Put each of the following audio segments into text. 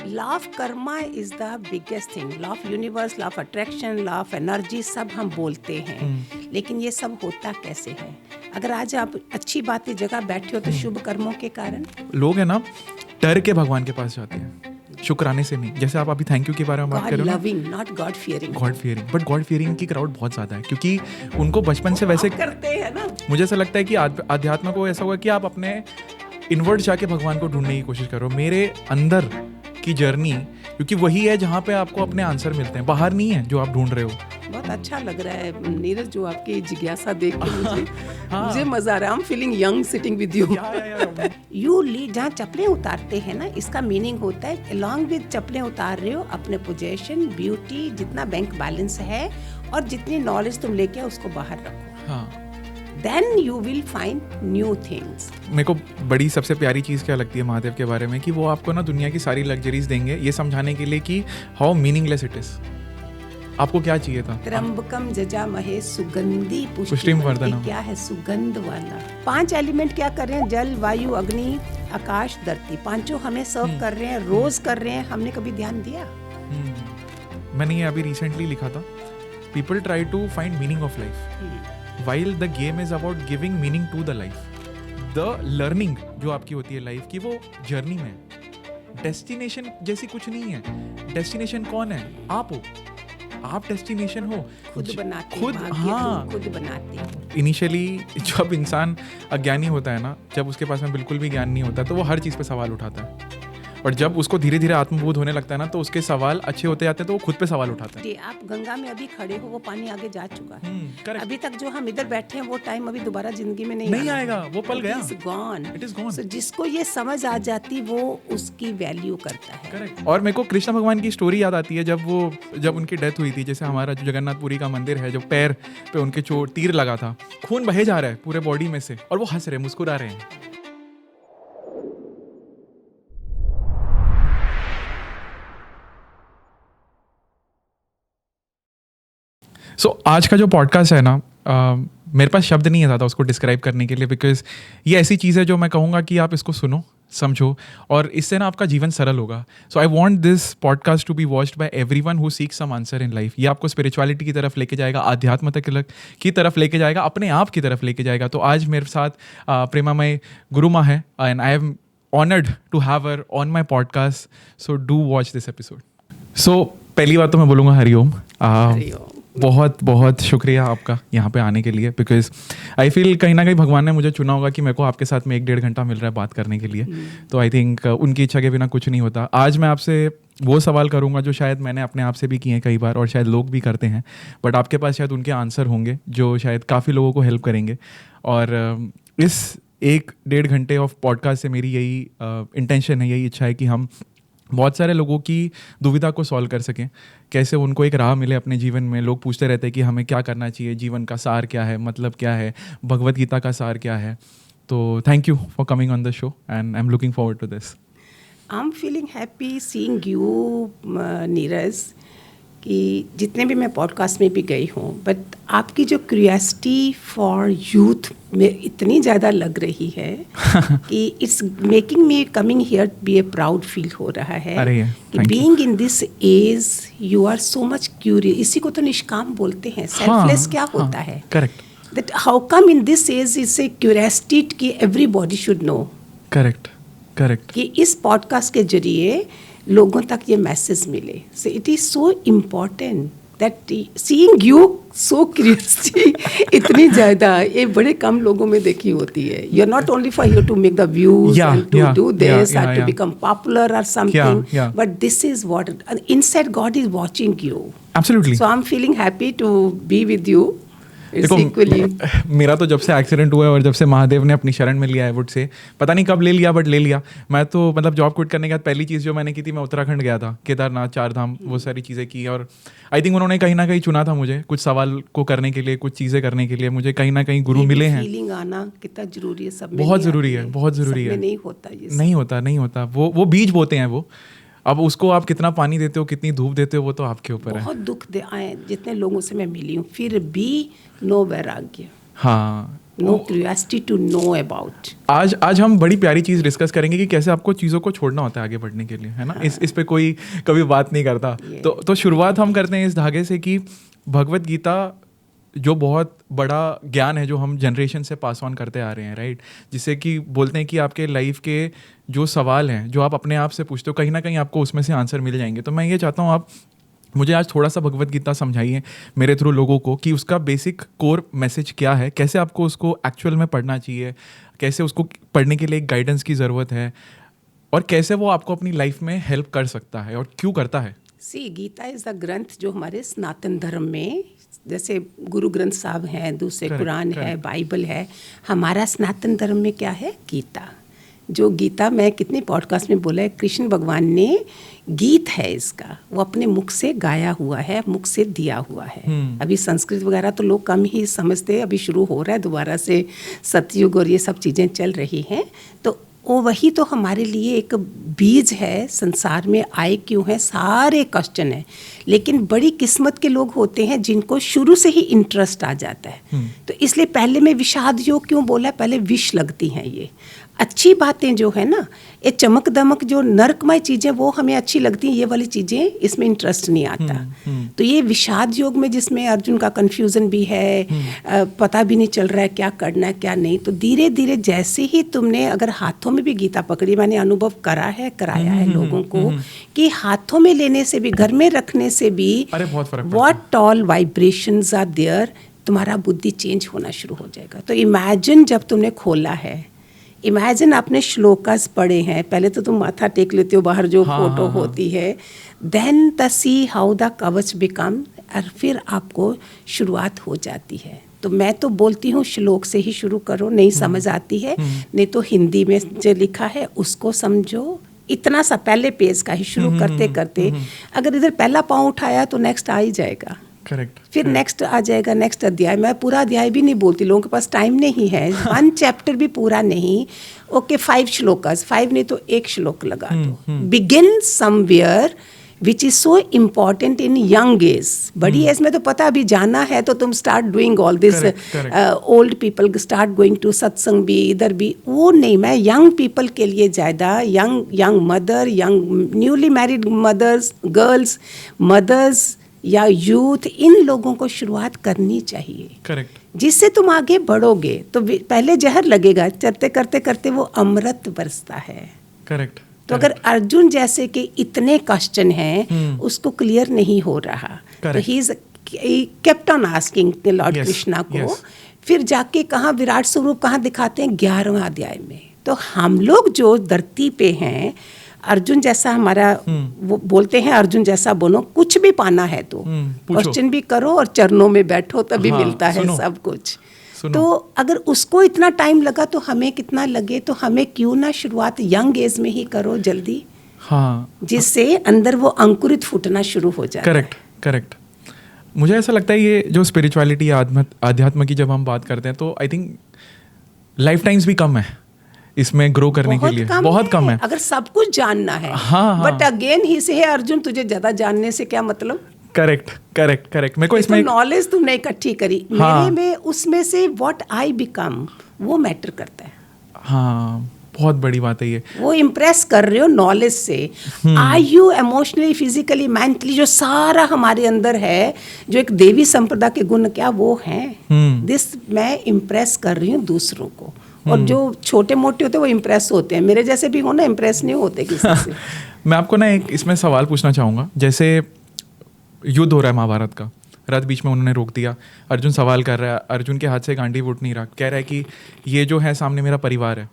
Law of karma is the biggest thing. Law of universe, law of attraction, law of energy सब हम बोलते हैं, लेकिन ये सब होता कैसे है? अगर आज आप अच्छी बात की जगह बैठे हो तो शुभ कर्मों के कारण. लोग है ना डर के भगवान के पास जाते हैं, शुक्राने से नहीं. जैसे आप अभी थैंक यू के बारे में बात कर रहे हो, God loving not God fearing. God fearing, but God fearing की क्राउड बहुत ज़्यादा है क्योंकि उनको बचपन से वैसे करते हैं ना. मुझे ऐसा लगता है कि अध्यात्म को ऐसा हुआ कि आप अपने इनवर्ड जाके भगवान को ढूंढने की कोशिश करो, मेरे अंदर की जर्नी, क्योंकि वही है जहाँ पे आपको अपने आंसर मिलते हैं, बाहर नहीं है जो आप ढूंढ रहे हो. बहुत अच्छा लग रहा है नीरज, जो आपकी जिज्ञासा देख के मुझे मजा आ रहा है. आई am feeling young sitting with you. You lead, जहाँ चप्पलें उतारते हैं ना, इसका मीनिंग होता है अलॉन्ग विद चप्पलें उतार रहे हो, अपने पोजीशन, ब्यूटी, जितना बैंक बैलेंस है और जितनी नॉलेज तुम लेके आओ उसको बाहर रखो. Then you will find new things. मेरे को बड़ी सबसे प्यारी चीज़ क्या लगती है महादेव के बारे में कि वो आपको ना दुनिया की सारी लग्जरीज देंगे ये समझाने के लिए कि हाउ मीनिंगलेस इट इज. आपको क्या चाहिए था? त्र्यंबकम जजामहे सुगंधि पुष्टिम वर्धनम. क्या है सुगंध वाला? 5 एलिमेंट क्या कर रहे हैं? जल, वायु, अग्नि, आकाश, धरती, पांचों हमें सर्व कर रहे हैं, रोज कर रहे हैं. हमने कभी ध्यान दिया? मैंने ये अभी रिसेंटली लिखा था, people try to find meaning of life while the game is about giving meaning to the life. The learning जो आपकी होती है लाइफ की, वो जर्नी में. डेस्टिनेशन जैसी कुछ नहीं है. डेस्टिनेशन कौन है? आप हो. आप डेस्टिनेशन हो, खुद बनाते, खुद. हाँ, खुद बनाते. इनिशियली जब इंसान अज्ञानी होता है ना, जब उसके पास में बिल्कुल भी ज्ञान नहीं होता, तो वो हर चीज़ पे सवाल उठाता है. और जब उसको धीरे धीरे आत्मबोध होने लगता है ना, तो उसके सवाल अच्छे होते जाते हैं, तो वो खुद पे सवाल उठाता है. आप गंगा में अभी खड़े हो, वो पानी आगे जा चुका है. Correct. अभी तक जो हम इधर बैठे हैं वो टाइम अभी दोबारा जिंदगी में नहीं आएगा. वो पल गया. It is gone. So, जिसको ये समझ आ जाती वो उसकी वैल्यू करता है. Correct. और मेरे को कृष्ण भगवान की स्टोरी याद आती है जब उनकी डेथ हुई थी. जैसे हमारा जो जगन्नाथपुरी का मंदिर है, जो पैर पे उनके तीर लगा था, खून बहे जा रहा है पूरे बॉडी में से, और वो हंस रहे, मुस्कुरा रहे हैं. आज का जो पॉडकास्ट है ना, मेरे पास शब्द नहीं है ज़्यादा उसको डिस्क्राइब करने के लिए, बिकॉज ये ऐसी चीज़ है जो मैं कहूँगा कि आप इसको सुनो, समझो, और इससे ना आपका जीवन सरल होगा. So I want this podcast to be watched by everyone who seeks some answer in life. ये आपको स्पिरिचुअलिटी की तरफ लेके जाएगा, आध्यात्मिकता की तरफ लेके जाएगा, अपने आप की तरफ लेके जाएगा. तो आज मेरे साथ प्रेमामय गुरुमा है, and I am honoured to have her on my podcast. So do watch this episode. So पहली बात तो मैं बोलूँगा हरिओम. बहुत बहुत शुक्रिया आपका यहाँ पे आने के लिए, बिकॉज आई फील कहीं ना कहीं भगवान ने मुझे चुना होगा कि मेरे को आपके साथ में 1-1.5 घंटा मिल रहा है बात करने के लिए. तो आई थिंक उनकी इच्छा के बिना कुछ नहीं होता. आज मैं आपसे वो सवाल करूँगा जो शायद मैंने अपने आप से भी किए हैं कई बार, और शायद लोग भी करते हैं, बट आपके पास शायद उनके आंसर होंगे जो शायद काफ़ी लोगों को हेल्प करेंगे. और इस 1-1.5 घंटे ऑफ पॉडकास्ट से मेरी यही इंटेंशन है, यही इच्छा है कि हम बहुत सारे लोगों की दुविधा को सॉल्व कर सकें, कैसे उनको एक राह मिले अपने जीवन में. लोग पूछते रहते हैं कि हमें क्या करना चाहिए, जीवन का सार क्या है, मतलब क्या है, भगवद गीता का सार क्या है. तो thank you for coming on the show and I am looking forward to this. I am feeling happy seeing you Neeraj, कि जितने भी मैं पॉडकास्ट में भी गई हूँ, बट आपकी जो क्यूरियोसिटी फॉर यूथ में इतनी ज़्यादा लग रही है कि it's making me coming here be a proud feel हो रहा है कि being in this age you are so much curious. इसी को तो निष्काम बोलते हैं. सेल्फलेस क्या होता है? Correct. That how come in this age is a curiosity कि एवरीबॉडी शुड नो. करेक्ट. कि इस पॉडकास्ट के जरिए लोगों तक ये मैसेज मिले. So it is so important that seeing you so curiosity इतनी ज़्यादा, ये बड़े कम लोगों में देखी होती है. You are not only for you to make the views and to do this and to become popular or something, but this is what inside God is watching you. Absolutely. So I am feeling happy to be with you. मेरा तो जब से accident हुआ है और जब से महादेव ने अपनी शरण में लिया है, वुड से पता नहीं कब ले लिया, बट ले लिया. मैं तो मतलब जॉब क्विट करने के बाद पहली चीज़ जो मैंने की थी, मैं उत्तराखंड गया था, केदारनाथ, 4 धाम, वो सारी चीज़ें की. और आई थिंक उन्होंने कहीं ना कहीं चुना था मुझे कुछ सवाल को करने के लिए, कुछ चीज़ें करने के लिए. मुझे कहीं ना कहीं गुरु मिले हैं. फीलिंग आना कितना जरूरी है, सब बहुत ज़रूरी है, बहुत ज़रूरी है. नहीं होता वो बीज बोते हैं वो. अब उसको आप कितना पानी देते हो, कितनी धूप देते हो, वो तो आपके ऊपर है. बहुत दुख दे आए जितने लोगों से मैं मिली हूँ, फिर भी नो वैराग्य. हाँ, no curiosity to know about. आज हम बड़ी प्यारी चीज़ डिस्कस करेंगे कि कैसे आपको चीज़ों को छोड़ना होता है आगे बढ़ने के लिए, है ना। इस पे कोई कभी बात नहीं करता। तो शुरुआत हम करते हैं इस धागे से कि भगवत गीता जो बहुत बड़ा ज्ञान है जो हम जनरेशन से पास ऑन करते आ रहे हैं, राइट, जिससे कि बोलते हैं कि आपके लाइफ के जो सवाल हैं जो आप अपने आप से पूछते हो कहीं ना कहीं आपको उसमें से आंसर मिल जाएंगे। तो मैं ये चाहता हूँ आप मुझे आज थोड़ा सा भगवत गीता समझाइए मेरे थ्रू लोगों को कि उसका बेसिक कोर मैसेज क्या है, कैसे आपको उसको एक्चुअल में पढ़ना चाहिए, कैसे उसको पढ़ने के लिए एक गाइडेंस की ज़रूरत है और कैसे वो आपको अपनी लाइफ में हेल्प कर सकता है और क्यों करता है। सी गीता इज़ द ग्रंथ जो हमारे सनातन धर्म में, जैसे गुरु ग्रंथ साहब हैं, दूसरे कुरान है, बाइबल है, हमारा सनातन धर्म में क्या है, गीता। जो गीता मैं कितने पॉडकास्ट में बोला है, कृष्ण भगवान ने गीत है इसका, वो अपने मुख से गाया हुआ है, मुख से दिया हुआ है। अभी संस्कृत वगैरह तो लोग कम ही समझते हैं, अभी शुरू हो रहा है दोबारा से सतयुग और ये सब चीज़ें चल रही हैं। तो वो वही तो हमारे लिए एक बीज है, संसार में आए क्यों है, सारे क्वेश्चन है। लेकिन बड़ी किस्मत के लोग होते हैं जिनको शुरू से ही इंटरेस्ट आ जाता है। तो इसलिए पहले मैं विषाद योग क्यों बोला, पहले विष लगती हैं ये अच्छी बातें जो है ना, ये चमक दमक जो नरकमय चीज़ें वो हमें अच्छी लगती हैं, ये वाली चीज़ें इसमें इंटरेस्ट नहीं आता। तो ये विषाद योग में जिसमें अर्जुन का कन्फ्यूज़न भी है, पता भी नहीं चल रहा है क्या करना है क्या नहीं, तो धीरे धीरे जैसे ही तुमने अगर हाथों में भी गीता पकड़ी, मैंने अनुभव कराया है लोगों को कि हाथों में लेने से भी, घर में रखने से भी, what all vibrations are there, तुम्हारा बुद्धि चेंज होना शुरू हो जाएगा। तो इमेजिन जब तुमने खोला है, इमेजिन आपने श्लोकास पढ़े हैं, पहले तो तुम माथा टेक लेते हो, बाहर जो फोटो होती है, then the see how the कवच बिकम, और फिर आपको शुरुआत हो जाती है। तो मैं तो बोलती हूँ श्लोक से ही शुरू करो, नहीं समझ आती है नहीं तो हिंदी में जो लिखा है उसको समझो, इतना सा पहले पेज का ही शुरू करते करते अगर इधर पहला पाँव उठाया तो नेक्स्ट आ ही जाएगा। करेक्ट। फिर नेक्स्ट आ जाएगा, नेक्स्ट अध्याय। मैं पूरा अध्याय भी नहीं बोलती, लोगों के पास टाइम नहीं है, 1 चैप्टर भी पूरा नहीं। ओके 5 श्लोकास, 5 नहीं तो 1 श्लोक लगा दो। Begin somewhere which is so important in young age. बड़ी एज में तो पता अभी जाना है तो तुम start doing all this, old people start going to satsang भी, इधर भी, वो नहीं। मैं यंग पीपल के लिए ज़्यादा, young mother, young newly married mothers, girls, mothers या यूथ, इन लोगों को शुरुआत करनी चाहिए। करेक्ट। जिससे तुम आगे बढ़ोगे तो पहले जहर लगेगा, चलते करते करते वो अमृत बरसता है। करेक्ट। तो अगर अर्जुन जैसे कि इतने क्वेश्चन हैं उसको क्लियर नहीं हो रहा, तो he kept on asking Lord Krishna को। फिर जाके कहाँ विराट स्वरूप कहाँ दिखाते हैं, 11वां अध्याय में। तो हम लोग जो धरती पे हैं, अर्जुन जैसा हमारा वो बोलते हैं, अर्जुन जैसा बनो, कुछ भी पाना है तो क्वेश्चन भी करो और चरणों में बैठो, तभी मिलता है सब कुछ। तो अगर उसको इतना टाइम लगा तो हमें कितना लगे, तो हमें क्यों ना शुरुआत यंग एज में ही करो जल्दी, जिससे अंदर वो अंकुरित फूटना शुरू हो जाए। करेक्ट। मुझे ऐसा लगता है ये जो स्पिरिचुअलिटी, आध्यात्म की जब हम बात करते हैं तो आई थिंक लाइफ टाइम्स भी कम है इसमें ग्रो करने के लिए, बहुत कम है अगर सब कुछ जानना है। बट अगेन ही से है अर्जुन, तुझे ज्यादा जानने से क्या मतलब। करेक्ट। मेरे को इसमें नॉलेज तुमने इकट्ठी करी, मेरे में उसमें से व्हाट आई बिकम वो मैटर करता है। हाँ, बहुत बड़ी बात है ये। वो इम्प्रेस कर रहे हो नॉलेज से, are you emotionally, physically, mentally, जो सारा हमारे अंदर है, जो एक देवी संप्रदा के गुण क्या वो हैं, दिस मैं इम्प्रेस कर रही हूँ दूसरों को। और जो छोटे मोटे होते हैं वो इम्प्रेस होते हैं, मेरे जैसे भी हो ना, इम्प्रेस नहीं होते किसी से। मैं आपको ना एक इसमें सवाल पूछना चाहूँगा। जैसे युद्ध हो रहा है महाभारत का, रथ बीच में उन्होंने रोक दिया, अर्जुन सवाल कर रहा है, अर्जुन के हाथ से गांडीव उठ नहीं रहा, कह रहा है कि ये जो है सामने मेरा परिवार है,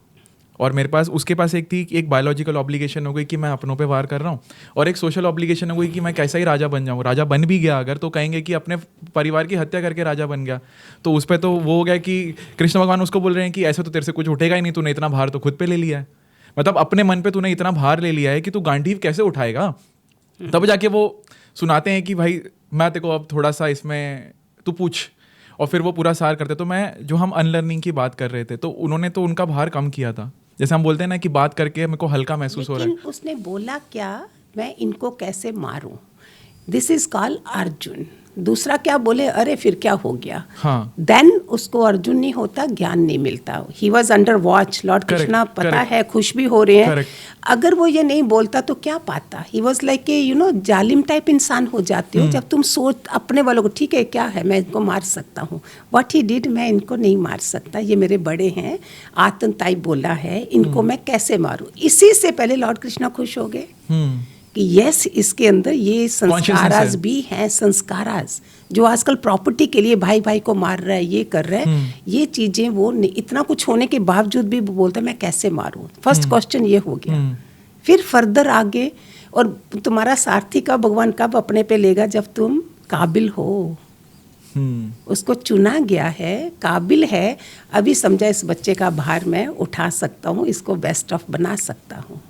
और मेरे पास, उसके पास एक बायोलॉजिकल ऑब्लिगेशन हो गई कि मैं अपनों पे वार कर रहा हूँ, और एक सोशल ऑब्लिगेशन हो गई कि मैं कैसा ही राजा बन जाऊँ। राजा बन भी गया अगर तो कहेंगे कि अपने परिवार की हत्या करके राजा बन गया, तो उस पर तो वो हो गया कि कृष्ण भगवान उसको बोल रहे हैं कि ऐसे तो तेरे से कुछ उठेगा ही नहीं, तूने इतना भार तो खुद पे ले लिया है, मतलब अपने मन पे तूने इतना भार ले लिया है कि तू गांडीव कैसे उठाएगा। तब जाके वो सुनाते हैं कि भाई मैं तेरे को अब थोड़ा सा इसमें तू पूछ, और फिर वो पूरा सार करते। तो मैं, जो हम अनलर्निंग की बात कर रहे थे, तो उन्होंने तो उनका भार कम किया था, जैसे हम बोलते हैं ना कि बात करके मेरे को हल्का महसूस हो रहा है। उसने बोला क्या, मैं इनको कैसे मारूं, दिस इज कॉल्ड अर्जुन। दूसरा क्या बोले, अरे फिर क्या हो गया, हाँ. देन उसको अर्जुन नहीं होता, ज्ञान नहीं मिलता। He was under watch, Lord Krishna पता है खुश भी हो रहे हैं, अगर वो ये नहीं बोलता तो क्या पाता। ही वॉज लाइक ए जालिम टाइप इंसान हो जाते हो जब तुम सोच अपने वालों को, ठीक है क्या है मैं इनको मार सकता हूँ, व्हाट ही डिड, मैं इनको नहीं मार सकता, ये मेरे बड़े हैं, आतंक बोला है, इनको मैं कैसे मारूँ। इसी से पहले लॉर्ड कृष्णा खुश हो गए कि यस इसके अंदर ये संस्काराज भी हैं, संस्काराज जो आजकल प्रॉपर्टी के लिए भाई भाई को मार रहा है, ये कर रहा है, ये चीजें वो इतना कुछ होने के बावजूद भी बोलता है मैं कैसे मारूं। फर्स्ट क्वेश्चन ये हो गया। फिर फर्दर आगे, और तुम्हारा सारथी का भगवान कब अपने पे लेगा, जब तुम काबिल हो। उसको चुना गया है, काबिल है, अभी समझा इस बच्चे का भार मैं उठा सकता हूँ, इसको बेस्ट ऑफ बना सकता हूँ।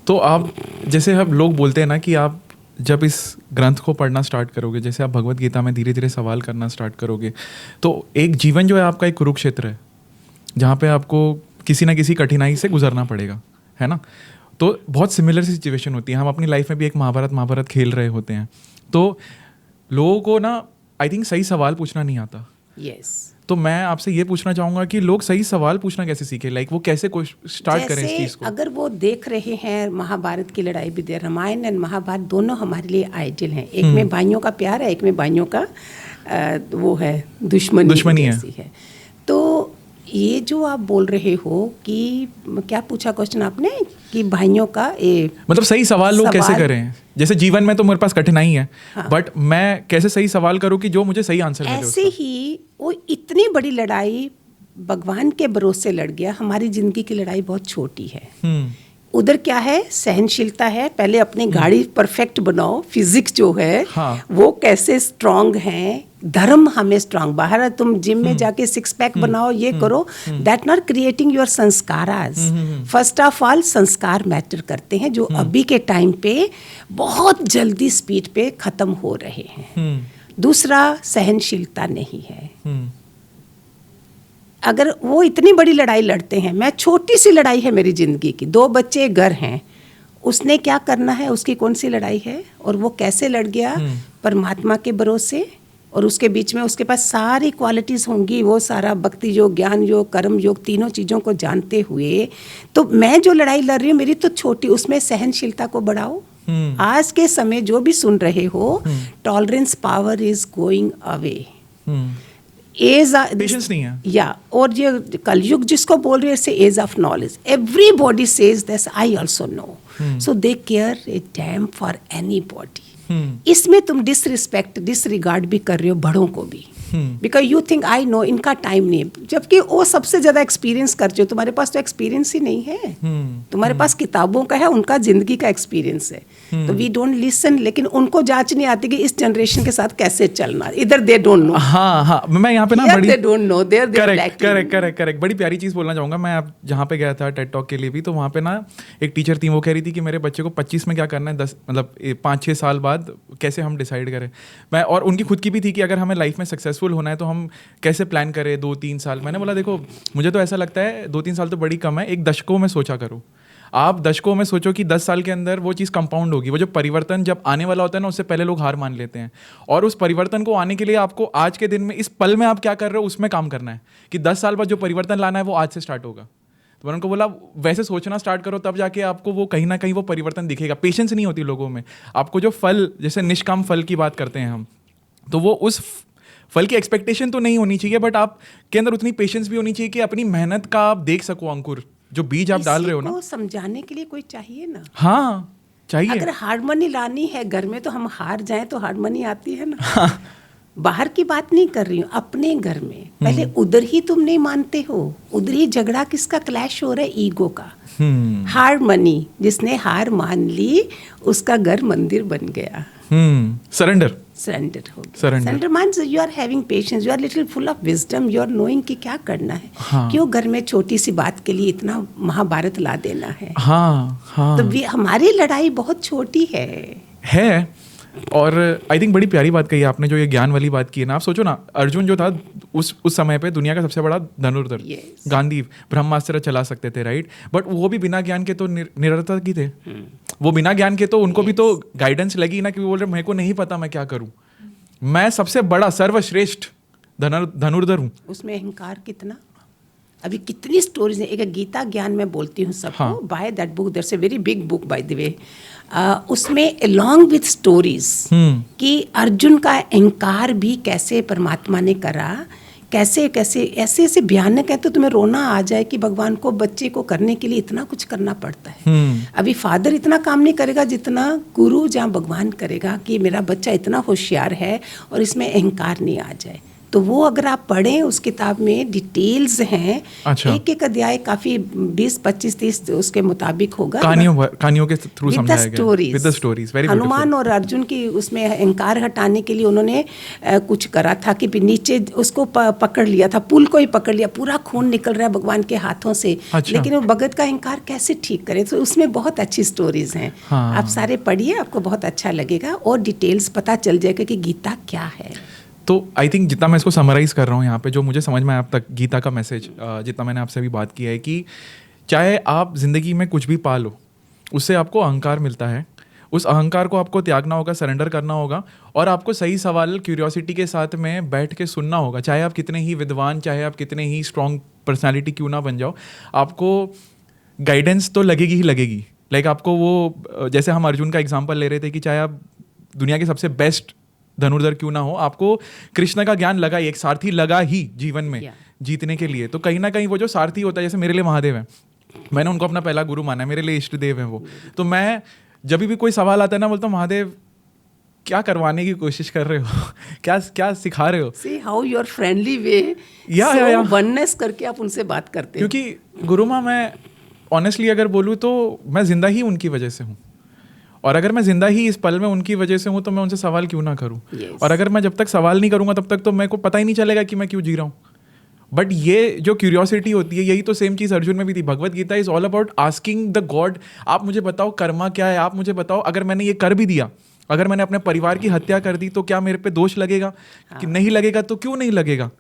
तो आप जैसे हम लोग बोलते हैं ना कि आप जब इस ग्रंथ को पढ़ना स्टार्ट करोगे, जैसे आप भगवद गीता में धीरे धीरे सवाल करना स्टार्ट करोगे, तो एक जीवन जो है आपका एक कुरुक्षेत्र है जहाँ पे आपको किसी ना किसी कठिनाई से गुजरना पड़ेगा, है ना। तो बहुत सिमिलर सिचुएशन होती है, हम अपनी लाइफ में भी एक महाभारत खेल रहे होते हैं। तो लोगों को ना आई थिंक सही सवाल पूछना नहीं आता। यस। तो मैं आपसे ये पूछना चाहूँगा कि लोग सही सवाल पूछना कैसे सीखे, लाइक वो कैसे स्टार्ट करें इस चीज़ को। अगर वो देख रहे हैं महाभारत की लड़ाई भी दे, रामायण एंड महाभारत दोनों हमारे लिए आइडियल हैं। एक में भाइयों का प्यार है, एक में भाइयों का वो है दुश्मनी है। तो ये जो आप बोल रहे हो कि क्या पूछा क्वेश्चन आपने कि भाइयों का मतलब सही सवाल लोग कैसे करें। जैसे जीवन में तो मेरे पास कठिनाई है, बट मैं कैसे सही सवाल करूं कि जो मुझे सही आंसर मिले। ऐसे ही वो इतनी बड़ी लड़ाई भगवान के भरोसे लड़ गया, हमारी जिंदगी की लड़ाई बहुत छोटी है। उधर क्या है, सहनशीलता है, पहले अपनी गाड़ी परफेक्ट बनाओ, फिजिक्स जो है वो कैसे स्ट्रांग है, धर्म हमें स्ट्रांग, बाहर तुम जिम में जाके सिक्स पैक बनाओ, ये करो, दैट नॉट क्रिएटिंग योर संस्काराज। First of all sanskar matter करते हैं, जो अभी के टाइम पे बहुत जल्दी स्पीड पे खत्म हो रहे हैं। दूसरा सहनशीलता नहीं है। अगर वो इतनी बड़ी लड़ाई लड़ते हैं, मैं छोटी सी लड़ाई है मेरी जिंदगी की, 2 बच्चे घर हैं, उसने क्या करना है, उसकी कौन सी लड़ाई है, और वो कैसे लड़ गया, परमात्मा के भरोसे, और उसके बीच में उसके पास सारी क्वालिटीज़ होंगी, वो सारा भक्ति योग, ज्ञान योग, कर्म योग, तीनों चीज़ों को जानते हुए। तो मैं जो लड़ाई लड़ रही हूँ मेरी तो छोटी, उसमें सहनशीलता को बढ़ाओ। आज के समय जो भी सुन रहे हो, tolerance power is going away, patience नहीं है। या और ये कलयुग जिसको बोल रहे हैं, age of knowledge, everybody says this, I also know, so they care a damn for anybody. इसमें तुम डिसरिगार्ड भी कर रहे हो बड़ों को भी, because you think I know, इनका टाइम नहीं, जबकि वो सबसे ज्यादा एक्सपीरियंस कर रहे हो। तुम्हारे पास तो एक्सपीरियंस ही नहीं है, तुम्हारे पास किताबों का है, उनका जिंदगी का एक्सपीरियंस है। तो वी डोंट लिसन, लेकिन उनको जांच नहीं आती कि इस जनरेशन के साथ कैसे चलना, इधर दे डोंट नो। हाँ, मैं यहाँ पे ना बड़ी they don't know, there correct बड़ी प्यारी चीज बोलना चाहूंगा मैं। आप जहाँ पे गया था टेड टॉक के लिए भी, तो वहाँ पे ना एक टीचर थी, वो कह रही थी कि मेरे बच्चे को 25 में क्या करना है, 10 मतलब 5-6 साल बाद कैसे हम डिसाइड करें। मैं, और उनकी खुद की भी थी कि अगर हमें लाइफ में सक्सेसफुल होना है तो हम कैसे प्लान करें 2-3 साल। मैंने बोला देखो, मुझे तो ऐसा लगता है 2-3 साल तो बड़ी कम है, एक दशकों में सोचा करो। आप दशकों में सोचो कि 10 साल के अंदर वो चीज़ कंपाउंड होगी। वो जो परिवर्तन जब आने वाला होता है ना, उससे पहले लोग हार मान लेते हैं, और उस परिवर्तन को आने के लिए आपको आज के दिन में, इस पल में आप क्या कर रहे हो उसमें काम करना है, कि 10 साल बाद जो परिवर्तन लाना है वो आज से स्टार्ट होगा। तो मैंने उनको बोला वैसे सोचना स्टार्ट करो, तब जाके आपको वो कहीं ना कहीं वो परिवर्तन दिखेगा। पेशेंस नहीं होती लोगों में। आपको जो फल, जैसे निष्काम फल की बात करते हैं हम, तो वो उस फल की एक्सपेक्टेशन तो नहीं होनी चाहिए, बट आपके अंदर उतनी पेशेंस भी होनी चाहिए कि अपनी मेहनत का आप देख सको अंकुर, जो बीज आप डाल रहे हो ना। समझाने के लिए कोई चाहिए ना। हाँ चाहिए। अगर हार्ड मनी लानी है घर में, तो हम हार जाएं तो हार्ड मनी आती है ना। बाहर की बात नहीं कर रही हूँ, अपने घर में पहले उधर ही तुम नहीं मानते हो, उधर ही झगड़ा किसका क्लैश हो रहा है, ईगो का। हार मनी, जिसने हार मान ली उसका घर मंदिर बन गया। सरेंडर हो गया। Surrender means you are having patience, you are little full of wisdom, you are knowing कि क्या करना है। क्यों घर में छोटी सी बात के लिए इतना महाभारत ला देना है। तो हमारी लड़ाई बहुत छोटी है। और आई थिंक बड़ी प्यारी बात कही आपने, जो ये ज्ञान वाली बात की है ना। आप सोचो ना, अर्जुन जो था उस समय पे दुनिया का सबसे बड़ा धनुर्धर, गांधी ब्रह्मास्त्र चला सकते थे, राइट? बट वो भी बिना ज्ञान के तो निरर्थक ही थे। वो बिना ज्ञान के तो उनको भी तो गाइडेंस लगी ना, कि वो बोल रहे मेरे को नहीं पता मैं क्या करूं, मैं सबसे बड़ा सर्वश्रेष्ठ धनुर्धर हूँ। उसमें अहंकार कितना, अभी कितनी स्टोरीज है। एक गीता ज्ञान में बोलती हूँ सबको, by that book, that's a very big book by the way. उसमें अलॉन्ग विथ स्टोरीज कि अर्जुन का अहंकार भी कैसे परमात्मा ने करा, कैसे कैसे ऐसे ऐसे भयानक है तो तुम्हें रोना आ जाए कि भगवान को बच्चे को करने के लिए इतना कुछ करना पड़ता है। अभी फादर इतना काम नहीं करेगा जितना गुरु जहाँ भगवान करेगा, कि मेरा बच्चा इतना होशियार है और इसमें अहंकार नहीं आ जाए। तो वो अगर आप पढ़ें उस किताब में डिटेल्स हैं। अच्छा। एक एक अध्याय काफी 20, 25, 30 उसके मुताबिक होगा, कहानियों के थ्रू समझाया गया, with the stories. Very beautiful. Hanuman और अर्जुन की उसमें अहंकार हटाने के लिए उन्होंने कुछ करा था कि नीचे उसको पकड़ लिया था, पुल को ही पकड़ लिया, पूरा खून निकल रहा है भगवान के हाथों से। अच्छा। लेकिन वो भगत का अहंकार कैसे ठीक करे, तो उसमें बहुत अच्छी स्टोरीज हैं। आप सारे पढ़िए, आपको बहुत अच्छा लगेगा और डिटेल्स पता चल जाएगा कि गीता क्या है। तो आई थिंक जितना मैं इसको समराइज़ कर रहा हूँ यहाँ पे, जो मुझे समझ में आया अब तक गीता का मैसेज, जितना मैंने आपसे भी बात की है, कि चाहे आप ज़िंदगी में कुछ भी पा लो, उससे आपको अहंकार मिलता है। उस अहंकार को आपको त्यागना होगा, सरेंडर करना होगा, और आपको सही सवाल क्यूरियोसिटी के साथ में बैठ के सुनना होगा। चाहे आप कितने ही विद्वान, चाहे आप कितने ही स्ट्रॉन्ग पर्सनैलिटी क्यों ना बन जाओ, आपको गाइडेंस तो लगेगी ही लगेगी। लाइक आपको वो, जैसे हम अर्जुन का एग्जाम्पल ले रहे थे, कि चाहे आप दुनिया के सबसे बेस्ट धनुर्धर क्यों ना हो, आपको कृष्ण का ज्ञान लगा ही, एक सारथी लगा ही जीवन में जीतने के लिए। तो कहीं ना कहीं वो जो सारथी होता है, जैसे मेरे लिए महादेव है, मैंने उनको अपना पहला गुरु माना है, मेरे लिए इष्ट देव है वो। तो मैं जब भी कोई सवाल आता है ना, बोलता हूँ महादेव क्या करवाने की कोशिश कर रहे हो, क्या सिखा रहे हो। See how your friendly way, so oneness करके आप उनसे बात करते हैं। क्योंकि गुरुमा, मैं ऑनेस्टली अगर बोलूँ तो मैं जिंदा ही उनकी वजह से हूँ, और अगर मैं जिंदा ही इस पल में उनकी वजह से हूँ तो मैं उनसे सवाल क्यों ना करूँ। और अगर मैं जब तक सवाल नहीं करूँगा तब तक तो मेरे को पता ही नहीं चलेगा कि मैं क्यों जी रहा हूँ। बट ये जो क्यूरियोसिटी होती है, यही तो सेम चीज़ अर्जुन में भी थी। Bhagavad Gita is all about asking the God, आप मुझे बताओ कर्मा क्या है, आप मुझे बताओ अगर मैंने ये कर भी दिया, अगर मैंने अपने परिवार की हत्या कर दी, तो क्या मेरे पे दोष लगेगा? कि नहीं लगेगा तो क्यों नहीं लगेगा?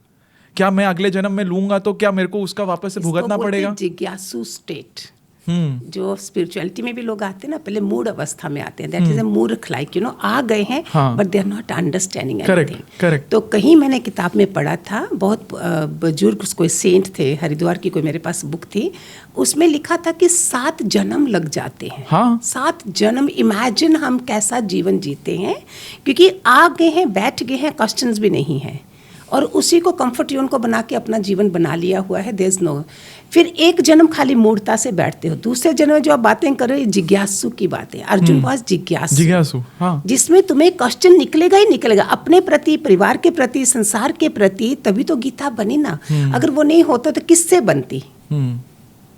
क्या मैं अगले जन्म में लूंगा तो क्या मेरे को उसका वापस से भुगतना पड़ेगा? जिज्ञासु स्टेट, जो स्पिरिचुअलिटी में भी लोग आते हैं ना, पहले मूड अवस्था में आते हैं, दैट इज अ मूर्ख, लाइक यू नो, आ गए हैं but they are not understanding anything. Correct. तो कहीं मैंने किताब में पढ़ा था, बहुत बुजुर्ग कोई सेंट थे, हरिद्वार की कोई मेरे पास बुक थी, उसमें लिखा था कि 7 जन्म लग जाते हैं। 7 जन्म, इमेजिन हम कैसा जीवन जीते हैं, क्योंकि आ गए हैं, बैठ गए हैं, क्वेश्चंस भी नहीं है, और उसी को कंफर्ट जोन को बना के अपना जीवन बना लिया हुआ है। देयर इज नो, फिर एक जन्म खाली मूर्ता से बैठते हो, दूसरे जन्म में जो आप बातें कर रहे हो जिज्ञासु की बातें। अर्जुन वाज जिज्ञासु, हाँ। जिसमें तुम्हें क्वेश्चन निकलेगा ही निकलेगा, अपने प्रति, परिवार के प्रति, संसार के प्रति, तभी तो गीता बनी ना। अगर वो नहीं होता तो किससे बनती?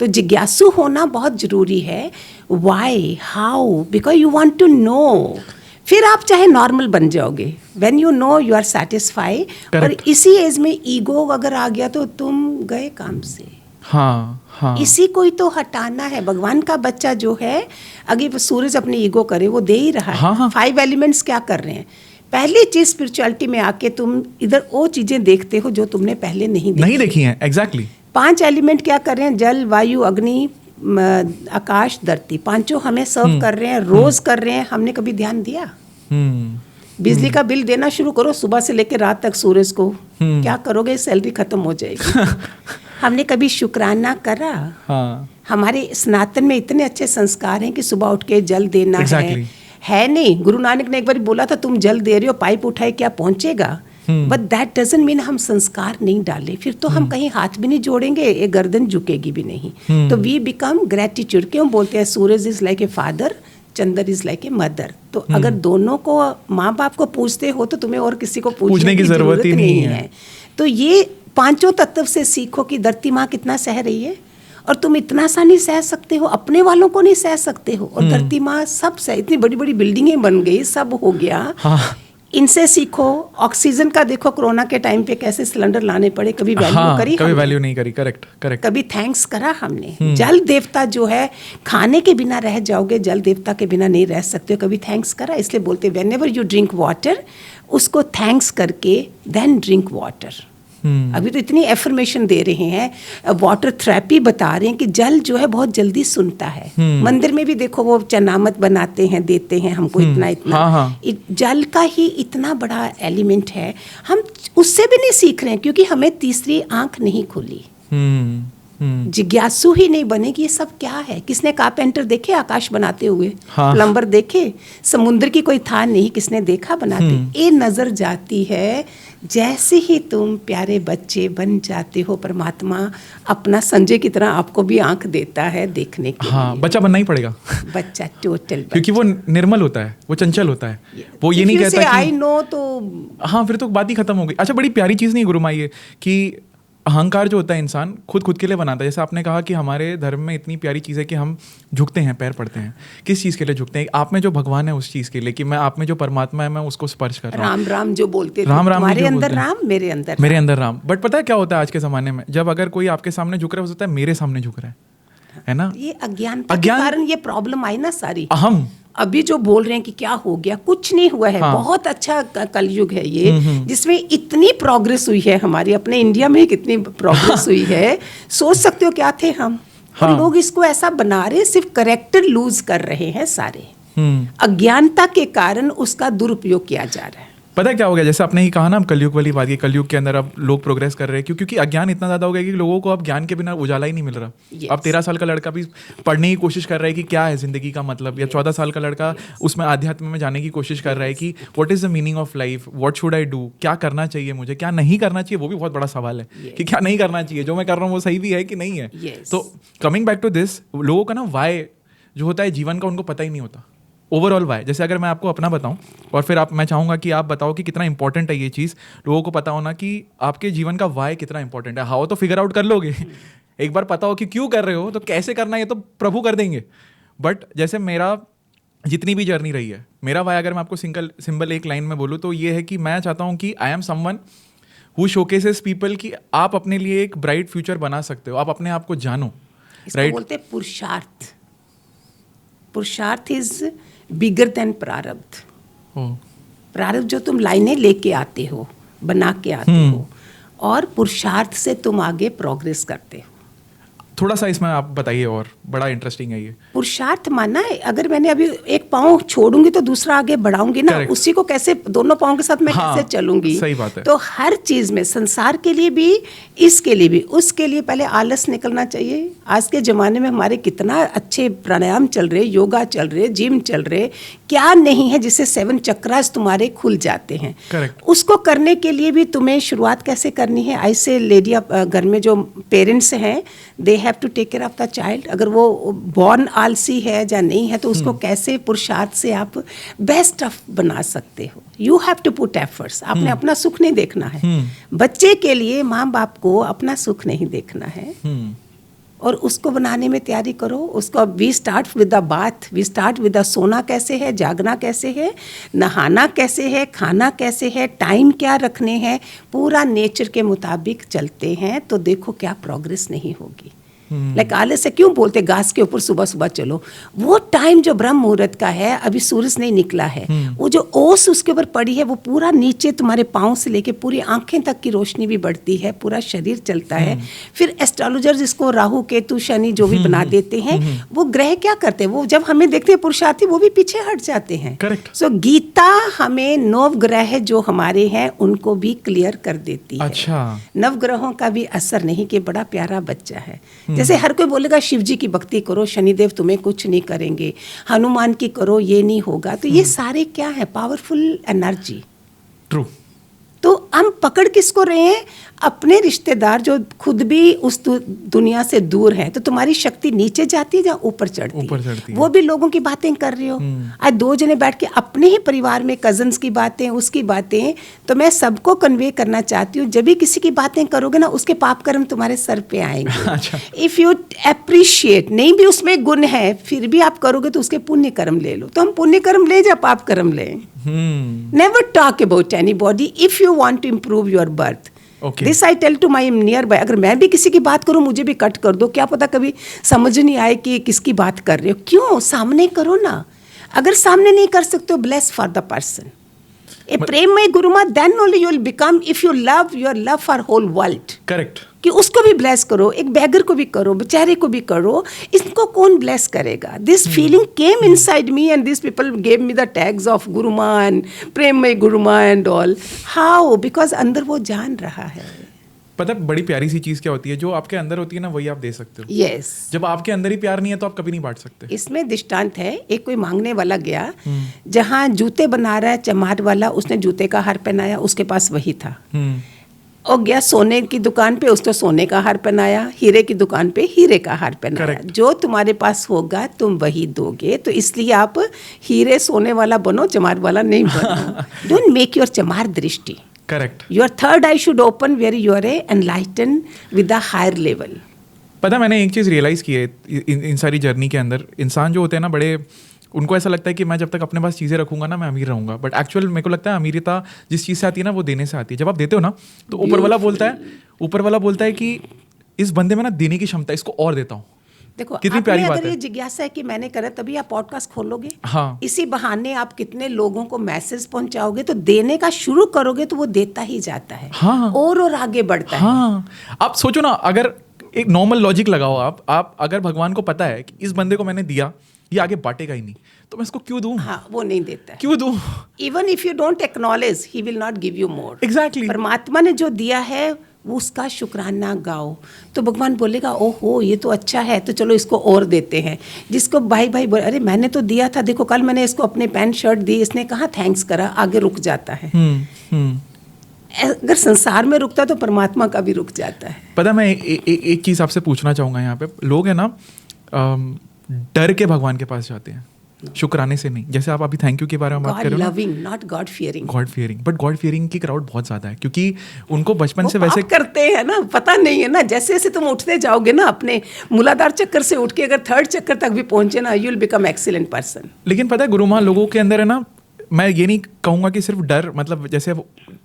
तो जिज्ञासु होना बहुत जरूरी है। Why, how, because you want to know. फिर आप चाहे नॉर्मल बन जाओगे, when you know you are satisfied. और इसी एज में ईगो अगर आ गया तो तुम गए काम से। हाँ। इसी को ही तो हटाना है। भगवान का बच्चा जो है, अगर सूरज अपनी ईगो करे, वो दे ही रहा है। 5 एलिमेंट्स क्या कर रहे हैं? पहली चीज स्पिरिचुअलिटी में आके तुम इधर वो चीजें देखते हो जो तुमने पहले नहीं देखी हैं। एग्जैक्टली। 5 एलिमेंट क्या कर रहे हैं? जल, वायु, अग्नि, आकाश, धरती, 5 हमें सर्व कर रहे हैं, रोज कर रहे हैं। हमने कभी ध्यान दिया? बिजली का बिल देना शुरू करो सुबह से लेकर रात तक सूरज को, क्या करोगे? सैलरी खत्म हो जाएगी। हमने कभी शुक्राना करा? हमारे सनातन में इतने अच्छे संस्कार हैं कि सुबह उठ के जल देना है नहीं। गुरु नानक ने एक बार बोला था, तुम जल दे रहे हो, पाइप उठाए क्या पहुंचेगा? बट दैट डजंट मीन हम संस्कार नहीं डाले, फिर तो हम कहीं हाथ भी नहीं जोड़ेंगे, एक गर्दन झुकेगी भी नहीं। तो वी बिकम ग्रेटिट्यूड। क्यों बोलते हैं Suraj is like a father, Chandra is like a mother. तो अगर दोनों को, माँ बाप को पूछते हो तो तुम्हें और किसी को पूछने की जरूरत ही नहीं है। तो ये 5 तत्व से सीखो कि धरती माँ कितना सह रही है, और तुम इतना सा नहीं सह सकते हो, अपने वालों को नहीं सह सकते हो, और धरती माँ सब सह। इतनी बड़ी बड़ी बिल्डिंगें बन गई, सब हो गया। इनसे सीखो। ऑक्सीजन का देखो कोरोना के टाइम पे कैसे सिलेंडर लाने पड़े, कभी वैल्यू करी, कभी वैल्यू नहीं करी। Correct correct. कभी थैंक्स करा हमने। जल देवता जो है, खाने के बिना रह जाओगे, जल देवता के बिना नहीं रह सकते हो, कभी थैंक्स करा। इसलिए बोलते when ever you drink water, उसको थैंक्स करके देन ड्रिंक वाटर। अभी तो इतनी एफर्मेशन दे रहे हैं, वाटर थेरेपी बता रहे हैं कि जल जो है बहुत जल्दी सुनता है। मंदिर में भी देखो वो चनामत बनाते हैं, देते हैं हमको इतना इतना। जल का ही इतना बड़ा एलिमेंट है, हम उससे भी नहीं सीख रहे हैं क्योंकि हमें तीसरी आंख नहीं खुली। जिज्ञासु ही नहीं बनेगी। ये सब क्या है? किसने कारपेंटर देखे आकाश बनाते हुए? प्लम्बर देखे? समुद्र की कोई था नहीं, किसने देखा बनाते? ये नजर जाती है। जैसे ही तुम प्यारे बच्चे बन जाते हो, परमात्मा अपना संजय की तरह आपको भी आंख देता है देखने के लिए। बच्चा बनना ही पड़ेगा। बच्चा टोटल, क्योंकि वो निर्मल होता है, वो चंचल होता है। वो ये नहीं कहता कि आई नो, तो फिर तो बात ही खत्म हो गई। अच्छा, बड़ी प्यारी चीज़ नहीं गुरुमा ये कि अहंकार जो होता है इंसान खुद के लिए बनाता है। जैसे आपने कहा कि हमारे धर्म में इतनी प्यारी चीज़ है कि हम झुकते हैं, पैर पड़ते हैं। किस चीज़ के लिए झुकते हैं? आप में जो भगवान है उस चीज़ के लिए, कि मैं आप में जो परमात्मा है मैं उसको स्पर्श कर रहा हूँ। राम जो बोलते हैं, राम तुम्हारे अंदर राम, मेरे अंदर राम। बट पता है क्या होता है आज के ज़माने में? जब अगर कोई आपके सामने झुक रहा है, हो सकता है मेरे सामने झुक रहा है ना? ये अज्ञान के कारण ये प्रॉब्लम आई ना सारी। अहम अभी जो बोल रहे हैं कि क्या हो गया, कुछ नहीं हुआ है। बहुत अच्छा कलयुग है ये, जिसमें इतनी प्रोग्रेस हुई है। हमारी अपने इंडिया में कितनी प्रोग्रेस हुई है, सोच सकते हो क्या थे हम। और लोग इसको ऐसा बना रहे, सिर्फ करेक्टर लूज कर रहे हैं सारे। अज्ञानता के कारण उसका दुरुपयोग किया जा रहा है। पता है क्या हो गया? जैसे आपने ही कहा ना, कलयुग वाली बात, ये कलयुग के अंदर अब लोग प्रोग्रेस कर रहे हैं क्योंकि अज्ञान इतना ज़्यादा हो गया कि लोगों को अब ज्ञान के बिना उजाला ही नहीं मिल रहा। अब 13 साल का लड़का भी पढ़ने की कोशिश कर रहा है कि क्या है ज़िंदगी का मतलब, या 14 साल का लड़का उसमें आध्यात्म में जाने की कोशिश कर रहा है कि what is the meaning of life, what should I do, क्या करना चाहिए मुझे, क्या नहीं करना चाहिए। वो भी बहुत बड़ा सवाल है कि क्या नहीं करना चाहिए, जो मैं कर रहा हूँ वो सही भी है कि नहीं है। तो कमिंग बैक टू दिस, लोगों का ना वाई जो होता है जीवन का, उनको पता ही नहीं होता ओवरऑल वाई। जैसे अगर मैं आपको अपना बताऊं, और फिर मैं चाहूँगा कि आप बताओ कि कितना इंपॉर्टेंट है ये चीज़, लोगों को पता होना कि आपके जीवन का वाई कितना इंपॉर्टेंट है। हाउ तो फिगर आउट कर लोगे एक बार पता हो कि क्यों कर रहे हो, तो कैसे करना है ये तो प्रभु कर देंगे। बट जैसे मेरा जितनी भी जर्नी रही है, मेरा वाई अगर मैं आपको सिंपल एक लाइन में बोलूँ तो ये है कि मैं चाहता हूँ कि I am someone who showcases people कि आप अपने लिए एक ब्राइट फ्यूचर बना सकते हो, आप अपने आप को जानो। राइट, बोलते पुरुषार्थ। पुरुषार्थ इज बिगर देन प्रारब्ध। प्रारब्ध जो तुम लाइनें लेके आते हो, बना के आते हो, और पुरुषार्थ से तुम आगे प्रोग्रेस करते हो। थोड़ा सा इसमें आप बताइए, और बड़ा इंटरेस्टिंग है ये। पुरुषार्थ माना है, अगर मैंने अभी एक पाँव छोड़ूंगी तो दूसरा आगे बढ़ाऊंगी ना। Correct. उसी को कैसे, दोनों पाँव के साथ मैं कैसे चलूंगी? सही बात है। तो हर चीज में, संसार के लिए भी, इसके लिए भी, उसके लिए पहले आलस निकलना चाहिए। आज के जमाने में हमारे कितना अच्छे प्राणायाम चल रहे, योगा चल रहे, जिम चल रहे, क्या नहीं है जिससे 7 चक्रास तुम्हारे खुल जाते हैं। Correct. उसको करने के लिए भी तुम्हें शुरुआत कैसे करनी है? ऐसे लेडी घर में जो पेरेंट्स हैं, they have to take care of the child. अगर वो बॉर्न आलसी है या नहीं है, तो उसको कैसे पुरुषार्थ से आप बेस्ट ऑफ बना सकते हो। You have to put efforts. आपने अपना सुख नहीं देखना है। बच्चे के लिए माँ बाप को अपना सुख नहीं देखना है, और उसको बनाने में तैयारी करो। उसको we start with the bath, we start with the सोना कैसे है, जागना कैसे है, नहाना कैसे है, खाना कैसे है, टाइम क्या रखने हैं, पूरा नेचर के मुताबिक चलते हैं तो देखो क्या प्रोग्रेस नहीं होगी। लाइक आलस से क्यों बोलते घास के ऊपर सुबह सुबह चलो? वो टाइम जो ब्रह्म मुहूर्त का है, अभी सूरज नहीं निकला है, वो जो ओस उसके ऊपर पड़ी है, वो पूरा नीचे तुम्हारे पाँव से लेके पूरी आंखें तक की रोशनी भी बढ़ती है, पूरा शरीर चलता है। फिर एस्ट्रोलॉजर्स इसको राहु केतु शनि जो भी बना देते हैं, वो ग्रह क्या करते हैं, वो जब हमें देखते हैं पुरुषार्थी, वो भी पीछे हट जाते हैं। सो गीता हमें नवग्रह जो हमारे हैं उनको भी क्लियर कर देती है। अच्छा, नवग्रहों का भी असर नहीं, कि बड़ा प्यारा बच्चा है। जैसे हर कोई बोलेगा शिव जी की भक्ति करो, शनिदेव तुम्हें कुछ नहीं करेंगे, हनुमान की करो, ये नहीं होगा। तो ये सारे क्या है? Powerful energy. ट्रू। तो हम पकड़ किसको रहे हैं? अपने रिश्तेदार जो खुद भी उस दुनिया से दूर है। तो तुम्हारी शक्ति नीचे जाती है या ऊपर चढ़ती है? वो भी लोगों की बातें कर रहे हो। आज 2 जने बैठ के अपने ही परिवार में कजन्स की बातें, उसकी बातें, तो मैं सबको कन्वे करना चाहती हूँ, जब भी किसी की बातें करोगे ना, उसके पाप कर्म तुम्हारे सर पे आएंगे। इफ यू अप्रिशिएट, नहीं भी उसमें गुण है, फिर भी आप करोगे तो उसके पुण्य कर्म ले लो। तो हम पुण्य कर्म ले या पाप कर्म लें? Never talk about anybody if you want to improve your birth. Okay. This I tell to my nearby. अगर मैं भी किसी की बात करूँ, मुझे भी कट कर दो, क्या पता कभी समझ नहीं आए कि किसकी बात कर रहे हो. क्यों? सामने करो ना. अगर सामने नहीं कर सकते हो, bless for the person. A Premmayi Guruma, then only you will become, if you love your love for whole world. Correct. कि उसको भी ब्लेस करो, एक बैगर को भी करो, बेचारे को भी करो. इसको कौन ब्लेस करेगा? This feeling came inside me and this people gave me the tags of Guruma and Premamayi Guruma and all. How? Because अंदर वो जान रहा है. पता है बड़ी प्यारी सी चीज क्या होती है, जो आपके अंदर होती है ना वही आप दे सकते हो. यस. जब आपके अंदर ही प्यार नहीं है तो आप कभी नहीं बांट सकते. इसमें दृष्टांत है. एक कोई मांगने वाला गया, जहाँ जूते बना रहा है चमार वाला, उसने जूते का हार पहनाया, उसके पास वही था. और गया सोने की दुकान पे, उसको सोने का हार पहनाया, हीरे की दुकान पे हीरे का हार पहनाया. जो तुम्हारे पास होगा तुम वही दोगे. तो इसलिए आप हीरे सोने वाला बनो, चमार वाला नहीं बनो. डोंट मेक योर चमार दृष्टि. Correct. Your third eye should open where you are enlighten with a higher level. पता है मैंने एक चीज़ रियलाइज़ की है इन सारी जर्नी के अंदर. इंसान जो होते हैं ना बड़े, उनको ऐसा लगता है कि मैं जब तक अपने पास चीज़ें रखूंगा ना मैं अमीर रहूंगा. बट एक्चुअल मेरे को लगता है अमीरता जिस चीज़ से आती है ना वो देने से आती है. जब आप देते हो ना तो ऊपर वाला बोलता है कि इस बंदे में ना देने की क्षमता, इसको और देता हूँ. देखो, कितनी प्यारी बात अगर है. ये जिज्ञासा है कि मैंने करा, तभी आप पॉडकास्ट खोलोगे. हाँ. इसी बहाने आप कितने लोगों को मैसेज पहुंचाओगे. तो देने का शुरू करोगे तो वो देता ही जाता है. हाँ. और आगे बढ़ता है. हाँ. आप सोचो ना, अगर एक नॉर्मल लॉजिक लगाओ आप अगर भगवान को पता है कि इस बंदे को मैंने दिया, ये आगे बांटेगा ही नहीं, तो मैं इसको क्यों दूं? हाँ, वो नहीं देता है. क्यों दूं? Even if you don't acknowledge, he will not give you more. Exactly. परमात्मा ने जो दिया है वो उसका शुक्राना गाओ, तो भगवान बोलेगा ओहो ये तो अच्छा है, तो चलो इसको और देते हैं. जिसको भाई बोले अरे मैंने तो दिया था, देखो कल मैंने इसको अपने पैंट शर्ट दी, इसने कहाँ थैंक्स करा, आगे रुक जाता है. अगर संसार में रुकता तो परमात्मा का भी रुक जाता है. पता मैं एक चीज़ आपसे पूछना चाहूँगा. यहाँ पे लोग है ना डर के भगवान के पास जाते हैं, शुक्राने से नहीं. जैसे आप अभी थैंक यू के बारे में बात कर रहे हो ना, loving not God fearing. God fearing. But God fearing की क्राउड बहुत ज़्यादा है, क्योंकि उनको बचपन से वैसे करते हैं ना, पता नहीं है ना. जैसे जैसे तुम उठते जाओगे ना, अपने मूलाधार चक्कर से उठ के अगर थर्ड चक्कर तक भी पहुंचे ना, you will become excellent person. लेकिन पता है गुरुमा, लोगों के अंदर है ना, मैं ये नहीं कहूँगा कि सिर्फ डर, मतलब जैसे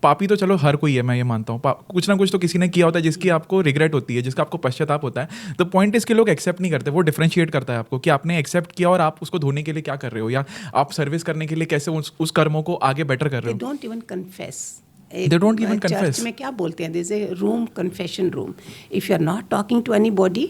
पापी तो चलो हर कोई है, मैं ये मानता हूँ. कुछ ना कुछ तो किसी ने किया होता है जिसकी आपको रिग्रेट होती है, जिसका आपको पश्चाताप होता है. तो पॉइंट इस कि लोग एक्सेप्ट नहीं करते. वो डिफरेंशिएट करता है आपको कि आपने एक्सेप्ट किया और आप उसको धोने के लिए क्या कर रहे हो, या आप सर्विस करने के लिए कैसे उस कर्मों को आगे बेटर कर रहे हो. Don't even confess. They don't even confess. Church में क्या बोलते हैं, there's a room, confession room. If you are not talking to anybody,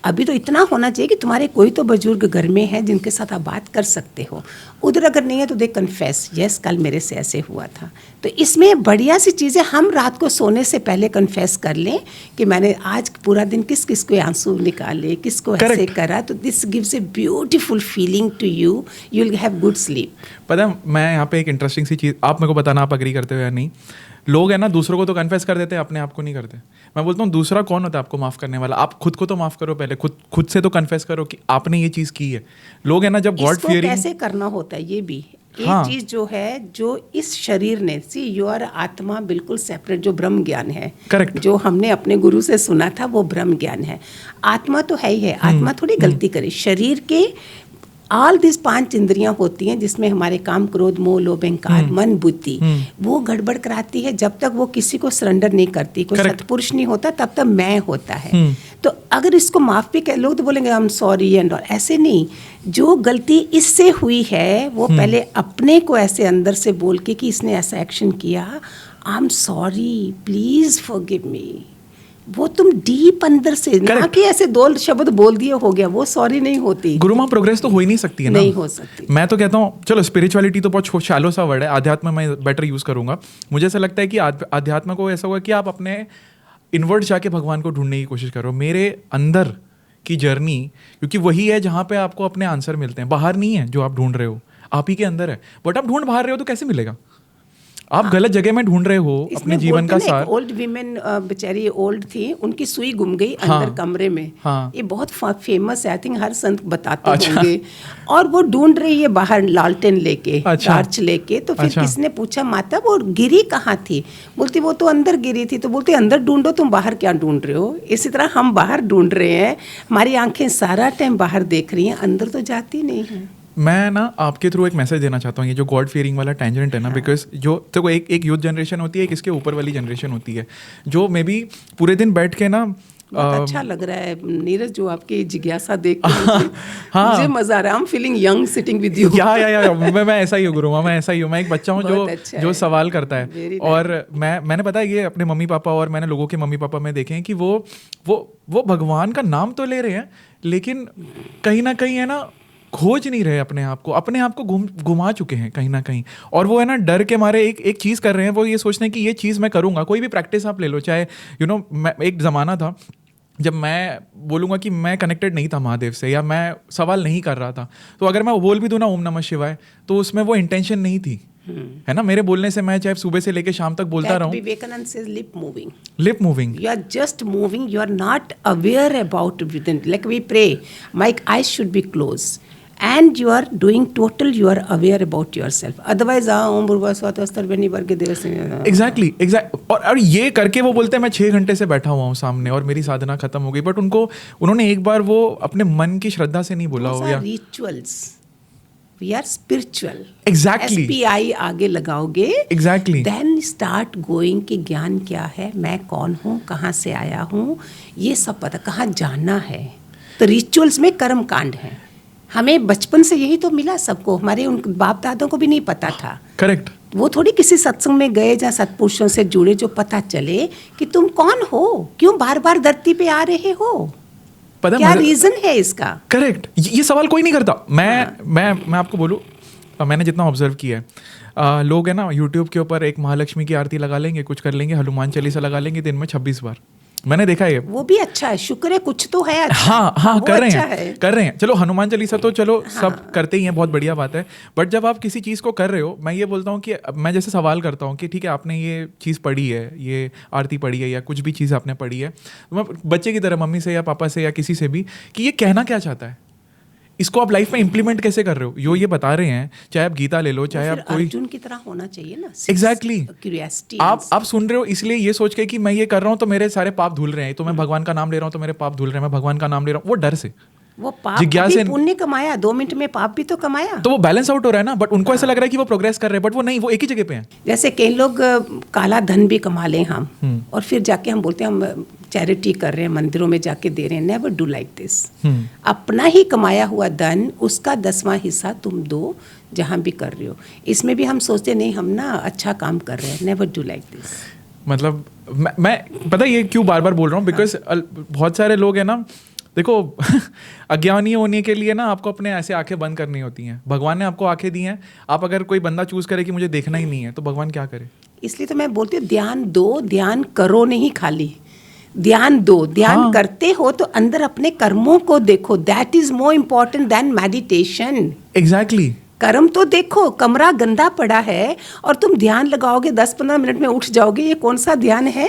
अभी तो इतना होना चाहिए कि तुम्हारे कोई तो बुजुर्ग घर में है जिनके साथ आप बात कर सकते हो. उधर अगर नहीं है तो दे कन्फेस, यस कल मेरे से ऐसे हुआ था. तो इसमें बढ़िया सी चीज़ें, हम रात को सोने से पहले कन्फेस कर लें कि मैंने आज पूरा दिन किस किस को आंसू निकाले, किसको ऐसे करा. तो this gives a beautiful feeling to you. You will have good sleep. पता है मैं यहाँ पे एक इंटरेस्टिंग सी चीज़, आप मेरे को बताना आप अग्री करते हो या नहीं. लोग है ना दूसरों को तो कन्फेस कर देते हैं, अपने आप को नहीं करते. मैं बोलता हूँ दूसरा कौन होता है आपको माफ़ करने वाला? आप खुद को तो माफ़ करो पहले, खुद से तो कन्फेस करो कि आपने ये चीज़ की है. लोग है ना जब गॉड फियरिंग कैसे करना होता है, ये भी एक चीज़ जो है, जो इस शरीर ने, सी योर आत्मा बिल्कुल सेपरेट, जो ब्रह्म ज्ञान है. करेक्ट. जो हमने अपने गुरु से सुना था वो ब्रह्म ज्ञान है. आत्मा तो है ही है. आत्मा थोड़ी गलती करे. शरीर के ऑल दिस 5 इंद्रियां होती हैं जिसमें हमारे काम, क्रोध, मोह, लोभ, अहंकार, मन, बुद्धि, वो गड़बड़ कराती है. जब तक वो किसी को सरेंडर नहीं करती, कोई सत्पुरुष नहीं होता, तब तक मैं होता है. तो अगर इसको माफ भी कर लोग तो बोलेंगे I am sorry and all. ऐसे नहीं. जो गलती इससे हुई है वो पहले अपने को ऐसे अंदर से बोल के कि इसने ऐसा एक्शन किया, I am sorry, please forgive me. वो तुम डीप अंदर से, ना कि ऐसे 2 शब्द बोल दिए हो गया, वो सॉरी नहीं होती. गुरुमा प्रोग्रेस तो हो ही नहीं सकती है ना. नहीं हो सकती. मैं तो कहता हूँ चलो स्पिरिचुअलिटी तो बहुत शैलो सा वर्ड है, आध्यात्म मैं बेटर यूज करूंगा. मुझे ऐसा लगता है कि आध्यात्म को ऐसा हुआ कि आप अपने इनवर्ड जाके भगवान को ढूंढने की कोशिश करो, मेरे अंदर की जर्नी, क्योंकि वही है जहाँ पे आपको अपने आंसर मिलते हैं. बाहर नहीं है जो आप ढूंढ रहे हो, आप ही के अंदर है. बट आप ढूंढ बाहर रहे हो तो कैसे मिलेगा? आप गलत जगह में ढूंढ रहे हो अपने जीवन का सार. ओल्ड वीमेन बेचारी ओल्ड थी, उनकी सुई गुम गई अंदर कमरे में. ये बहुत फेमस है, आई थिंक हर संत बताते होंगे. और वो ढूंढ रही है बाहर लालटेन लेके, टॉर्च लेके. तो फिर किसने पूछा माता वो गिरी कहाँ थी? बोलती वो तो अंदर गिरी थी. तो बोलती अंदर ढूंढो, तुम बाहर क्या ढूंढ रहे हो? इसी तरह हम बाहर ढूंढ रहे हैं, हमारी आंखें सारा टाइम बाहर देख रही हैं, अंदर तो जाती नहीं है. मैं ना आपके थ्रू एक मैसेज देना चाहता हूँ, ये जो गॉड फियरिंग वाला टेंजेंट है ना, बिकॉज जो देखो एक यूथ जनरेशन होती है, एक इसके ऊपर वाली जनरेशन होती है, जो मे बी पूरे दिन बैठ के ना बहुत अच्छा लग रहा है नीरज, जो आपकी जिज्ञासा देख के मुझे मजा आ रहा है। आई am feeling young sitting with you. या मैं ऐसा ही हूँ गुरुमा, मैं ऐसा ही हूँ। मैं एक बच्चा हूँ जो सवाल करता है। और मैंने पता है ये अपने मम्मी पापा और मैंने लोगों के मम्मी पापा में देखे हैं कि वो भगवान का नाम तो ले रहे हैं, लेकिन कहीं ना कहीं है ना खोज नहीं रहे अपने आप को घुमा चुके हैं कहीं ना कहीं। और वो है ना डर के मारे एक चीज़ कर रहे हैं, वो ये सोचते हैं कि ये चीज़ मैं करूँगा। कोई भी प्रैक्टिस आप ले लो, चाहे एक ज़माना था जब मैं बोलूँगा कि मैं कनेक्टेड नहीं था महादेव से, या मैं सवाल नहीं कर रहा था, तो अगर मैं बोल भी दूँ ना ओम नमः शिवाय, तो उसमें वो इंटेंशन नहीं थी, है ना। मेरे बोलने से मैं चाहे सुबह से लेके शाम तक बोलता रहूं। Vivekananda says lip moving. Lip moving. You are just moving. You are not aware about within. Like we pray, my eyes should be closed, and you are doing total. You are aware about yourself. Otherwise, ओम भूर्भुवः स्वः तत्सवितुर्वरेण्यं भर्गो देवस्य धीमहि. Exactly. और ये करके वो बोलते हैं मैं 6 घंटे से बैठा हुआ हूँ सामने और मेरी साधना खत्म हो गई, बट उन्होंने एक बार वो अपने मन की श्रद्धा से नहीं बोला हो, या rituals. We are spiritual. Exactly. SPI आगे लगाओगे. Exactly. Then start going कि ज्ञान क्या है, मैं कौन हूँ, कहाँ से आया हूँ, ये सब पता, कहाँ जाना है. तो रिचुअल्स में कर्म कांड है. हमें बचपन से यही तो मिला सबको, हमारे उन बाप दादों को भी नहीं पता था. करेक्ट. वो थोड़ी किसी सत्संग में गए जहाँ सत्पुरुषों से जुड़े जो पता चले कि तुम कौन हो, क्यों बार बार धरती पे आ रहे हो, क्या रीजन है इसका. करेक्ट. ये सवाल कोई नहीं करता. मैं आपको बोलूं, मैंने जितना ऑब्जर्व किया है, लोग है ना यूट्यूब के ऊपर एक महालक्ष्मी की आरती लगा लेंगे, कुछ कर लेंगे, हनुमान चालीसा लगा लेंगे दिन में 26 बार. मैंने देखा है वो भी अच्छा है, शुक्र है कुछ तो है अच्छा. हाँ कर रहे हैं. चलो हनुमान चालीसा तो चलो सब करते ही हैं, बहुत बढ़िया बात है. बट जब आप किसी चीज़ को कर रहे हो, मैं ये बोलता हूँ कि मैं जैसे सवाल करता हूँ कि ठीक है आपने ये चीज़ पढ़ी है, ये आरती पढ़ी है, या कुछ भी चीज़ आपने पढ़ी है, तो मैं बच्चे की तरह मम्मी से या पापा से या किसी से भी कि ये कहना क्या चाहता है, इसको आप लाइफ में इंप्लीमेंट कैसे कर रहे हो. ये बता रहे हैं, चाहे आप गीता ले लो, चाहे आप कोई अर्जुन की तरह होना चाहिए ना. एग्जैक्टली. क्यूरियोसिटी. आप सुन रहे हो इसलिए ये सोच के कि मैं ये कर रहा हूँ तो मेरे सारे पाप धुल रहे हैं, तो मैं भगवान का नाम ले रहा हूँ तो मेरे पाप धुल रहे हैं, मैं भगवान का नाम ले रहा हूँ, वो डर से, वो पाप भी पुण्य कमाया, 2 मिनट में पाप भी तो कमाया, तो वो बैलेंस आउट हो रहा है ना. बट उनको ऐसा लग रहा है कि वो प्रोग्रेस कर रहे हैं, बट वो नहीं, वो एक ही जगह पे हैं. जैसे कई लोग काला धन भी कमा लें हम, और फिर जाके हम बोलते हैं हम चैरिटी कर रहे हैं, मंदिरों में जाके दे रहे हैं. Never do like this. अपना ही कमाया हुआ धन, उसका 10वां हिस्सा तुम दो जहाँ भी कर रहे हो. इसमें भी हम सोचते नहीं हम ना अच्छा काम कर रहे हैं. Never do like this. मतलब मैं पता ये क्यों बार बार बोल रहा हूँ, बिकॉज बहुत सारे लोग हैं ना, देखो अज्ञानी होने के लिए ना आपको अपने ऐसे आंखें बंद करनी होती हैं. भगवान ने आपको आंखें दी हैं. आप अगर कोई बंदा चूज करे कि मुझे देखना ही नहीं है, तो भगवान क्या करे. इसलिए तो मैं बोलती हूँ ध्यान दो, ध्यान करो नहीं, खाली ध्यान दो. ध्यान करते हो तो अंदर अपने कर्मों को देखो. That is more important then meditation. Exactly. कर्म तो देखो. कमरा गंदा पड़ा है और तुम ध्यान लगाओगे 10-15 मिनट में उठ जाओगे, ये कौन सा ध्यान है.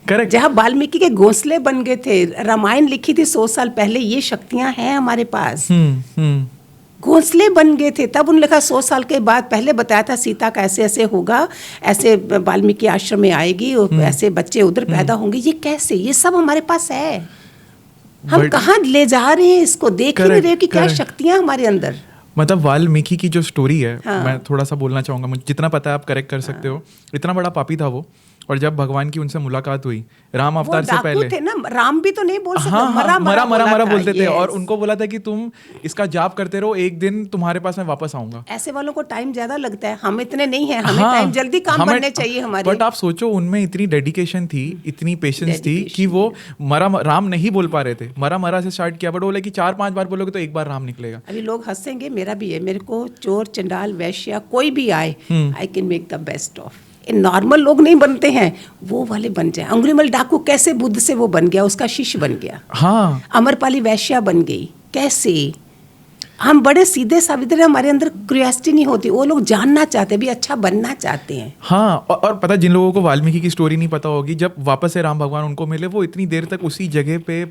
करेक्ट. जहाँ वाल्मीकि के घोंसले बन गए थे, रामायण लिखी थी 100 साल पहले, ये शक्तियां हैं हमारे पास. घोंसले बन गए थे, तब उन्होंने लिखा 100 साल के बाद. पहले बताया था सीता का ऐसे ऐसे होगा, ऐसे वाल्मीकि आश्रम में आएगी और ऐसे बच्चे उधर पैदा होंगे. ये कैसे, ये सब हमारे पास है. हम कहाँ ले जा रहे हैं इसको, देख ही नहीं रहे कि क्या शक्तियां हमारे अंदर. मतलब वाल्मीकि की जो स्टोरी है, मैं थोड़ा सा बोलना चाहूंगा, मुझे जितना पता है आप करेक्ट कर सकते हो. इतना बड़ा पापी था वो, और जब भगवान की उनसे मुलाकात हुई राम अवतार से पहले, थे ना, राम भी तो नहीं बोल सकते. मरा बोलते थे, और उनको बोला था कि तुम इसका जाप करते रहो, एक दिन तुम्हारे पास मैं वापस आऊंगा. ऐसे वालों को टाइम ज्यादा लगता है, हम इतने नहीं है, हमें टाइम जल्दी काम करने चाहिए हमारे. बट आप सोचो उनमें इतनी डेडिकेशन थी, इतनी पेशेंस थी कि वो राम नहीं बोल पा रहे थे. मरा से स्टार्ट किया, बट बोले कि 4-5 बार बोलोगे तो एक बार राम निकलेगा. अभी लोग हंसेंगे, मेरा भी है. मेरे को चोर चंडाल वैश्या कोई भी आए, I can make the best of. Normal लोग नहीं बनते हैं, वो वाले बन जाए. अंगुलीमल डाकू कैसे बुद्ध से वो बन गया, उसका शिष्य बन गया. हाँ. अमरपाली वैश्या बन गई. कैसे हम बड़े सीधे सावित्र, हमारे अंदर क्यूरियोसिटी नहीं होती. वो लोग जानना चाहते भी, अच्छा बनना चाहते हैं. हाँ. और पता, जिन लोगों को वाल्मीकि की स्टोरी नहीं पता होगी, जब वापस से राम भगवान उनको मिले, वो इतनी देर तक उसी जगह पे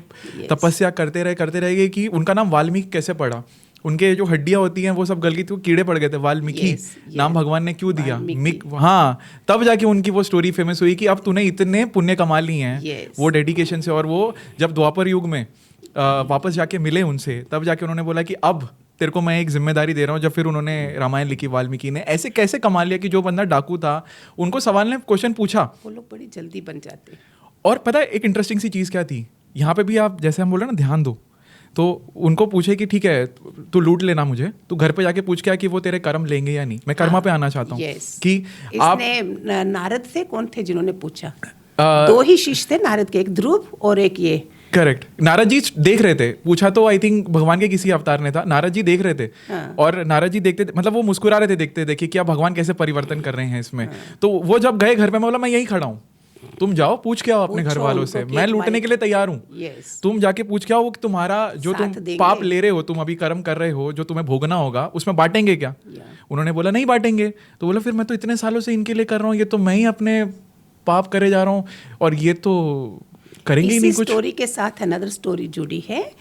तपस्या करते रहे कि उनका नाम वाल्मीकि कैसे पड़ा. उनके जो हड्डियां होती हैं वो सब गल गई थी, कीड़े पड़ गए थे. वाल्मीकि नाम भगवान ने क्यों दिया. हाँ. तब जाके उनकी वो स्टोरी फेमस हुई कि अब तूने इतने पुण्य कमा लिए हैं वो डेडिकेशन से. और वो जब द्वापर युग में वापस जाके मिले उनसे, तब जाके उन्होंने बोला कि अब तेरे को मैं एक जिम्मेदारी दे रहा हूँ। जब फिर उन्होंने रामायण लिखी वाल्मीकि ने, ऐसे कैसे कमा लिया कि जो बंदा डाकू था उनको सवाल ने क्वेश्चन पूछा, वो लोग बड़ी जल्दी बन जाते। और पता है एक इंटरेस्टिंग सी चीज़ क्या थी, यहाँ पे भी आप जैसे हम बोल रहे हैं ना ध्यान दो, तो उनको पूछे कि ठीक है तू लूट लेना मुझे, तू घर पे जाके पूछ क्या कि वो तेरे कर्म लेंगे या नहीं। मैं कर्मा पे आना चाहता हूँ कि आप नारद थे, कौन थे जिन्होंने पूछा? दो ही शिष्य थे नारद के, एक ध्रुव और एक ये। करेक्ट, नारद जी देख रहे थे, पूछा तो आई थिंक भगवान के किसी अवतार ने था, नारद जी देख रहे थे। और नारद जी देखते थे, मतलब वो मुस्कुरा रहे थे देखते देखिए कि आप भगवान कैसे परिवर्तन कर रहे हैं इसमें। तो वो जब गए घर पे, मैं बोला मैं यहीं खड़ा हूँ, तुम जाओ पूछ के आओ अपने घर वालों से, मैं लूटने के लिए तैयार हूँ। तुम जाके पूछ के आओ वो तुम्हारा जो तुम पाप ले रहे हो, तुम अभी कर्म कर रहे हो जो तुम्हें भोगना होगा, उसमें बांटेंगे क्या? उन्होंने बोला नहीं बांटेंगे। तो बोला फिर मैं तो इतने सालों से इनके लिए कर रहा हूँ, ये तो मैं ही अपने पाप करे जा रहा हूँ और ये तो करेंगे ही नहीं कुछ। स्टोरी के साथ अनदर स्टोरी जुड़ी है।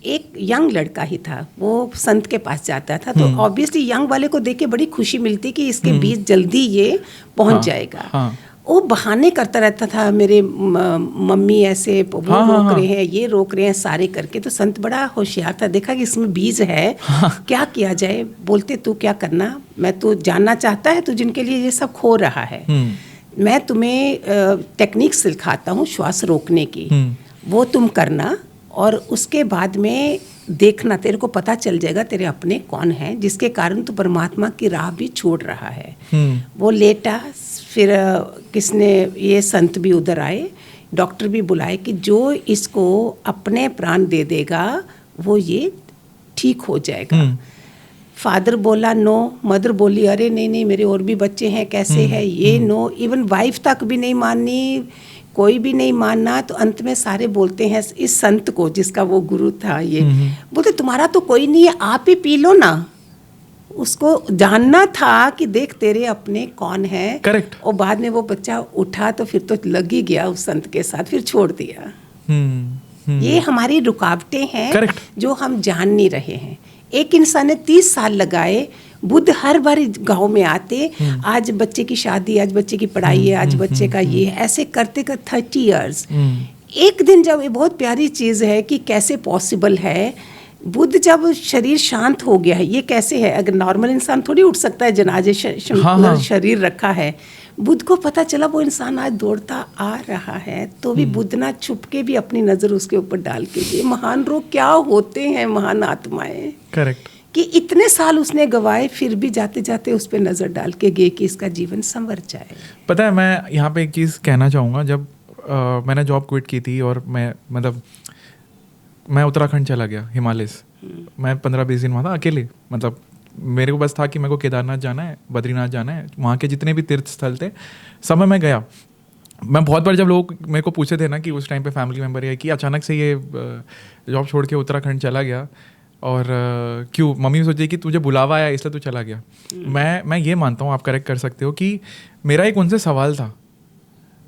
एक यंग लड़का ही था, वो संत के पास जाता था, तो ऑब्वियसली यंग वाले को देख के बड़ी खुशी मिलती कि इसके बीच जल्दी ये पहुंच जाएगा। वो बहाने करता रहता था, मेरे मम्मी ऐसे वो रोक रहे हैं, ये रोक रहे हैं, सारे करके। तो संत बड़ा होशियार था, देखा कि इसमें बीज है, क्या किया जाए। बोलते तू क्या करना, मैं तो जानना चाहता है तू जिनके लिए ये सब खो रहा है, मैं तुम्हें टेक्निक सिखाता हूँ श्वास रोकने की, वो तुम करना और उसके बाद में देखना, तेरे को पता चल जाएगा तेरे अपने कौन हैं, जिसके कारण तू परमात्मा की राह भी छोड़ रहा है। वो लेटा, फिर किसने, ये संत भी उधर आए, डॉक्टर भी बुलाए कि जो इसको अपने प्राण दे देगा वो ये ठीक हो जाएगा। फादर बोला नो, मदर बोली अरे नहीं नहीं मेरे और भी बच्चे हैं, कैसे है ये, नो, इवन वाइफ तक भी नहीं माननी, कोई भी नहीं मानना। तो अंत में सारे बोलते हैं इस संत को, जिसका वो गुरु था, ये बोलते तुम्हारा तो कोई नहीं है, आप ही पी लो ना। उसको जानना था कि देख तेरे अपने कौन है। करेक्ट। और बाद में वो बच्चा उठा तो फिर तो लग ही गया उस संत के साथ, फिर छोड़ दिया। ये हमारी रुकावटें हैं। Correct. जो हम जान नहीं रहे हैं। एक इंसान ने 30 साल लगाए, बुद्ध हर बार गांव में आते, आज बच्चे की शादी, आज बच्चे की पढ़ाई है, आज बच्चे का ये, ऐसे करते कर 30 इयर्स। एक दिन जब, ये बहुत प्यारी चीज़ है कि कैसे पॉसिबल है, बुद्ध जब शरीर शांत हो गया है, ये कैसे है, अगर नॉर्मल इंसान थोड़ी उठ सकता है, जनाजे शरीर रखा है, बुद्ध को पता चला वो इंसान आज दौड़ता आ रहा है, तो भी बुद्ध ना छुप के भी अपनी नज़र उसके ऊपर डाल के गए। महान लोग क्या होते हैं, महान आत्माएं। करेक्ट। कि इतने साल उसने गवाए, फिर भी जाते जाते उस पर नज़र डाल के गए कि इसका जीवन संवर जाए। पता है, मैं यहाँ पे एक चीज़ कहना चाहूँगा। जब मैंने जॉब क्विट की थी और मैं उत्तराखंड चला गया, हिमालय। मैं 15-20 दिन वहाँ था अकेले। मतलब मेरे को बस था कि मेरे को केदारनाथ जाना है, बद्रीनाथ जाना है, वहाँ के जितने भी तीर्थ स्थल थे सब में मैं गया। मैं बहुत बार जब लोग मेरे को पूछे थे ना कि उस टाइम पे फैमिली मेम्बर है कि अचानक से ये जॉब छोड़ के उत्तराखंड चला गया और क्यों, मम्मी सोची कि तुझे बुलावा आया इसलिए तू चला गया। मैं ये मानता हूँ, आप करेक्ट कर सकते हो, कि मेरा एक उनसे सवाल था,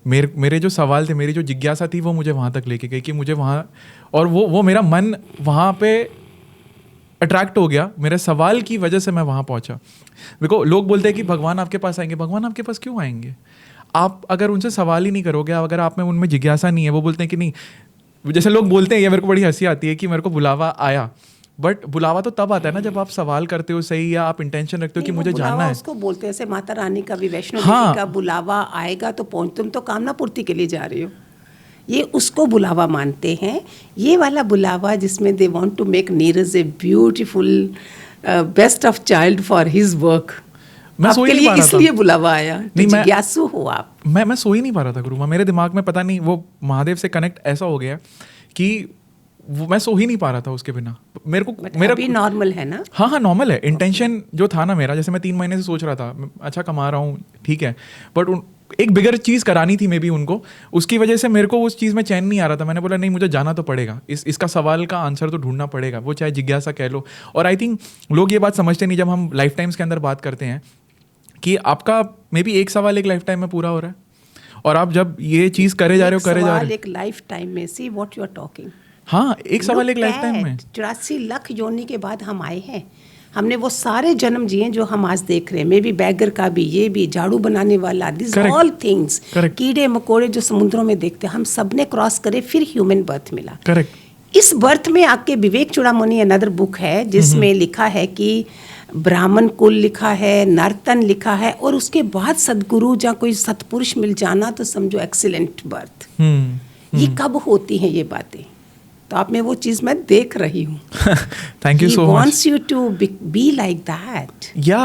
मेरे जो सवाल थे, मेरी जो जिज्ञासा थी, वो मुझे वहाँ तक लेके गई कि मुझे वहाँ, और वो मेरा मन वहाँ पे अट्रैक्ट हो गया। मेरे सवाल की वजह से मैं वहाँ पहुँचा। देखो लोग बोलते हैं कि भगवान आपके पास आएंगे, भगवान आपके पास क्यों आएंगे? आप अगर उनसे सवाल ही नहीं करोगे, अगर आप में उनमें जिज्ञासा नहीं है, वो बोलते हैं कि नहीं, जैसे लोग बोलते हैं, ये मेरे को बड़ी हंसी आती है कि मेरे को बुलावा आया, बट बुलावा तो तब आता है ना जब आप सवाल करते हो सही, या आप इंटेंशन रखते हो कि मुझे जानना है। उसको बोलते हैं, जैसे माता रानी का भी, वैष्णो देवी का बुलावा आएगा तो पहुंच, तुम तो कामना पूर्ति के लिए जा रहे हो, ये उसको बुलावा मानते हैं। ये वाला बुलावा जिसमें they want to make Neeraj a beautiful best of child for his work, मैं सो ही नहीं पा रहा था, इसलिए बुलावा आया। जिज्ञासु हो आप। मैं सो ही नहीं पा रहा था गुरुमा, मेरे दिमाग में पता नहीं वो महादेव से कनेक्ट ऐसा हो गया कि मैं सो ही नहीं पा रहा था उसके बिना। मेरा भी नॉर्मल है ना? हाँ नॉर्मल है। इंटेंशन जो था ना मेरा, जैसे मैं 3 महीने से सोच रहा था, अच्छा कमा रहा हूँ ठीक है, बट एक बिगर चीज़ करानी थी मे बी उनको, उसकी वजह से मेरे को उस चीज़ में चैन नहीं आ रहा था। मैंने बोला नहीं, मुझे जाना तो पड़ेगा, इसका सवाल का आंसर तो ढूंढना पड़ेगा, वो चाहे जिज्ञासा कह लो। और आई थिंक लोग ये बात समझते नहीं, जब हम लाइफ टाइम्स के अंदर बात करते हैं कि आपका मे बी एक सवाल एक लाइफ टाइम में पूरा हो रहा है, और आप जब ये चीज़ करे जा रहे हो एक लाइफ टाइम में, see what you are talking. हाँ, एक सवाल एक लाइफ टाइम में। 84 लाख योनि के बाद हम आए हैं, हमने वो सारे जन्म जिए जो हम आज देख रहे हैं। मे बी बैगर का भी, ये भी, झाड़ू बनाने वाला, दिस ऑल थिंग्स, कीड़े मकोड़े जो समुद्रों में देखते हैं, हम सब ने क्रॉस करे, फिर ह्यूमन बर्थ मिला। करेक्ट। इस बर्थ में आके विवेक चूड़ामणि अनदर बुक है जिसमें लिखा है कि ब्राह्मण कुल लिखा है, नर्तन लिखा है, और उसके बाद सदगुरु या कोई सतपुरुष मिल जाना तो समझो एक्सीलेंट बर्थ। ये कब होती हैं ये बातें? तो आप में वो चीज मैं देख रही हूँ। Thank you so much. Wants you to be like that. या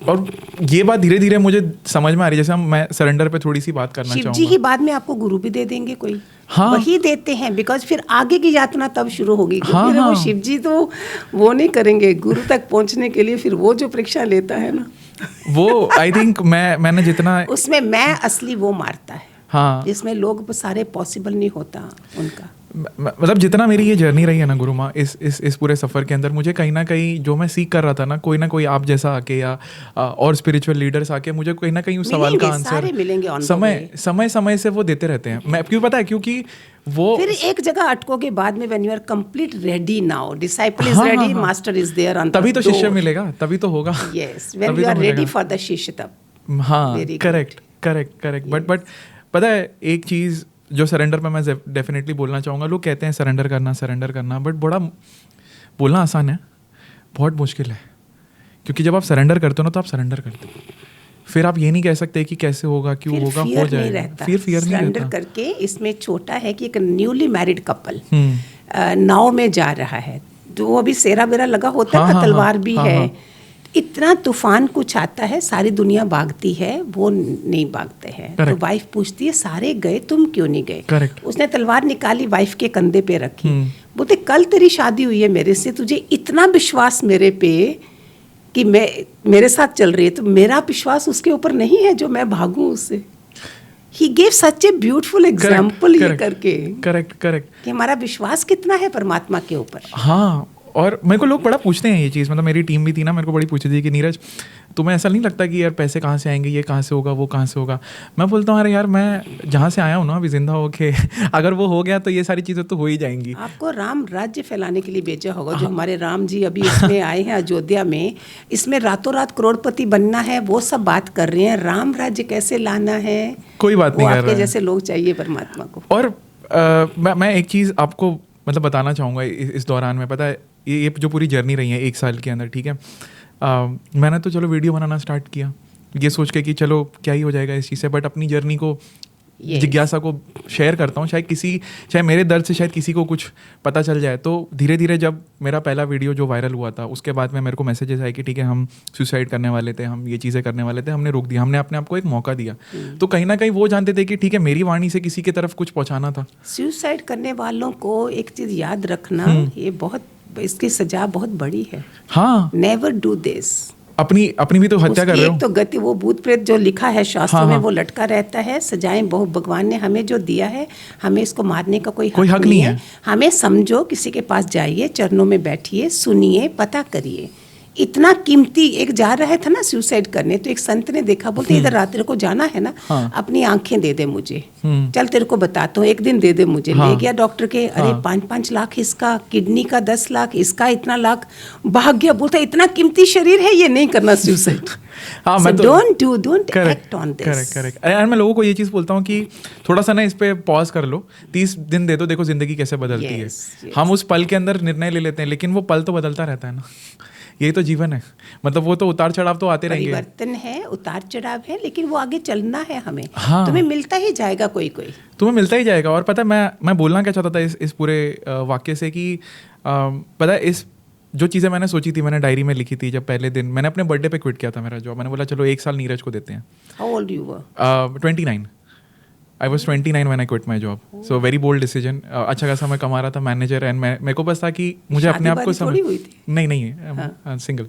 और ये बात धीरे धीरे मुझे समझ में आ रही है। जैसे मैं सरेंडर पे थोड़ी सी बात करना चाहूँगा। शिव जी ही बाद में आपको गुरु भी दे देंगे कोई। हाँ, वही देते हैं, बिकॉज फिर आगे की यात्रा तब शुरू होगी। हाँ, फिर हाँ, वो शिव जी तो वो नहीं करेंगे गुरु तक पहुंचने के लिए, फिर वो जो परीक्षा लेता है ना वो आई थिंक मैंने जितना उसमें मैं असली वो मारता है। हाँ, जिसमें लोग सारे पॉसिबल नहीं होता उनका। मतलब जितना मेरी ये जर्नी रही है ना गुरुमा, इस पूरे सफ़र के अंदर मुझे कहीं ना कहीं जो मैं सीख कर रहा था ना, कोई आप जैसा आके या और स्पिरिचुअल लीडर्स आके मुझे कहीं ना कहीं उस सवाल का आंसर समय से वो देते रहते हैं। मैं क्यों पता है, क्योंकि वो फिर एक जगह अटकोगे बाद में, when you are complete ready now, disciple is ready, master is there on the door, तभी तो शिष्य मिलेगा, तभी तो होगा। Yes, when you are ready for the shishya तब। हाँ, करेक्ट। बट पता है एक चीज़ जो सरेंडर पे मैं डेफिनेटली बोलना चाहूँगा। लोग कहते हैं सरेंडर करना, बट बड़ा बोलना आसान है, बहुत मुश्किल है। क्योंकि जब आप सरेंडर करते हो ना तो आप सरेंडर करते हो, फिर आप ये नहीं कह सकते कि कैसे होगा, क्यों होगा, हो जाएगा। फिर फियर नहीं रहता। सरेंडर करके इसमें छोटा है कि एक न्यूली मैरिड कपल नाव में जा रहा है, तो वो अभी सेरा बेरा लगा होता है ना, तलवार भी है। इतना तूफान कुछ आता है, सारी दुनिया भागती है, वो नहीं भागते हैं। तो वाइफ पूछती है सारे गए, तुम क्यों नहीं गए? उसने तलवार निकाली, वाइफ के कंधे पे रखी, बोलते कल तेरी शादी हुई है मेरे से, तुझे इतना विश्वास मेरे पे कि मैं मेरे साथ चल रही है, तो मेरा विश्वास उसके ऊपर नहीं है जो मैं भागूं उससे। He gave such a beautiful example ये करके। करेक्ट कि हमारा विश्वास कितना है परमात्मा के ऊपर। हाँ, और मेरे को लोग बड़ा पूछते हैं ये चीज़, मतलब मेरी टीम भी थी ना, मेरे को बड़ी पूछी थी कि नीरज तुम्हें ऐसा नहीं लगता कि यार पैसे कहाँ से आएंगे, ये कहाँ से होगा, वो कहाँ से होगा? मैं बोलता हूँ अरे यार, मैं जहाँ से आया हूँ ना अभी जिंदा होके अगर वो हो गया तो ये सारी चीज़ें तो हो ही जाएंगी। आपको राम राज्य फैलाने के लिए भेजा होगा। जो हमारे राम जी अभी इसमें आए हैं अयोध्या में, इसमें रातों रात करोड़पति बनना है, वो सब बात कर रहे हैं। राम राज्य कैसे लाना है, कोई बात नहीं कर रहा है। जैसे लोग चाहिए परमात्मा को। और मैं एक चीज़ आपको मतलब बताना चाहूँगा इस दौरान में, पता है ये जो पूरी जर्नी रही है 1 साल के अंदर, ठीक है, मैंने तो चलो वीडियो बनाना स्टार्ट किया ये सोच के कि चलो क्या ही हो जाएगा इस चीज़ से, बट अपनी जर्नी को जिज्ञासा को शेयर करता हूँ। शायद मेरे दर्द से शायद किसी को कुछ पता चल जाए। तो धीरे धीरे जब मेरा पहला वीडियो जो वायरल हुआ था, उसके बाद में मेरे को मैसेजेस आए कि ठीक है हम सुसाइड करने वाले थे, हम ये चीज़ें करने वाले थे, हमने रोक दिया, हमने अपने आप को एक मौका दिया। तो कहीं ना कहीं वो जानते थे कि ठीक है मेरी वाणी से किसी की तरफ कुछ पहुँचाना था। सुसाइड करने वालों को एक चीज़ याद रखना, ये बहुत, इसकी सजा बहुत बड़ी है। हाँ, नेवर डू दिस। अपनी भी तो हत्या कर रहे हो। तो गति वो भूत प्रेत जो लिखा है शास्त्रों में, वो लटका रहता है। सजाएं बहुत भगवान ने हमें जो दिया है, हमें इसको मारने का कोई हक नहीं है। हमें समझो, किसी के पास जाइए, चरणों में बैठिए, सुनिए, पता करिए। इतना कीमती एक जा रहा था ना सुसाइड करने, तो एक संत ने देखा, बोलते इधर रात तेरे को जाना है ना, अपनी आंखें दे दे मुझे, चल तेरे को बताता हूँ, एक दिन दे दे मुझे। ले गया डॉक्टर के, अरे 5-5 लाख इसका, किडनी का 10 लाख इसका, इतना लाख, भाग गया। बोलता इतना कीमती शरीर है, ये नहीं करना suicide. Don't act on this. Correct. यार मैं लोगों को ये चीज़ बोलता हूँ कि थोड़ा सा ना इस पे पॉज कर लो, 30 दिन दे दो, देखो जिंदगी कैसे बदलती है। हम उस पल के अंदर निर्णय ले लेते हैं, लेकिन वो पल तो बदलता रहता है ना। यही तो जीवन है, मतलब वो तो उतार चढ़ाव तो आते रहेंगे। परिवर्तन है, उतार चढ़ाव है, लेकिन वो आगे चलना है हमें। हाँ, तुम्हें मिलता ही जाएगा, कोई तुम्हें मिलता ही जाएगा। और पता है मैं बोलना क्या चाहता था इस पूरे वाक्य से कि पता है इस जो चीज़ें मैंने सोची थी, मैंने डायरी में लिखी थी। जब पहले दिन मैंने अपने बर्थडे पे क्विट किया था मेरा जॉब, मैंने बोला चलो 1 साल नीरज को देते हैं। How old you were? 29. I was 29 when I quit my job. So very bold decision. अच्छा खासा मैं कमा रहा था, मैनेजर, एंड मेरे को बस था कि मुझे अपने आप को नहीं सिंगल।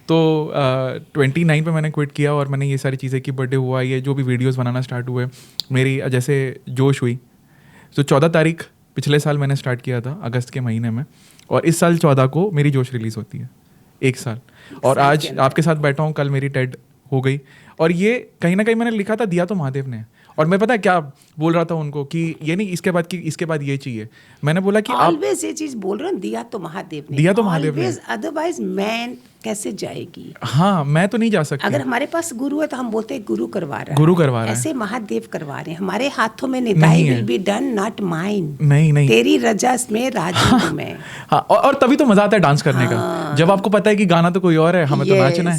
तो 29 पे मैंने क्विट किया और मैंने ये सारी चीज़ें की, बर्थडे हुआ, ये जो भी वीडियोस बनाना स्टार्ट हुए, मेरी जैसे जोश हुई। तो 14 तारीख पिछले साल मैंने स्टार्ट किया था, अगस्त के महीने में, और इस साल 14 को मेरी जोश रिलीज़ होती है, 1 साल। और आज आपके साथ बैठा हूँ, कल मेरी टेड हो गई। और ये कहीं ना कहीं मैंने लिखा था, दिया तो महादेव ने। और मैं पता है क्या बोल रहा था उनको कि ये नहीं इसके बाद ये चाहिए। मैंने बोला कि ऑलवेज ये चीज बोल रहे हैं, दिया तो महादेव ने, दिया तो महादेव ने, अदरवाइज मैन कैसे जाएगी? हाँ, मैं तो नहीं जा सकती। अगर हमारे पास गुरु है तो हम बोलते हैं गुरु करवा रहा है, गुरु करवा रहा है, ऐसे महादेव करवा रहे हैं। हमारे हाथों में Nitai will be done not mine. नहीं, तेरी रजा में राजी हूं मैं। हाँ, और तभी तो मजा आता है डांस करने का, जब आपको पता है कि गाना तो कोई और है, हमें तो नाचना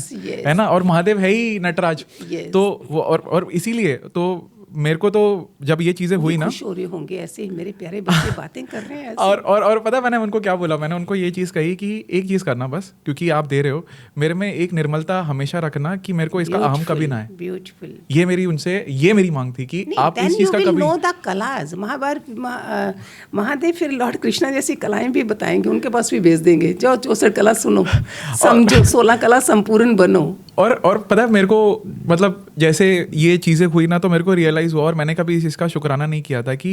है ना, और महादेव है ही नटराज। तो और इसीलिए तो मेरे को तो जब ये चीजें हुई ना, खुश हो रहे होंगे ऐसे मेरे प्यारे बच्चे बातें कर रहे हैं। और पता है मैंने उनको क्या बोला? मैंने उनको ये चीज़ कही कि एक चीज़ करना बस, क्योंकि आप दे रहे हो, मेरे में एक निर्मलता हमेशा रखना कि मेरे को इसका अहम कभी ना है। ब्यूटीफुल। ये मेरी मांग थी कि आप इस चीज़ का कभी नो द कलाज। महाभारत महादेव फिर लॉर्ड कृष्णा जैसी कलाएं भी बताएंगे, उनके पास भी भेज देंगे, जाओ 64 कला सुनो, समझो, 16 कला संपूर्ण बनो। और पता है मेरे को, मतलब जैसे ये चीज़ें हुई ना, तो मेरे को रियलाइज़ हुआ, और मैंने कभी इसका शुक्राना नहीं किया था कि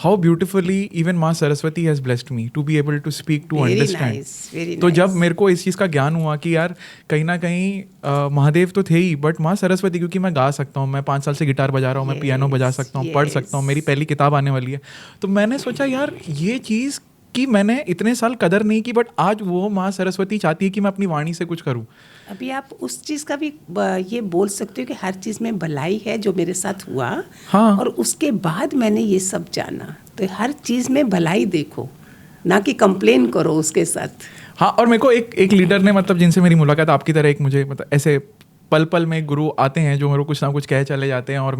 how beautifully even Maa Saraswati has blessed me to be able to speak, to understand. तो जब मेरे को इस चीज़ का ज्ञान हुआ कि यार कहीं ना कहीं महादेव तो थे ही, बट माँ सरस्वती, क्योंकि मैं गा सकता हूँ, मैं 5 साल से गिटार बजा रहा हूँ, मैं पियानो बजा सकता हूँ, पढ़ सकता हूँ, मेरी पहली किताब आने वाली है, तो मैंने सोचा यार ये चीज़ कि मैंने इतने साल कदर नहीं की, बट आज वो माँ सरस्वती चाहती है कि मैं अपनी वाणी से कुछ करूँ। अभी आप उस चीज़ का भी ये बोल सकते हो कि हर चीज़ में भलाई है, जो मेरे साथ हुआ। हाँ। और उसके बाद मैंने ये सब जाना, तो हर चीज़ में भलाई देखो, ना कि कंप्लेन करो उसके साथ। हाँ, और मेरे को एक लीडर ने, मतलब जिनसे मेरी मुलाकात आपकी तरह, एक मुझे मतलब ऐसे पल पल में गुरु आते हैं जो मेरे को कुछ ना कुछ कह चले जाते हैं, और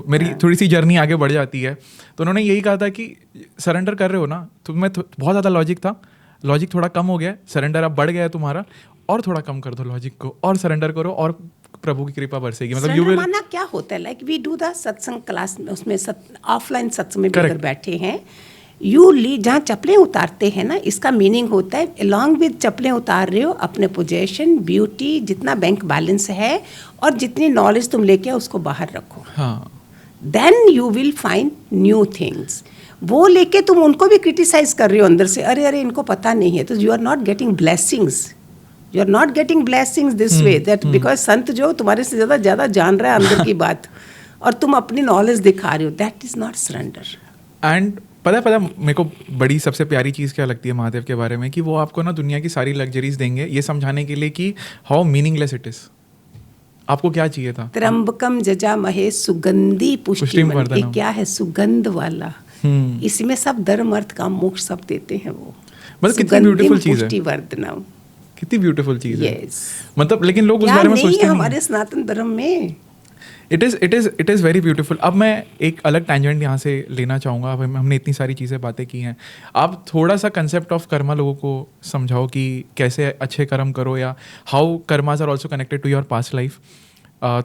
मेरी थोड़ी सी जर्नी आगे बढ़ जाती है। तो उन्होंने यही कहा था कि सरेंडर कर रहे हो ना, तो मैं बहुत ज़्यादा लॉजिक था, लॉजिक थोड़ा कम हो गया, सरेंडर अब बढ़ गया है तुम्हारा, और थोड़ा कम कर दो लॉजिक को, और सरेंडर करो, और प्रभु की कृपा बरसेगी। मतलब यू विल माना क्या होता है, लाइक वी डू द सत्संग क्लास में, उसमें ऑफलाइन सत्संग में भी बैठे हैं, यू ली जहाँ चप्पलें उतारते हैं ना, इसका मीनिंग होता है अलॉन्ग विद चप्पलें उतार रहे हो, अपने पोजेशन, ब्यूटी, जितना बैंक बैलेंस है और जितनी नॉलेज तुम लेके आओ उसको बाहर रखो। हाँ, then you will find new things. वो लेके तुम उनको भी क्रिटिसाइज कर रहे हो अंदर से, अरे इनको पता नहीं है, तो you are not getting blessings, you are not getting blessings this way, that because संत जो तुम्हारे से ज़्यादा जान रहा है अंदर की बात, और तुम अपनी नॉलेज दिखा रहे हो, that is not surrender. And पता मेरे को बड़ी सबसे प्यारी चीज़ क्या लगती है महादेव के बारे में, कि वो आपको ना दुनिया की सारी लग्जरीज देंगे ये समझाने के लिए कि हाउ मीनिंगलेस इट इज। आपको क्या चाहिए था? त्र्यंबकम जजामहे सुगंधि पुष्टिवर्धनम। क्या है? सुगंध वाला। इसमें सब धर्म अर्थ काम मोक्ष सब देते हैं वो। मतलब कितनी ब्यूटीफुल चीज है, पुष्टिवर्धनम, कितनी ब्यूटीफुल चीज है। yes. मतलब लेकिन लोग उस बारे में सोचते नहीं। हमारे सनातन धर्म में इट इज़ वेरी ब्यूटीफुल। अब मैं एक अलग टैंजेंट यहाँ से लेना चाहूँगा। अब हमने इतनी सारी चीज़ें बातें की हैं, आप थोड़ा सा कंसेप्ट ऑफ कर्मा लोगों को समझाओ कि कैसे अच्छे कर्म करो, या how karmas are also connected to your past life.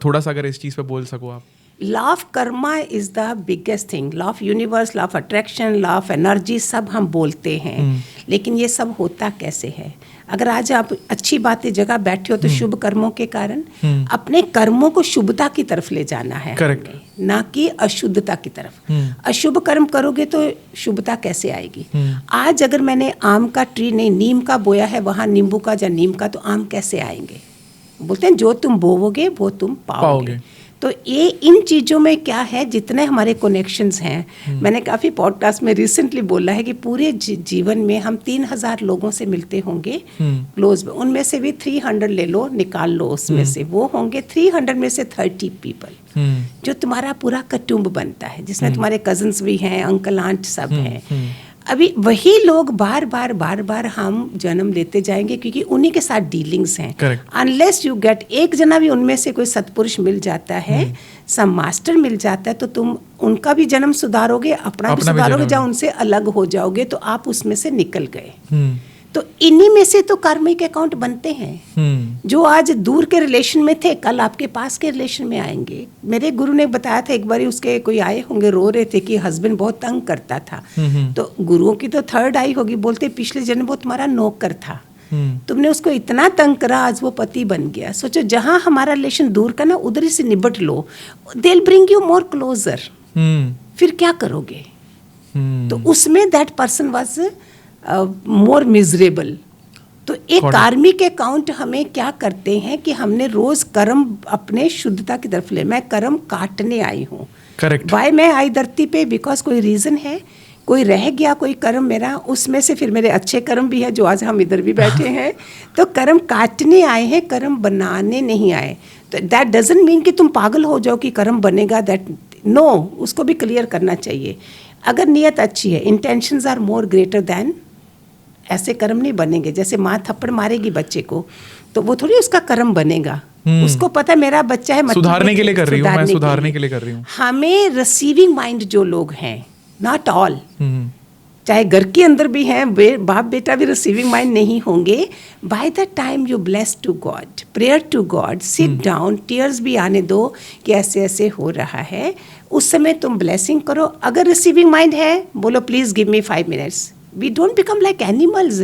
थोड़ा सा अगर इस चीज़ पे बोल सको आप। Law of karma is the biggest thing. Law of universe, law of attraction, law of energy, सब हम बोलते हैं, लेकिन ये सब होता कैसे है? अगर आज आप अच्छी बातें जगह बैठे हो तो शुभ कर्मों के कारण अपने कर्मों को शुभता की तरफ ले जाना है, करेक्ट, ना कि अशुद्धता की तरफ। अशुभ कर्म करोगे तो शुभता कैसे आएगी? आज अगर मैंने आम का ट्री नहीं नीम का बोया है, वहाँ नींबू का या नीम का, तो आम कैसे आएंगे? बोलते हैं जो तुम बोओगे वो तुम पाओगे। तो ये इन चीज़ों में क्या है, जितने हमारे कनेक्शंस हैं, मैंने काफ़ी पॉडकास्ट में रिसेंटली बोला है कि पूरे जीवन में हम 3000 लोगों से मिलते होंगे क्लोज में, उनमें से भी 300 ले लो, निकाल लो, उसमें से वो होंगे 300 में से 30 पीपल जो तुम्हारा पूरा कुटुंब बनता है, जिसमें तुम्हारे कजन्स भी हैं, अंकल आंट सब हैं। अभी वही लोग बार बार हम जन्म लेते जाएंगे, क्योंकि उन्हीं के साथ डीलिंग्स हैं। अनलेस यू गेट एक जना भी उनमें से कोई सत्पुरुष मिल जाता है, सम मास्टर मिल जाता है, तो तुम उनका भी जन्म सुधारोगे, अपना भी सुधारोगे, जहाँ उनसे अलग हो जाओगे तो आप उसमें से निकल गए। तो इन्हीं में से तो कार्मिक अकाउंट बनते हैं। जो आज दूर के रिलेशन में थे, कल आपके पास के रिलेशन में आएंगे। मेरे गुरु ने बताया था, एक बार उसके कोई आए होंगे, रो रहे थे कि हस्बैंड बहुत तंग करता था। तो गुरुओं की तो थर्ड आई होगी, बोलते पिछले जन्म वो तुम्हारा नौकर था, तुमने उसको इतना तंग करा, आज वो पति बन गया। सोचो, जहां हमारा रिलेशन दूर का ना, उधर से निपट लो, they will bring you more closer. फिर क्या करोगे? तो उसमें that person was more miserable. तो एक कार्मिक अकाउंट हमें क्या करते हैं कि हमने रोज कर्म अपने शुद्धता की तरफ ले। मैं कर्म काटने आई हूँ। करेक्ट। वाई मैं आई धरती पे? बिकॉज कोई रीजन है कोई रह गया कोई कर्म मेरा, उसमें से फिर मेरे अच्छे कर्म भी है जो आज हम इधर भी बैठे हैं। तो कर्म काटने आए हैं, कर्म बनाने नहीं आए। तो दैट डजंट मीन कि तुम पागल हो जाओ कि कर्म बनेगा, दैट नो, उसको भी क्लियर करना चाहिए। अगर नीयत अच्छी है, intentions are more greater than, ऐसे कर्म नहीं बनेंगे। जैसे माँ थप्पड़ मारेगी बच्चे को तो वो थोड़ी उसका कर्म बनेगा, उसको पता मेरा बच्चा है, सुधारने के लिए कर रही हूँ मैं, सुधारने के लिए कर रही हूँ। हमें रिसीविंग माइंड जो लोग हैं, नॉट ऑल, चाहे घर के अंदर भी हैं, बाप बेटा भी रिसीविंग माइंड नहीं होंगे। By the time you bless to God, prayer to God, sit down, tears भी आने दो कि ऐसे ऐसे हो रहा है, उस समय तुम ब्लेसिंग करो। अगर रिसीविंग माइंड है, बोलो please give me 5 minutes. We don't become like animals.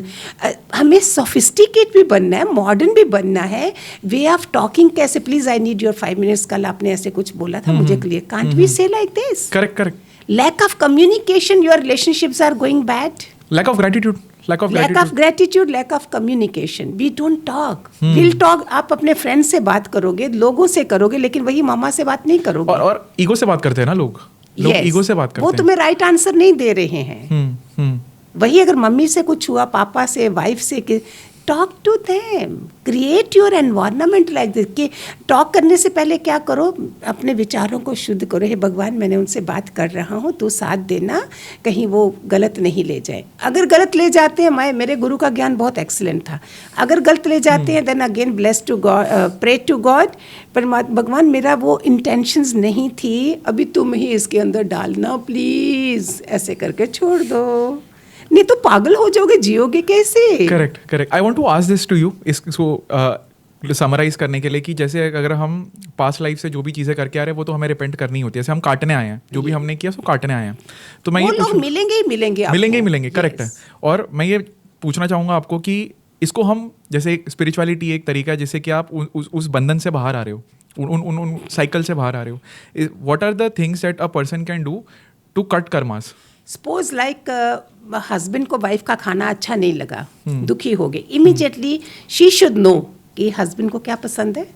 हमें सोफिस्टिकेट भी बनना है, मॉडर्न भी बनना है। वे ऑफ टॉकिंग कैसे, please I need your 5 minutes, कल आपने ऐसे कुछ बोला था मुझे clear, can't we say like this? Correct correct. Lack of communication, your relationships are going bad. Lack of gratitude. Lack of gratitude, lack of communication. We don't talk. We'll talk. आप अपने friend से बात करोगे, लोगों से करोगे, लेकिन वही मामा से बात नहीं करोगे। और ईगो से बात करते हैं ना लोग ईगो से बात करते हैं। वो तुम्हें राइट आंसर नहीं दे रहे हैं। वही अगर मम्मी से कुछ हुआ, पापा से, वाइफ से, कि talk to them, create your environment like this. कि टॉक करने से पहले क्या करो, अपने विचारों को शुद्ध करो। हे भगवान, मैंने उनसे बात कर रहा हूँ, तो साथ देना, कहीं वो गलत नहीं ले जाए। अगर गलत ले जाते हैं, मेरे गुरु का ज्ञान बहुत एक्सीलेंट था, अगर गलत ले जाते हैं then again bless to God, pray to God, परमात्मा भगवान मेरा वो इंटेंशंस नहीं थी, अभी तुम ही इसके अंदर डालना प्लीज, ऐसे करके छोड़ दो, नहीं तो पागल हो जाओगे, जियोगे कैसे? Correct correct. I want to ask this to you, इसको समराइज करने के लिए, कि जैसे अगर हम पास्ट लाइफ से जो भी चीज़ें करके आ रहे हैं वो तो हमें रिपेंट करनी होती है। जैसे हम काटने आए हैं, जो भी हमने किया सो काटने आए हैं, तो मैं वो लोग मिलेंगे ही मिलेंगे, करेक्ट है। और मैं ये पूछना चाहूँगा आपको कि इसको हम, जैसे स्पिरिचुअलिटी एक तरीका है जिससे कि आप उस बंधन से बाहर आ रहे हो, उन साइकिल से बाहर आ रहे हो। What are the things that a person can do to cut karmas? Suppose like husband को वाइफ का खाना अच्छा नहीं लगा, दुखी हो गए, इमीडिएटली शी शुड नो कि हस्बैंड को क्या पसंद है,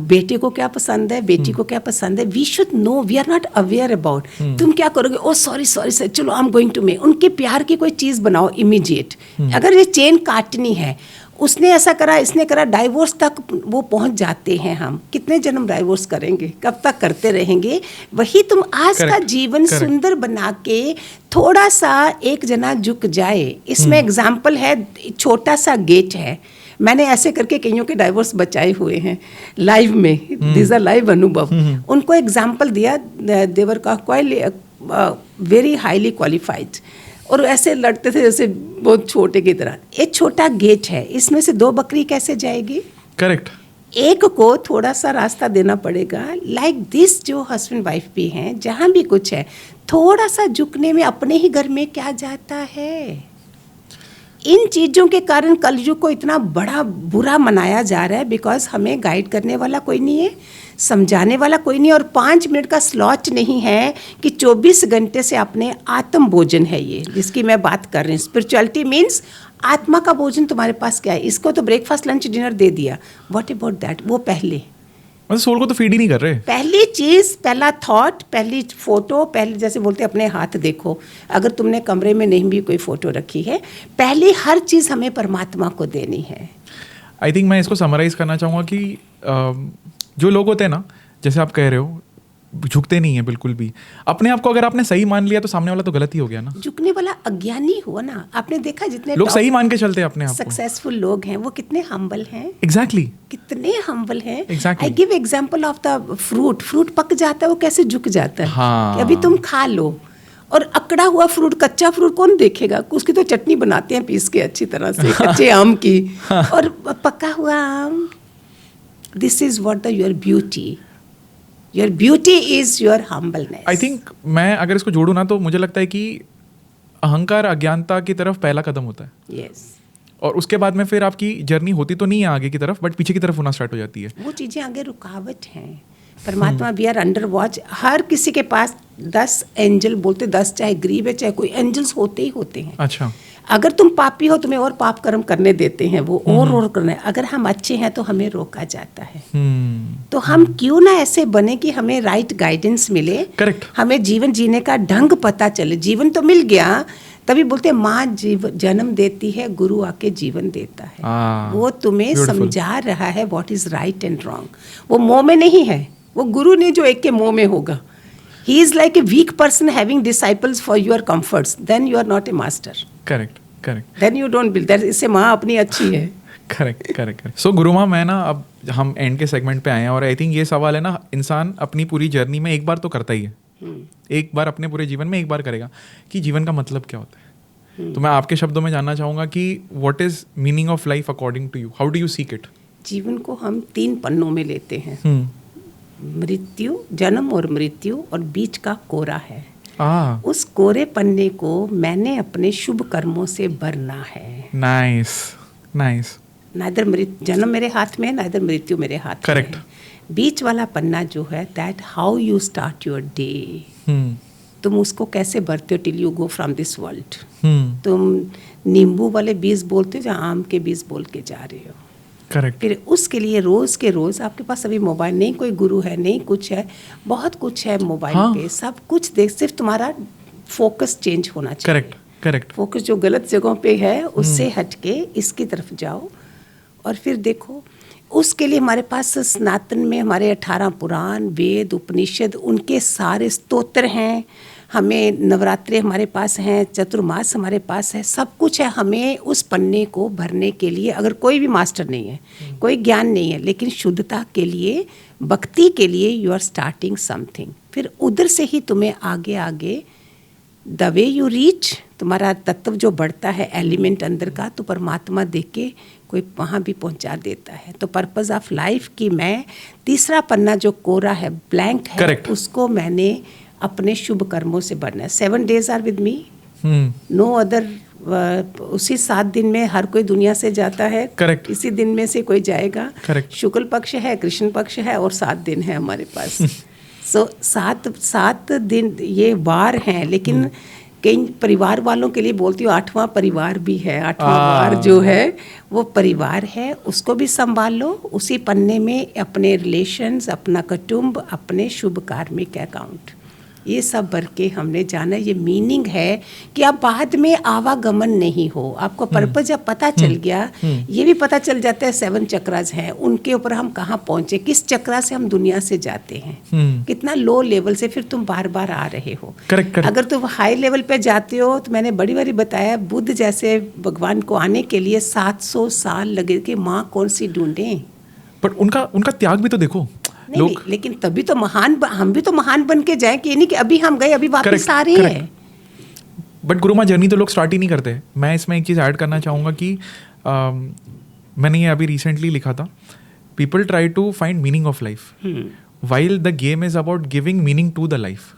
बेटे को क्या पसंद है, बेटी को क्या पसंद है। We should know, we are not aware about. तुम क्या करोगे, ओ सॉरी सर, चलो I am going to make, उनके प्यार की कोई चीज़ बनाओ इमीडिएट। अगर ये चेन काटनी है, उसने ऐसा करा, इसने करा, डाइवोर्स तक वो पहुंच जाते हैं। हम कितने जन्म डाइवोर्स करेंगे, कब तक करते रहेंगे? वही तुम आज का जीवन सुंदर बना के थोड़ा सा एक जना झुक जाए। इसमें एग्जाम्पल है, छोटा सा गेट है, मैंने ऐसे करके कईयों के डाइवोर्स बचाए हुए हैं लाइव में, दिस आर लाइव अनुभव। उनको एग्जाम्पल दिया, देवर का वेरी हाईली क्वालिफाइड, और ऐसे लड़ते थे जैसे बहुत छोटे की तरह। एक छोटा गेट है, इसमें से 2 बकरी कैसे जाएगी? करेक्ट। एक को थोड़ा सा रास्ता देना पड़ेगा। लाइक दिस, जो हस्बैंड वाइफ भी हैं, जहाँ भी कुछ है, थोड़ा सा झुकने में अपने ही घर में क्या जाता है। इन चीज़ों के कारण कलयुग को इतना बड़ा बुरा मनाया जा रहा है, बिकॉज हमें गाइड करने वाला कोई नहीं है, समझाने वाला कोई नहीं, और 5 मिनट का स्लॉट नहीं है कि 24 घंटे से अपने आत्म भोजन है ये जिसकी मैं बात कर रही हूँ। स्पिरिचुअलिटी मीन्स आत्मा का भोजन तुम्हारे पास क्या है? इसको तो ब्रेकफास्ट लंच डिनर दे दिया, व्हाट अबाउट दैट? वो पहले सोल को तो फीड ही नहीं कर रहे। पहली चीज, पहला थॉट, पहली फोटो, पहले जैसे बोलते अपने हाथ देखो, अगर तुमने कमरे में नहीं भी कोई फोटो रखी है, पहले हर चीज हमें परमात्मा को देनी है। आई थिंक मैं इसको समराइज करना चाहूँगा कि जो लोग होते हैं ना, जैसे आप कह रहे हो, झुकते नहीं है बिल्कुल भी। अपने आप को अगर आपने सही मान लिया तो सामने वाला तो गलत ही हो गया ना। झुकने वाला अज्ञानी हुआ ना। आपने देखा जितने लोग सही मान के चलते हैं अपने आप को, सक्सेसफुल लोग हैं, वो कितने हम्बल हैं। एग्जैक्टली कितने हम्बल हैं। Exactly. I give example of the fruit पक जाता है, वो कैसे झुक जाता है। हाँ। कि अभी तुम खा लो, और अकड़ा हुआ फ्रूट, कच्चा फ्रूट कौन देखेगा? उसकी तो चटनी बनाते हैं पीस के अच्छी तरह से, कच्चे आम की। और पका हुआ आम, this is what the your beauty. Your beauty is your humbleness. I think मैं अगर इसको जोड़ूँ ना, तो मुझे लगता है कि अहंकार अज्ञानता की तरफ पहला कदम होता है। यस। और उसके बाद में फिर आपकी जर्नी होती तो नहीं है आगे की तरफ, बट पीछे की तरफ होना स्टार्ट हो जाती है। वो चीज़ें आगे रुकावट हैं। परमात्मा वी आर अंडर वॉच। हर किसी के पास 10 एंजल, बोलते 10 चाहे गरीब है चाहे कोई, एंजल्स होते ही होते हैं। अच्छा। अगर तुम पापी हो तुम्हें और पाप कर्म करने देते हैं वो, और करने। अगर हम अच्छे हैं तो हमें रोका जाता है। तो हम क्यों ना ऐसे बने कि हमें राइट गाइडेंस मिले, करेक्ट, हमें जीवन जीने का ढंग पता चले। जीवन तो मिल गया, तभी बोलते हैं माँ जन्म देती है, गुरु आके जीवन देता है। वो तुम्हें समझा रहा है what is right and wrong. वो मोह में नहीं है, वो गुरु ने जो एक के मोह में होगा। He is like a weak person having disciples for your comforts. Then you are not a master. Correct correct. Then you don't build. That इससे माँ अपनी अच्छी है। Correct correct. सो गुरुमा, मैं ना अब हम एंड के सेगमेंट पे आए हैं और आई थिंक ये सवाल है ना, इंसान अपनी पूरी जर्नी में एक बार तो करता ही है, एक बार अपने पूरे जीवन में एक बार करेगा कि जीवन का मतलब क्या होता है। तो मैं आपके शब्दों में जानना चाहूँगा कि what is meaning of life according to you, how do you seek it? जीवन को हम 3 पन्नों में लेते हैं, मृत्यु, जन्म और मृत्यु, और बीच का कोरा है। उस कोरे पन्ने को मैंने अपने शुभ कर्मों से भरना है। Nice nice. नाइदर जन्म मेरे हाथ में है, नाइदर मृत्यु मेरे हाथ में है। बीच वाला पन्ना जो है, that how you start your day. तुम उसको कैसे भरते हो till you go from this world. तुम नींबू वाले बीज बोलते हो या आम के बीज बोल के जा रहे हो। करेक्ट। फिर उसके लिए रोज के रोज आपके पास अभी मोबाइल नहीं, कोई गुरु है नहीं, कुछ है, बहुत कुछ है मोबाइल पे, सब कुछ देख, सिर्फ तुम्हारा फोकस चेंज होना चाहिए। Correct correct. फोकस जो गलत जगहों पे है उससे हटके इसकी तरफ जाओ और फिर देखो। उसके लिए हमारे पास सनातन में हमारे 18 पुराण, वेद, उपनिषद, उनके सारे स्तोत्र हैं। हमें नवरात्रे हमारे पास हैं, चतुर्मास हमारे पास है, सब कुछ है। हमें उस पन्ने को भरने के लिए अगर कोई भी मास्टर नहीं है, कोई ज्ञान नहीं है, लेकिन शुद्धता के लिए, भक्ति के लिए यू आर स्टार्टिंग समथिंग। फिर उधर से ही तुम्हें आगे आगे द वे यू रीच, तुम्हारा तत्व जो बढ़ता है, एलिमेंट अंदर का, तो परमात्मा देख के कोई वहाँ भी पहुँचा देता है। तो पर्पस ऑफ लाइफ की मैं तीसरा पन्ना जो कोरा है, ब्लैंक है, Correct. उसको मैंने अपने शुभ कर्मों से भरना है। 7 days are with me, no other. उसी 7 दिन में हर कोई दुनिया से जाता है। Correct. इसी दिन में से कोई जाएगा। Correct. शुक्ल पक्ष है, कृष्ण पक्ष है, और 7 दिन है हमारे पास। सो 7 दिन ये वार हैं, लेकिन कई परिवार वालों के लिए बोलती हूँ 8वां परिवार भी है। 8वां वार जो है वो परिवार है, उसको भी संभाल लो। उसी पन्ने में अपने रिलेशंस, अपना कुटुंब, अपने शुभ कार्मिक अकाउंट, ये सब भर के हमने जाना। ये मीनिंग है कि आप बाद में आवागमन नहीं हो, आपको पर्पस जब पता चल गया, ये भी पता चल जाता है 7 चक्रास हैं, उनके ऊपर हम कहाँ पहुँचे, किस चक्रा से हम दुनिया से जाते हैं, कितना लो लेवल से फिर तुम बार बार आ रहे हो। Correct. अगर तुम हाई लेवल पे जाते हो तो मैंने बड़ी बारी बताया, बुद्ध जैसे भगवान को आने के लिए 700 साल लगे कि माँ कौन सी ढूंढें। बट उनका त्याग भी तो देखो। नहीं, लेकिन तभी तो हम भी तो महान बन के जाए, कि ये नहीं कि अभी हम गए अभी वापस आ रहे हैं। बट गुरुमा, जर्नी तो लोग स्टार्ट ही नहीं करते। मैं इसमें एक चीज़ ऐड करना चाहूँगा कि मैंने ये अभी रिसेंटली लिखा था, people try to find meaning of life while the game is about giving meaning to the life.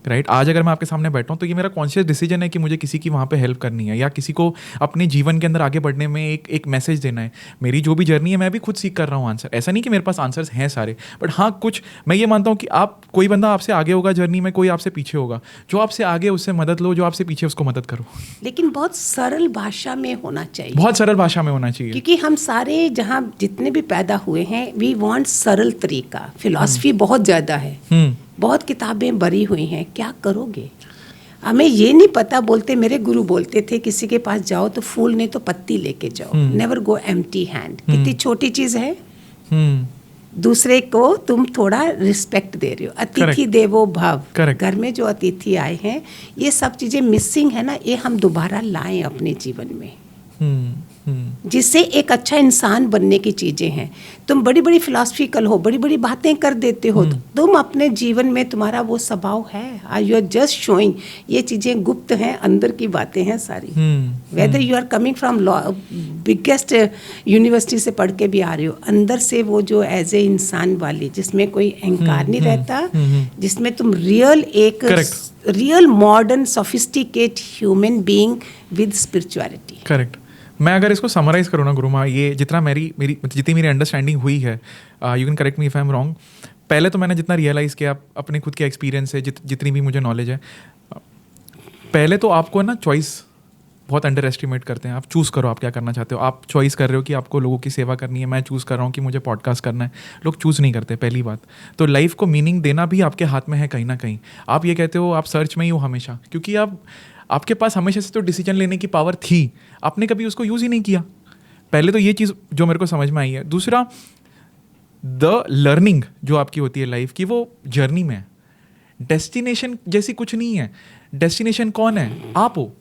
Right, आज अगर मैं आपके सामने बैठा हूँ तो ये मेरा कॉन्शियस डिसीजन है कि मुझे किसी की वहाँ पे हेल्प करनी है, या किसी को अपने जीवन के अंदर आगे बढ़ने में एक मैसेज देना है। मेरी जो भी जर्नी है मैं भी खुद सीख कर रहा हूँ आंसर। ऐसा नहीं कि मेरे पास आंसर्स हैं सारे, बट हाँ कुछ मैं ये मानता हूँ कि कोई बंदा आपसे आगे होगा जर्नी में, कोई आपसे पीछे होगा। जो आपसे आगे उससे मदद लो, जो आपसे पीछे उसको मदद करो। लेकिन बहुत सरल भाषा में होना चाहिए, बहुत सरल भाषा में होना चाहिए, क्योंकि हम सारे जहाँ जितने भी पैदा हुए हैं, वी वांट सरल तरीका। फिलॉसफी बहुत ज़्यादा है, बहुत किताबें भरी हुई हैं, क्या करोगे? हमें ये नहीं पता। बोलते मेरे गुरु बोलते थे, किसी के पास जाओ तो फूल नहीं तो पत्ती लेके जाओ, नेवर गो एम्प्टी हैंड। कितनी छोटी चीज़ है। दूसरे को तुम थोड़ा रिस्पेक्ट दे रहे हो। अतिथि देवो भव। घर में जो अतिथि आए हैं, ये सब चीज़ें मिसिंग है ना, ये हम दोबारा लाएं अपने जीवन में, जिससे एक अच्छा इंसान बनने की चीज़ें हैं। तुम बड़ी बड़ी फिलॉसफिकल हो, बड़ी बड़ी बातें कर देते हो, तुम अपने जीवन में तुम्हारा वो स्वभाव है। यू आर जस्ट शोइंग, ये चीज़ें गुप्त हैं, अंदर की बातें हैं सारी। Whether you are coming from biggest university से पढ़ के भी आ रहे हो, अंदर से वो जो एज ए इंसान वाली, जिसमें कोई अहंकार नहीं रहता, जिसमें तुम real modern sophisticate human being with spirituality. Correct. मैं अगर इसको समराइज करूँ ना गुरुमा, ये जितना जितनी मेरी अंडरस्टैंडिंग हुई है, you can correct me if I am wrong, पहले तो मैंने जितना रियलाइज़ किया अपने खुद के एक्सपीरियंस से, जितनी भी मुझे नॉलेज है, पहले तो आपको ना चॉइस बहुत अंडर एस्टिमेट करते हैं. आप चूज़ करो आप क्या करना चाहते हो. आप चॉइस कर रहे हो कि आपको लोगों की सेवा करनी है. मैं चूज़ कर रहा हूँ कि मुझे पॉडकास्ट करना है. लोग चूज़ नहीं करते, पहली बात. तो लाइफ को मीनिंग देना भी आपके हाथ में है कहीं ना कहीं. आप ये कहते हो आप सर्च में ही हो हमेशा, क्योंकि आपके पास हमेशा से तो डिसीजन लेने की पावर थी, आपने कभी उसको यूज़ ही नहीं किया. पहले तो ये चीज़ जो मेरे को समझ में आई है. दूसरा, द लर्निंग जो आपकी होती है लाइफ की, वो जर्नी में है. डेस्टिनेशन जैसी कुछ नहीं है. डेस्टिनेशन कौन है? आप हो.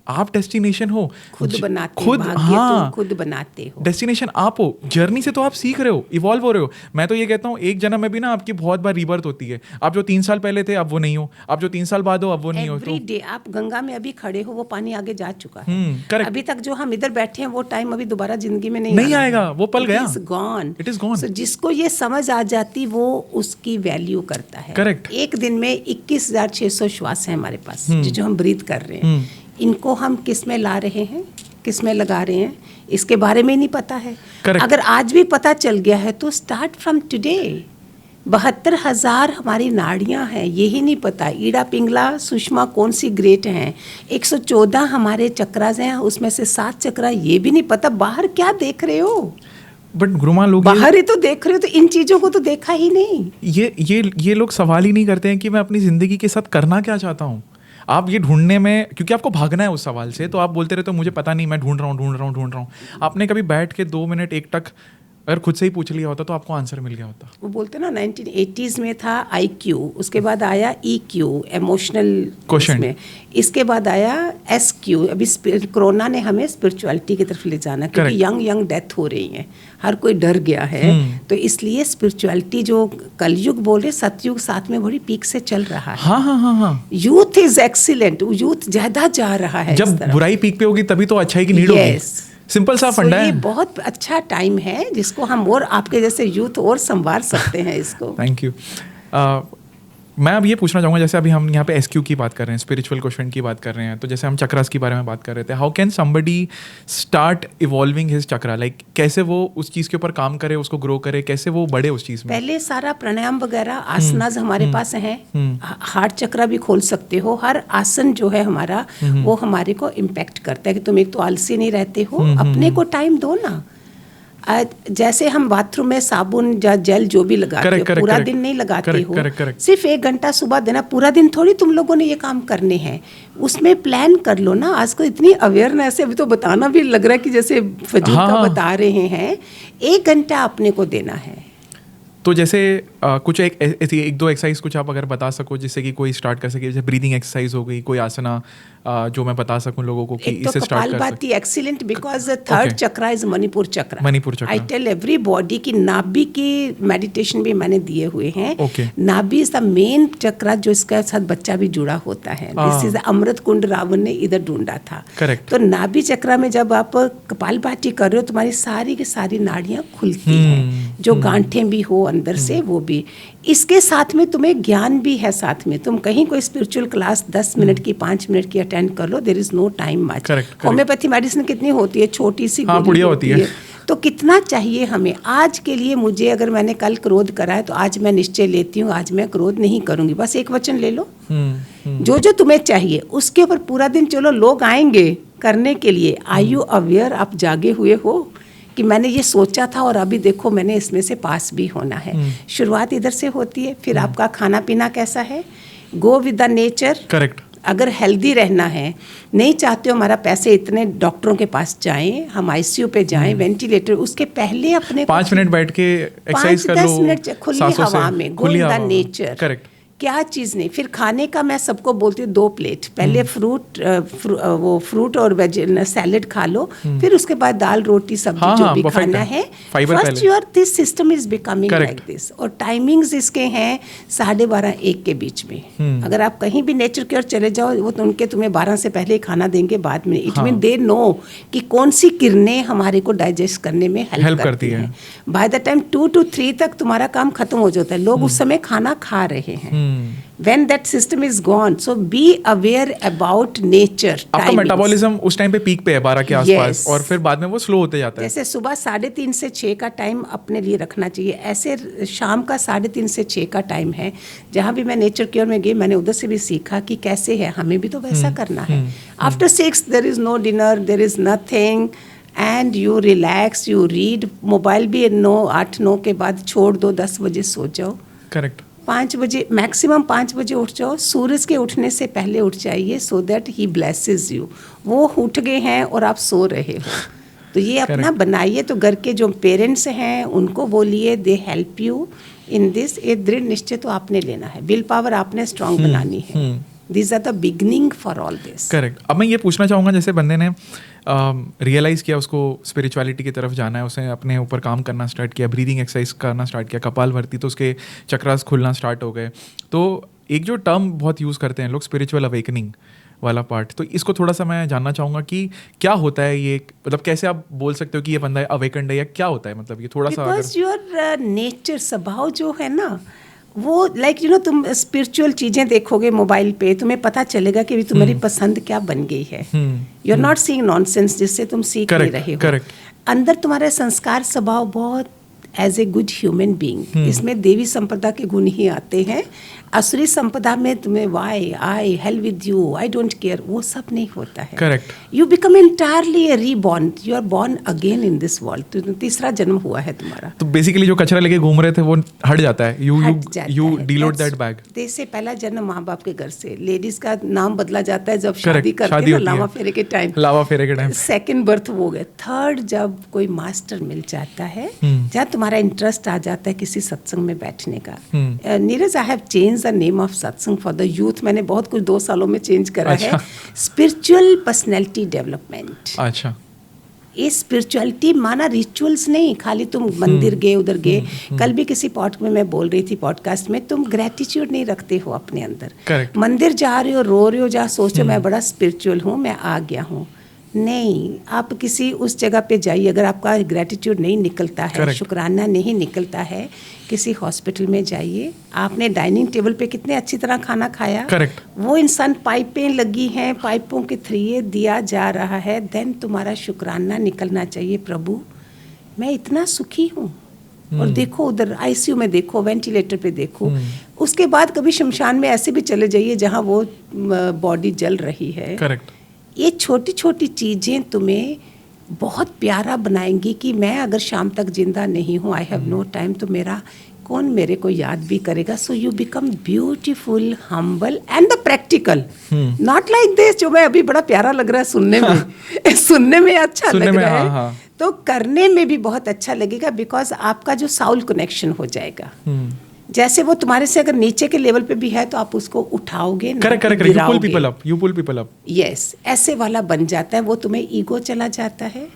आप डेस्टिनेशन हो, खुद बनाते खुद. हाँ, खुद बनाते हो. डेस्टिनेशन आप हो. जर्नी से तो आप सीख रहे हो, इवॉल्व हो रहे हो. मैं तो ये कहता हूँ एक जन्म में भी ना आपकी बहुत बार रीबर्थ होती है. आप जो 3 साल पहले थे अब वो नहीं हो, आप जो 3 साल बाद हो अब वो नहीं हो. एवरी डे आप गंगा में अभी खड़े हो, वो पानी आगे जा चुका है. करेक्ट. अभी तक जो हम इधर बैठे हैं वो टाइम अभी दोबारा जिंदगी में नहीं आएगा. वो पल गया. It is gone. सो जिसको ये समझ आ जाती वो उसकी वैल्यू करता है. करेक्ट. एक दिन में 21,600 श्वास है हमारे पास, जो हम ब्रीथ कर रहे हैं. इनको हम किस में ला रहे हैं, किस में लगा रहे हैं, इसके बारे में नहीं पता है. Correct. अगर आज भी पता चल गया है तो स्टार्ट फ्रॉम टुडे. 72,000 हमारी नाड़ियां हैं, यही नहीं पता. ईड़ा पिंगला सुषमा कौन सी ग्रेट हैं. 114 हमारे चक्रास हैं, उसमें से 7 चक्रा ये भी नहीं पता. बाहर क्या देख रहे हो? बट गुरुमा लोग बाहर ही तो देख रहे हो, तो इन चीजों को तो देखा ही नहीं. ये लोग सवाल ही नहीं करते हैं कि मैं अपनी जिंदगी के साथ करना क्या चाहता हूँ. आप ये ढूंढने में, क्योंकि आपको भागना है उस सवाल से, तो आप बोलते रहते हो मुझे पता नहीं, मैं ढूंढ रहा हूँ. आपने कभी बैठ के 2 मिनट एक टक अगर खुद से ही पूछ लिया होता तो आपको आंसर मिल गया होता. वो बोलते ना 1980s में था IQ, उसके बाद आया EQ इमोशनल क्वेश्चन, इसके बाद आया SQ. अभी कोरोना ने हमें स्पिरिचुअलिटी की तरफ ले जाना, क्योंकि यंग डेथ हो रही है, हर कोई डर गया है. तो इसलिए स्पिरिचुअलिटी जो कलयुग बोल रहे, सतयुग साथ में बड़ी पीक से चल रहा है. हाँ. यूथ इज एक्सीलेंट, यूथ ज्यादा जा रहा है. जब बुराई पीक पे होगी तभी तो अच्छाई की नीड होगी. सिंपल सा फंडा है. ये बहुत अच्छा टाइम है जिसको हम और आपके जैसे यूथ और संवार सकते हैं इसको. Thank you. मैं अब ये पूछना चाहूँगा, जैसे अभी हम यहाँ पे SQ की बात कर रहे हैं, स्पिरिचुअल क्वेश्चन की बात कर रहे हैं, तो जैसे हम चक्रास के बारे में बात कर रहे थे. How can somebody start evolving his chakra? Like कैसे वो उस चीज़ के ऊपर काम करे, उसको ग्रो करे, कैसे वो बढ़े उस चीज़ में? पहले सारा प्राणायाम वगैरह आसनाज हमारे पास हैं. हार्ट चक्रा भी खोल सकते हो. हर आसन जो है हमारा वो हमारे को इम्पैक्ट करता है कि तुम एक तो आलसी नहीं रहते हो, अपने को टाइम दो ना. जैसे हम बाथरूम में साबुन या जेल जो भी लगाते हो, पूरा दिन नहीं लगाते हो. सिर्फ 1 घंटा सुबह देना. पूरा दिन थोड़ी तुम लोगों ने ये काम करने हैं. उसमें प्लान कर लो ना. आज को इतनी अवेयरनेस है, अभी तो बताना भी लग रहा है कि जैसे फजूल का बता रहे हैं. 1 घंटा अपने को देना है. तो जैसे कुछ एक 1-2 एक्सरसाइज कुछ आप अगर बता सको जिससे कि कोई स्टार्ट कर सके. जैसे ब्रीदिंग एक्सरसाइज हो गई, कोई आसना जो मैं बता सकूं लोगों को कि इससे स्टार्ट कर सकते. Excellent, because third chakra is Manipur chakra. I tell everybody की नाभि की मेडिटेशन भी मैंने दिए हुए हैं. नाभि इज द मेन चक्रा जो इसके साथ बच्चा भी जुड़ा होता है. दिस इज अमृत कुंड रावण ने इधर ढूंढा था. तो नाभि चक्रा में जब आप कपालभाति कर रहे हो, तुम्हारी सारी की सारी नाड़ियां खुलती हैं, जो गांठें भी हो अंदर से वो भी. इसके साथ में तुम्हें ज्ञान भी है साथ में. तुम कहीं कोई स्पिरिचुअल क्लास 10 मिनट की 5 मिनट की अटेंड कर लो, there is no time much. Homeopathy medicine कितनी होती है, छोटी सी गोली होती है. तो कितना चाहिए हमें आज के लिए. मुझे अगर मैंने कल क्रोध करा है तो आज मैं निश्चय लेती हूँ आज मैं क्रोध नहीं करूंगी. बस एक वचन ले लो, जो जो तुम्हें चाहिए उसके ऊपर पूरा दिन चलो. लोग आएंगे करने के लिए. Are you aware? आप जागे हुए हो कि मैंने ये सोचा था और अभी देखो मैंने इसमें से पास भी होना है. शुरुआत इधर से होती है. फिर आपका खाना पीना कैसा है, go with the nature. Correct. अगर हेल्दी रहना है, नहीं चाहते हो हमारा पैसे इतने डॉक्टरों के पास जाएं, हम ICU पे जाएं, वेंटिलेटर, उसके पहले अपने 5 मिनट बैठ के एक्सरसाइज कर लो, 5-10 मिनट खुली हवा में, गो इन द नेचर. करेक्ट. क्या चीज़ नहीं. फिर खाने का मैं सबको बोलती हूँ 2 प्लेट. पहले फ्रूट और वेज सैलेड खा लो, फिर उसके बाद दाल रोटी सब्जी जो भी खाना है. First your this system is becoming like this. और टाइमिंग्स इसके हैं 12:30-1 के बीच में. अगर आप कहीं भी नेचर की ओर चले जाओ, वो तो उनके तुम्हें 12 से पहले ही खाना देंगे, बाद में. इट मीन दे नो कि कौन सी किरणें हमारे को डाइजेस्ट करने में हेल्प करती हैं. बाय द टाइम 2 to 3 तक तुम्हारा काम खत्म हो जाता है. लोग उस समय खाना खा रहे हैं. When that system is gone, so be aware about nature. आपका मेटाबॉलिज्म उस टाइम पे पीक पे है 12 के आसपास, और फिर बाद में वो स्लो होते जाता है. जैसे सुबह 3:30 से 6 का टाइम अपने लिए रखना चाहिए, ऐसे शाम का 3:30 से 6 का टाइम है. जहाँ भी मैं नेचर केयर में गई, मैंने उधर से भी सीखा कि कैसे है, हमें भी तो वैसा करना है. After 6 there is no dinner, there is nothing, and you relax, you read. Mobile भी 8-9 के बाद छोड़ दो, 10 बजे सो जाओ. करेक्ट. 5 बजे मैक्सिमम 5 बजे उठ जाओ. सूरज के उठने से पहले उठ जाइए, so that he blesses you. वो उठ गए हैं और आप सो रहे हो, तो ये अपना बनाइए. तो घर के जो पेरेंट्स हैं उनको बोलिए, they help you in this. एक दृढ़ निश्चय तो आपने लेना है, विल पावर आपने स्ट्रांग बनानी है. These are the beginning for all this. Correct. अब मैं ये पूछना चाहूँगा, जैसे बंदे ने रियलाइज़ किया उसको स्पिरिचुअलिटी की तरफ जाना है, उसने अपने ऊपर काम करना स्टार्ट किया, ब्रीदिंग एक्सरसाइज करना स्टार्ट किया, कपालभाति, तो उसके चक्रास खुलना स्टार्ट हो गए. तो एक जो टर्म बहुत यूज़ करते हैं लोग, स्पिरिचुअल अवेकनिंग वाला पार्ट, तो इसको थोड़ा सा मैं जानना चाहूँगा कि क्या होता है ये, मतलब कैसे आप बोल सकते हो कि ये बंदा अवेकन्ड है, या क्या होता है, मतलब ये थोड़ा सा. बिकॉज योर नेचर, स्वभाव जो है ना, वो लाइक तुम स्पिरिचुअल चीज़ें देखोगे मोबाइल पे, तुम्हें पता चलेगा कि तुम्हारी पसंद क्या बन गई है. You are not seeing nonsense जिससे तुम सीख नहीं रहे हो. अंदर तुम्हारे संस्कार, स्वभाव बहुत as a good human being, इसमें देवी संपदा के गुण ही आते हैं. असुरी संपदा में तुम्हें why, I, hell with you, I don't care, वो सब नहीं होता है. Correct. You become entirely a reborn, you are born again in this world. तीसरा जन्म हुआ है तुम्हारा. तो बेसिकली जो कचरा लेके घूम रहे थे वो हट जाता है. You deload that bag. जैसे पहला जन्म माँ बाप के घर से, लेडीज का नाम बदला जाता है जब शादी करती है, लावा फेरे के टाइम. सेकंड बर्थ हो गए. थर्ड जब कोई मास्टर मिल जाता है, जहाँ तुम्हारा इंटरेस्ट आ जाता है किसी सत्संग में बैठने का. Neeraj, I have change the name of सत्संग फॉर द यूथ. मैंने बहुत कुछ 2 सालों में चेंज करा है. Spiritual personality development. अच्छा. ये स्पिरिचुअलिटी माना रिचुअल्स नहीं, खाली तुम मंदिर गए, उधर गए. कल भी किसी में मैं बोल रही थी पॉडकास्ट में, तुम ग्रेटिट्यूड नहीं रखते हो अपने अंदर. Correct. मंदिर जा रहे हो, रो रहे हो, जहाँ सोचो मैं बड़ा स्पिरिचुअल हूँ, मैं आ गया हूँ. नहीं, आप किसी उस जगह पे जाइए, अगर आपका ग्रेटिट्यूड नहीं निकलता है, शुक्राना नहीं निकलता है, किसी हॉस्पिटल में जाइए. आपने डाइनिंग टेबल पे कितने अच्छी तरह खाना खाया. Correct. वो इंसान पाइपें लगी हैं, पाइपों के थ्रू दिया जा रहा है, देन तुम्हारा शुक्राना निकलना चाहिए. प्रभु मैं इतना सुखी हूँ. और देखो उधर आईसीयू में देखो, वेंटिलेटर पे देखो. उसके बाद कभी शमशान में ऐसे भी चले जाइए जहाँ वो बॉडी जल रही है. Correct. ये छोटी छोटी चीज़ें तुम्हें बहुत प्यारा बनाएंगी कि मैं अगर शाम तक जिंदा नहीं हूँ, आई हैव नो टाइम, तो मेरा कौन मेरे को याद भी करेगा. So you become beautiful, humble and the practical. Not like this जो मैं अभी बड़ा प्यारा लग रहा है सुनने में. सुनने में अच्छा लग रहा है, तो करने में भी बहुत अच्छा लगेगा, बिकॉज आपका जो साउल कनेक्शन हो जाएगा. जैसे वो तुम्हारे से अगर नीचे के लेवल पे भी है तो आप उसको उठाओगे. Correct. You pull people up. Yes, ऐसे वाला बन जाता है. वो तुम्हें ईगो चला जाता है.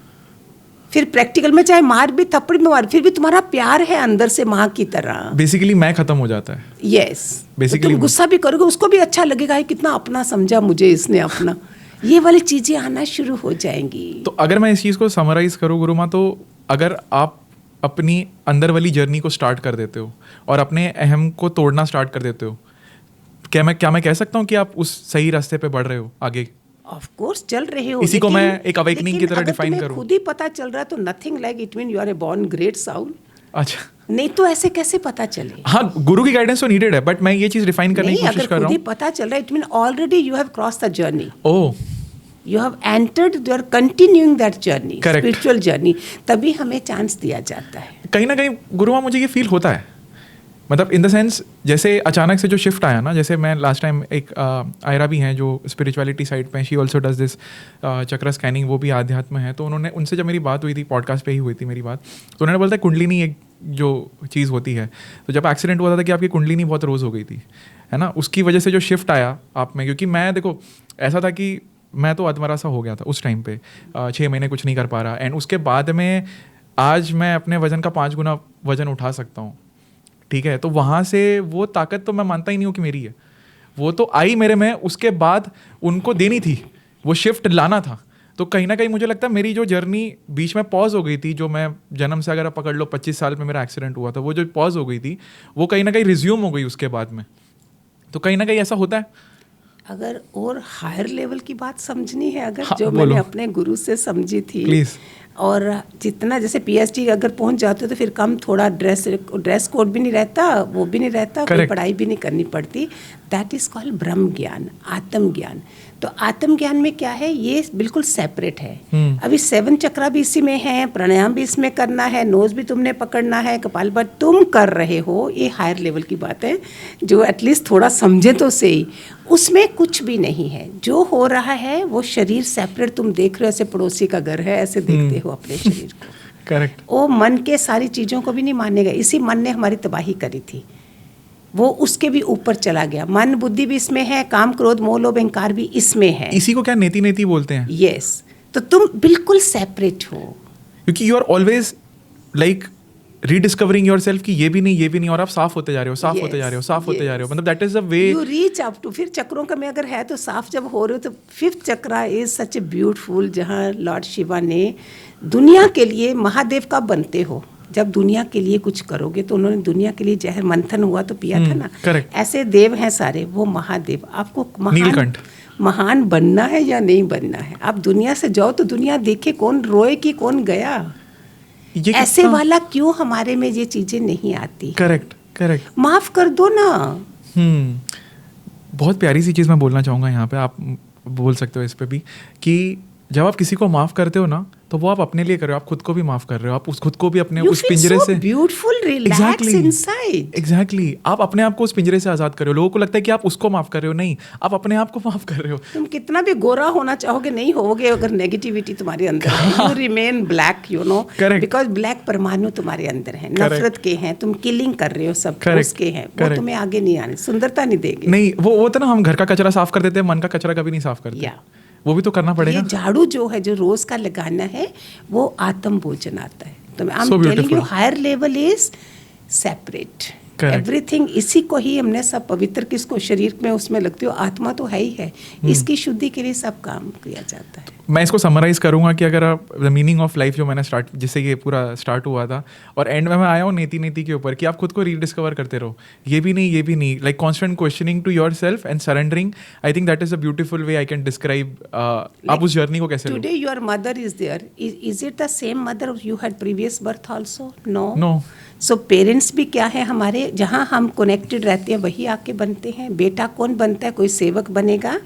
फिर प्रैक्टिकल में चाहे मार भी, थप्पड़ में मार, फिर भी तुम्हारा प्यार है अंदर से माँ की तरह. बेसिकली मैं खत्म हो जाता है. यस, बेसिकली तुम गुस्सा भी करोगे, उसको भी अच्छा लगेगा, कितना अपना समझा मुझे इसने अपना. ये वाली चीजें आना शुरू हो जाएंगी. तो अगर मैं इस चीज को समराइज करूँ गुरुमा, तो अगर आप अपनी अंदर वाली जर्नी को स्टार्ट कर देते हो और अपने अहम को तोड़ना स्टार्ट कर देते हो, क्या मैं कह सकता हूँ कि आप उस सही रास्ते पे बढ़ रहे हो आगे? ऑफ कोर्स चल रहे हो. इसी को मैं एक अवेकनिंग की तरह डिफाइन करूँ. खुद ही पता चल रहा है तो nothing like it mean you are a born great soul. अच्छा. नहीं तो ऐसे कैसे पता चले? हाँ, गुरु की गाइडेंस तो नीडेड है, बट मैं ये चीज डिफाइन करने की कोशिश कर रहा हूँ. पता चल रहा है, it mean already you have cross the journey. Oh, you have entered, you are continuing that journey. Correct. Spiritual journey. तभी हमें चांस दिया जाता है. कहीं ना कहीं गुरुमा मुझे ये फील होता है, मतलब इन द सेंस जैसे अचानक से जो शिफ्ट आया ना, जैसे मैं लास्ट टाइम एक आयरा भी हैं जो स्पिरिचुअलिटी साइड पे, शी ऑल्सो डज दिस चक्र स्कैनिंग, वो भी आध्यात्म है. तो उनसे जब मेरी बात हुई थी, पॉडकास्ट पे ही हुई थी मेरी बात, तो उन्होंने बोलता है कुंडलिनी एक जो चीज़ होती है. तो जब एक्सीडेंट हुआ था कि आपकी कुंडलिनी बहुत रोज़ हो गई थी, है ना, उसकी वजह से जो शिफ्ट आया आप में, क्योंकि मैं देखो ऐसा था कि मैं तो अधमरा सा हो गया था उस टाइम पे, 6 महीने कुछ नहीं कर पा रहा, एंड उसके बाद में आज मैं अपने वजन का 5 गुना वजन उठा सकता हूँ. ठीक है, तो वहाँ से वो ताकत तो मैं मानता ही नहीं हूँ कि मेरी है, वो तो आई मेरे में, उसके बाद उनको देनी थी, वो शिफ्ट लाना था. तो कहीं ना कहीं मुझे लगता है मेरी जो जर्नी बीच में पॉज हो गई थी, जो मैं जन्म से अगर आप पकड़ लो 25 साल में मेरा एक्सीडेंट हुआ था, वो जो पॉज हो गई थी वो कहीं ना कहीं रिज्यूम हो गई उसके बाद में. तो कहीं ना कहीं ऐसा होता है। अगर और हायर लेवल की बात समझनी है, अगर हाँ, जो बोलो। मैंने अपने गुरु से समझी थी, प्लीज। और जितना जैसे पीएचडी अगर पहुंच जाते हो तो फिर कम थोड़ा ड्रेस कोड भी नहीं रहता, वो भी नहीं रहता, कोई पढ़ाई भी नहीं करनी पड़ती। दैट इज कॉल्ड ब्रह्म ज्ञान, आत्म ज्ञान। तो आत्म ज्ञान में क्या है, ये बिल्कुल सेपरेट है। अभी 7 चक्रा भी इसी में है, प्राणायाम भी इसमें करना है, नोज भी तुमने पकड़ना है, कपालभाति तुम कर रहे हो, ये हायर लेवल की बात है जो एटलीस्ट थोड़ा समझे तो सही। उसमें कुछ भी नहीं है, जो हो रहा है वो शरीर सेपरेट तुम देख रहे हो, ऐसे पड़ोसी का घर है ऐसे देखते हो अपने शरीर को। करेक्ट। वो मन के सारी चीज़ों को भी नहीं मानेगा, इसी मन ने हमारी तबाही करी थी, वो उसके भी ऊपर चला गया। मन बुद्धि भी इसमें है, काम क्रोध मोह लोभ अहंकार भी इसमें है। इसी को क्या नेति नेति बोलते हैं। यस, तो तुम बिल्कुल सेपरेट हो, क्योंकि you are always like rediscovering yourself कि ये भी नहीं और आप साफ होते जा रहे हो, साफ होते जा रहे हो, साफ होते जा रहे हो। मतलब that is the way you reach up to. फिर चक्रों का में अगर है तो साफ जब हो रहे हो तो 5th chakra is such a beautiful, जहाँ लॉर्ड शिवा ने दुनिया के लिए महादेव का बनते हो। जब दुनिया के लिए कुछ करोगे तो उन्होंने दुनिया के लिए जहर मंथन हुआ तो पिया था ना। correct. ऐसे देव हैं सारे, वो महादेव। आपको नीलकंठ महान बनना है या नहीं बनना है, आप दुनिया से जाओ तो दुनिया देखे कौन रोए कि कौन गया। ऐसे वाला क्यों हमारे में ये चीजें नहीं आती। Correct correct. माफ कर दो ना। बहुत प्यारी सी चीज़ मैं बोलना चाहूँगा यहाँ पे, आप बोल सकते हो इस पे भी, कि जब आप किसी को माफ़ करते हो ना तो वो आप अपने लिए कर रहे हो, आप खुद को भी माफ़ कर रहे हो, आप उस खुद को भी अपने उस पिंजरे से ब्यूटीफुल रिलैक्स इनसाइड। एग्जैक्टली, आप अपने आप को उस पिंजरे से आज़ाद कर रहे हो। लोगों को लगता है कि आप उसको माफ़ कर रहे हो, नहीं, आप अपने आप को माफ़ कर रहे हो। तुम कितना भी गोरा होना चाहोगे नहीं होगे अगर नेगेटिविटी तुम्हारे अंदर है। You remain black, you know, because black परमाणु तुम्हारे अंदर है, नफरत के हैं, तुम किलिंग कर रहे हो, सब उसके हैं, वो तुम्हें आगे नहीं आने, सुंदरता नहीं देंगे। नहीं, वो तो ना, हम घर का कचरा साफ कर देते हैं, मन का कचरा कभी नहीं साफ करते, वो भी तो करना पड़ेगा। ये झाड़ू जो है, जो रोज का लगाना है, वो आत्म भोजन आता है। तो I am telling you, higher level is separate everything. इसी को ही हमने सब पवित्र, किसको शरीर में उसमें लगती हो, आत्मा तो है ही है, इसकी शुद्धि के लिए सब काम किया जाता है। मैं इसको समराइज करूंगा कि अगर आप द मीनिंग ऑफ लाइफ जो मैंने स्टार्ट, जिससे ये पूरा स्टार्ट हुआ था, और एंड में मैं आया हूँ नेति नेति के ऊपर, कि आप खुद को रीडिस्कवर करते रहो, ये भी नहीं, like constant questioning to yourself and surrendering. I think that is a beautiful way I can describe आप उस जर्नी को कैसे लो। Today your mother is there, is it the same mother you had previous birth also? No. So parents भी क्या है हमारे, जहाँ हम कनेक्टेड रहते हैं वही आके बनते हैं। बेटा कौन बनता है? कोई सेवक बनेगा,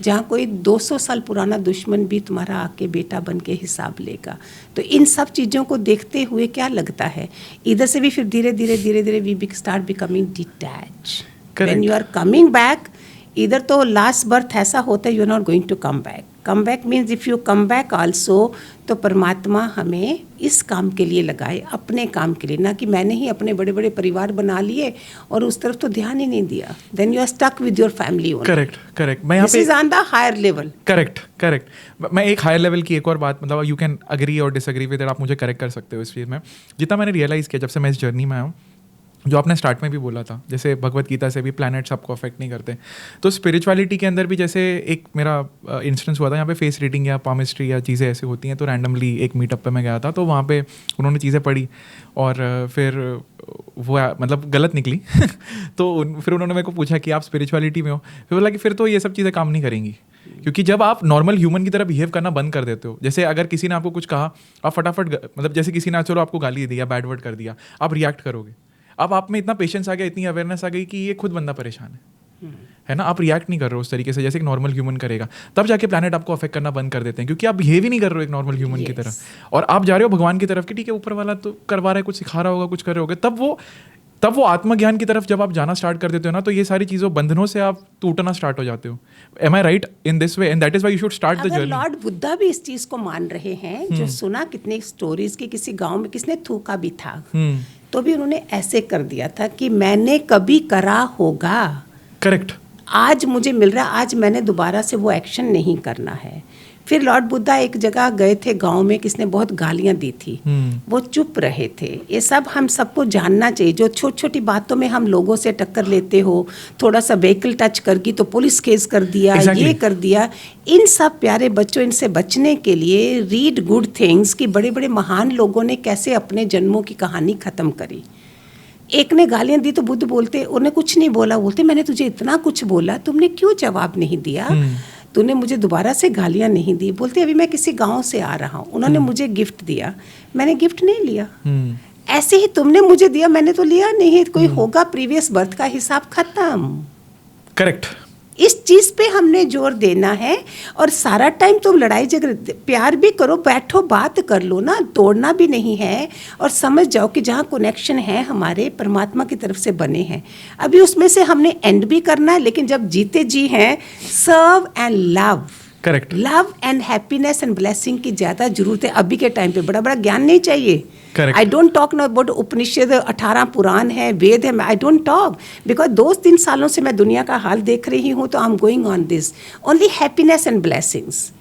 जहाँ कोई 200 साल पुराना दुश्मन भी तुम्हारा आके बेटा बन के हिसाब लेगा। तो इन सब चीज़ों को देखते हुए क्या लगता है, इधर से भी फिर धीरे धीरे we start becoming detach. When you are coming back, इधर तो लास्ट बर्थ ऐसा होता है, you are not going to come back. Come back means if you come back also, तो परमात्मा हमें इस काम के लिए लगाए, अपने काम के लिए, ना कि मैंने ही अपने बड़े बड़े परिवार बना लिए और उस तरफ तो ध्यान ही नहीं दिया। Then you are stuck with your family only. Correct. मैं यहाँ पे, this is on the higher level. Correct. मैं एक हायर लेवल की एक और बात, मतलब यू कैन अग्री और डिसअग्री विद, आप मुझे करेक्ट कर सकते हो इस चीज़ में। जितना मैंने रियलाइज़ किया जब से मैं इस जर्नी में आया हूँ, जो आपने स्टार्ट में भी बोला था, जैसे भगवद गीता से भी प्लैनेट्स आपको अफेक्ट नहीं करते, तो स्पिरिचुअलिटी के अंदर भी जैसे एक मेरा इंस्टेंस हुआ था, यहाँ पे फेस रीडिंग या पामिस्ट्री या चीज़ें ऐसी होती हैं, तो रैंडमली एक मीटअप पे मैं गया था, तो वहाँ पे उन्होंने चीज़ें पढ़ी और फिर वो मतलब गलत निकली तो फिर उन्होंने मेरे को पूछा कि आप स्पिरिचुअलिटी में हो, फिर बोला कि फिर तो ये सब चीज़ें काम नहीं करेंगी, क्योंकि जब आप नॉर्मल ह्यूमन की तरह बिहेव करना बंद कर देते हो, जैसे अगर किसी ने आपको कुछ कहा, आप फटाफट, मतलब जैसे किसी ने चलो आपको गाली दी या बैड वर्ड कर दिया, आप रिएक्ट करोगे। अब आप में इतना पेशेंस आ गया, इतनी अवेयरनेस आ गई कि ये खुद बंदा परेशान है ना, आप रिएक्ट नहीं कर रहे हो उस तरीके से जैसे एक नॉर्मल ह्यूमन करेगा, तब जाके प्लैनेट आपको अफेक्ट करना बंद कर देते हैं, क्योंकि आप बिहेव ही नहीं कर रहे हो एक नॉर्मल ह्यूमन की तरह, और आप जा रहे हो भगवान की तरफ कि ठीक है ऊपर वाला तो करवा रहा है, कुछ सिखा रहा होगा, कुछ कर रहे होगे, तब वो आत्मज्ञान की तरफ जब आप जाना स्टार्ट कर देते हो ना, तो ये सारी चीज़ों बंधनों से आप टूटना स्टार्ट हो जाते हो। Am I right in this way? And that is why you should start the journey. Lord Buddha भी इस चीज़ को मान रहे हैं, जो सुना कितने स्टोरीज की, किसी गाँव में किसने थूका भी था, तो भी उन्होंने ऐसे कर दिया था कि मैंने कभी करा होगा, करेक्ट, आज मुझे मिल रहा है, आज मैंने दोबारा से वो एक्शन नहीं करना है। फिर लॉर्ड बुद्धा एक जगह गए थे गांव में, किसने बहुत गालियां दी थी, वो चुप रहे थे। ये सब हम सबको जानना चाहिए, जो छोटी छोटी बातों में हम लोगों से टक्कर लेते हो, थोड़ा सा व्हीकल टच कर गई तो पुलिस केस कर दिया, ये कर दिया, इन सब प्यारे बच्चों, इनसे बचने के लिए रीड गुड थिंग्स कि बड़े बड़े महान लोगों ने कैसे अपने जन्मों की कहानी ख़त्म करी। एक ने गालियां दी तो बुद्ध बोलते, उन्हें कुछ नहीं बोला, बोलते मैंने तुझे इतना कुछ बोला, तुमने क्यों जवाब नहीं दिया, तूने मुझे दोबारा से गालियां नहीं दी। बोलते अभी मैं किसी गांव से आ रहा हूँ, उन्होंने मुझे गिफ्ट दिया, मैंने गिफ्ट नहीं लिया। ऐसे ही तुमने मुझे दिया, मैंने तो लिया नहीं। कोई होगा प्रीवियस बर्थ का हिसाब खत्म। करेक्ट। इस चीज पे हमने जोर देना है। और सारा टाइम तुम लड़ाई झगड़े, प्यार भी करो, बैठो बात कर लो ना, तोड़ना भी नहीं है। और समझ जाओ कि जहाँ कनेक्शन है हमारे परमात्मा की तरफ से बने हैं, अभी उसमें से हमने एंड भी करना है, लेकिन जब जीते जी हैं, serve and love. Correct. Love and happiness and blessing की ज़्यादा जरूरत है अभी के टाइम पे। बड़ा बड़ा ज्ञान नहीं चाहिए। I don't talk no about Upanishad, 18 Purana है, वेद है, आई डोंट टॉक, बिकॉज 2-3 सालों से मैं दुनिया का हाल देख रही हूँ, तो I am going on this only happiness and blessings.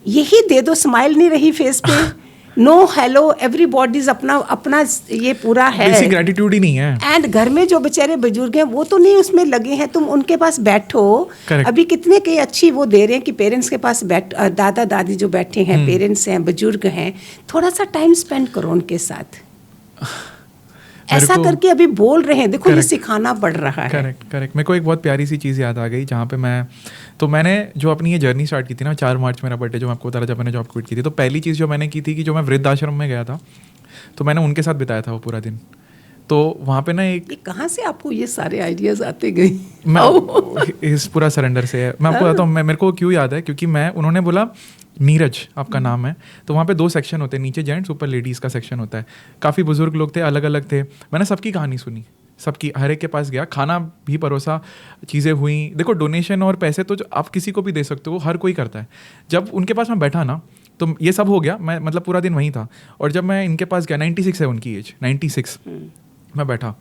यही दे दो, स्माइल नहीं रही फेस पे, नो हेलो एवरीबॉडीज अपना अपना ये पूरा है, बेसिक ग्रेटिट्यूड ही नहीं है। एंड घर में जो बेचारे बुजुर्ग हैं वो तो नहीं उसमें लगे हैं, तुम उनके पास बैठो। Correct. अभी कितने के अच्छी वो दे रहे हैं कि पेरेंट्स के पास दादा दादी जो बैठे हैं, पेरेंट्स हैं, बुजुर्ग हैं, थोड़ा सा टाइम स्पेंड करो उनके साथ। ऐसा करके अभी बोल रहे हैं, देखो ये सिखाना पड़ रहा है। करेक्ट। मेरे को एक बहुत प्यारी सी चीज़ याद आ गई, जहाँ पे मैंने जो अपनी ये जर्नी स्टार्ट की थी ना, 4 मार्च मेरा बर्थडे, जो मैं आपको बता रहा जब मैंने जॉब क्विट की थी, तो पहली चीज़ जो मैंने की थी कि जो मैं वृद्धाश्रम में गया था, तो मैंने उनके साथ बिताया था वो पूरा दिन। तो वहाँ पे ना एक, कहाँ से आपको ये सारे आइडियाज आते गए? मैं इस पूरा सरेंडर से है। मैं आपको बताता हूँ, मेरे को क्यों याद है, क्योंकि उन्होंने बोला नीरज आपका नाम है, तो वहाँ पे 2 सेक्शन होते हैं, नीचे जेंट्स ऊपर लेडीज़ का सेक्शन होता है। काफ़ी बुजुर्ग लोग थे, अलग अलग थे। मैंने सबकी कहानी सुनी, सबकी, हर एक के पास गया, खाना भी परोसा, चीज़ें हुई। देखो डोनेशन और पैसे तो आप किसी को भी दे सकते हो, हर कोई करता है। जब उनके पास मैं बैठा ना, तो ये सब हो गया, मैं मतलब पूरा दिन वहीं था। और जब मैं इनके पास गया, 96 है उनकी एज, 96, मैं बैठा,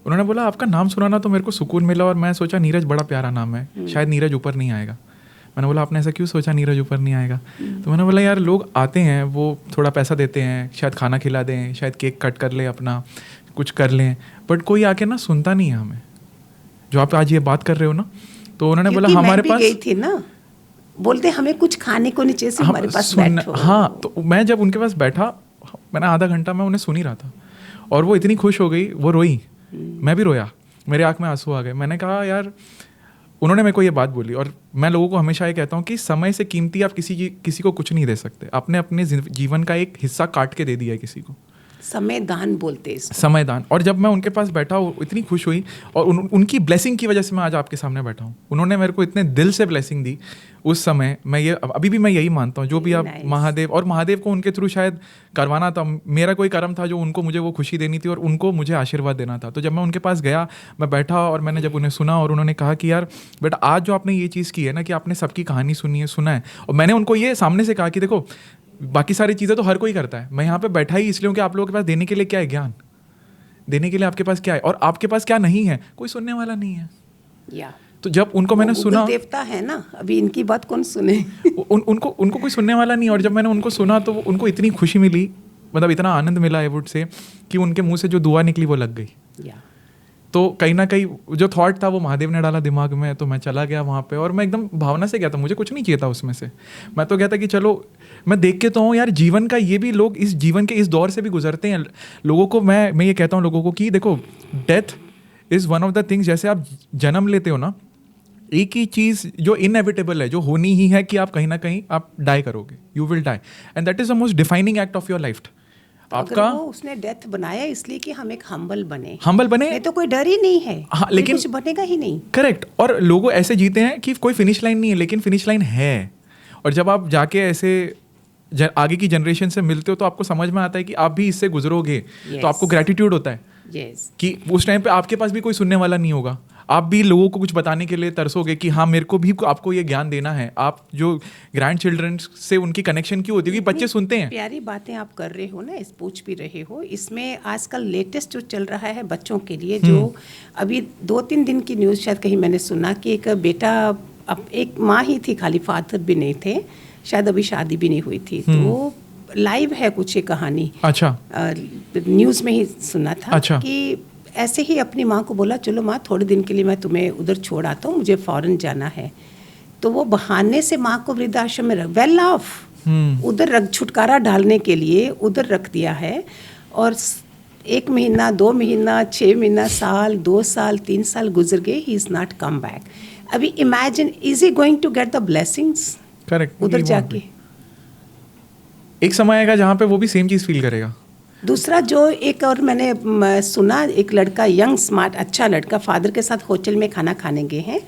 उन्होंने बोला आपका नाम सुना ना, तो मेरे को सुकून मिला। और मैं सोचा नीरज बड़ा प्यारा नाम है, शायद नीरज ऊपर नहीं आएगा। मैंने बोला आपने ऐसा क्यों सोचा नीरज ऊपर नहीं आएगा? तो मैंने बोला यार लोग आते हैं, वो थोड़ा पैसा देते हैं, शायद खाना खिला दें, शायद केक कट कर ले, अपना कुछ कर लें, बट कोई आके ना सुनता नहीं है हमें, जो आप आज ये बात कर रहे हो ना। तो उन्होंने बोला हमारे पास गई थी ना, बोलते हमें कुछ खाने को नहीं चाहिए, हमारे पास बैठो। हाँ, तो मैं जब उनके पास बैठा, मैंने आधा घंटा मैं उन्हें सुन ही रहा था, और वो इतनी खुश हो गई, वो रोई, मैं भी रोया, मेरे आँख में आंसू आ गए। मैंने कहा यार, उन्होंने मेरे को ये बात बोली, और मैं लोगों को हमेशा ये कहता हूँ कि समय से कीमती आप किसी को कुछ नहीं दे सकते। आपने अपने जीवन का एक हिस्सा काट के दे दिया है किसी को। समय दान बोलते हैं, समय दान। और जब मैं उनके पास बैठा, इतनी खुश हुई, और उनकी ब्लेसिंग की वजह से मैं आज आपके सामने बैठा हूँ। उन्होंने मेरे को इतने दिल से ब्लेसिंग दी उस समय। मैं ये अभी भी मैं यही मानता हूँ, जो भी आप महादेव, और महादेव को उनके थ्रू शायद करवाना था, मेरा कोई कर्म था जो उनको मुझे वो खुशी देनी थी और उनको मुझे आशीर्वाद देना था। तो जब मैं उनके पास गया, मैं बैठा, और मैंने जब उन्हें सुना, और उन्होंने कहा कि यार बेटा, आज जो आपने ये चीज़ की है ना, कि आपने सबकी कहानी सुनी है, सुना है, और मैंने उनको ये सामने से कहा कि देखो बाकी सारी चीज़ें तो हर कोई करता है, मैं यहाँ पे बैठा ही इसलिए हूँ कि आप लोगों के पास देने के लिए क्या है, ज्ञान देने के लिए आपके पास क्या है, और आपके पास क्या नहीं है, कोई सुनने वाला नहीं है। तो जब उनको मैंने सुना, देवता है ना, अभी इनकी बात कौन सुने? उनको कोई सुनने वाला नहीं। और जब मैंने उनको सुना, तो उनको इतनी खुशी मिली, मतलब इतना आनंद मिला आई वुड से, कि उनके मुंह से जो दुआ निकली वो लग गई। तो कहीं ना कहीं जो थॉट था वो महादेव ने डाला दिमाग में, तो मैं चला गया वहाँ पे, और मैं एकदम भावना से गया था, मुझे कुछ नहीं चाहिए था उसमें से। मैं तो कहता कि चलो मैं देख के तो हूँ यार, जीवन का ये भी लोग इस जीवन के इस दौर से भी गुजरते हैं। लोगों को मैं ये कहता हूँ लोगों को कि देखो, death is one of the things, जैसे आप जन्म लेते हो ना, एक ही चीज़ जो इनएविटेबल है, जो होनी ही है, कि आप कहीं ना कहीं आप डाई करोगे, you will die, and that is the most defining act of your life. आपका वो उसने डेथ बनाया इसलिए कि हम एक हम्बल बने, नहीं तो कोई डर ही नहीं है। हाँ, लेकिन कुछ बनेगा ही नहीं। करेक्ट। और लोग ऐसे जीते हैं कि कोई फिनिश लाइन नहीं है, लेकिन फिनिश लाइन है। और जब आप जाके ऐसे आगे की जनरेशन से मिलते हो, तो आपको समझ में आता है कि आप भी इससे गुजरोगे। तो आपको ग्रेटिट्यूड होता है कि उस टाइम पे आपके पास भी कोई सुनने वाला नहीं होगा, आप भी लोगों को कुछ बताने के लिए तरसोगे कि हाँ मेरे को भी आपको ये ज्ञान देना है। आप जो ग्रैंड चिल्ड्रन से उनकी कनेक्शन क्यों होती है, क्योंकि बच्चे सुनते हैं। प्यारी बातें आप कर रहे हो ना, इस पूछ भी रहे हो। इसमें आजकल लेटेस्ट जो चल रहा है बच्चों के लिए, जो अभी 2-3 दिन की न्यूज़ शायद कहीं मैंने सुना कि एक बेटा, अब एक माँ ही थी खाली, फादर भी नहीं थे, शायद अभी शादी भी नहीं हुई थी, तो वो लाइव है कुछ ये कहानी। अच्छा। न्यूज़ में ही सुना था। अच्छा। कि ऐसे ही अपनी माँ को बोला, चलो माँ थोड़े दिन के लिए मैं तुम्हें उधर छोड़ आता हूँ, मुझे फॉरेन जाना है। तो वो बहाने से माँ को वृद्धाश्रम में वेल ऑफ उधर छुटकारा डालने के लिए उधर रख दिया है। और 1 महीना, 2 महीना, 6 महीना, साल, 2 साल, 3 साल गुजर गए, he is not come back. अभी imagine, is he going to get the blessings? Correct. उधर जाके एक समय आएगा जहाँ पे वो भी सेम चीज़ फील करेगा. दूसरा जो एक और मैंने सुना, एक लड़का यंग स्मार्ट अच्छा लड़का फादर के साथ होटल में खाना खाने गए हैं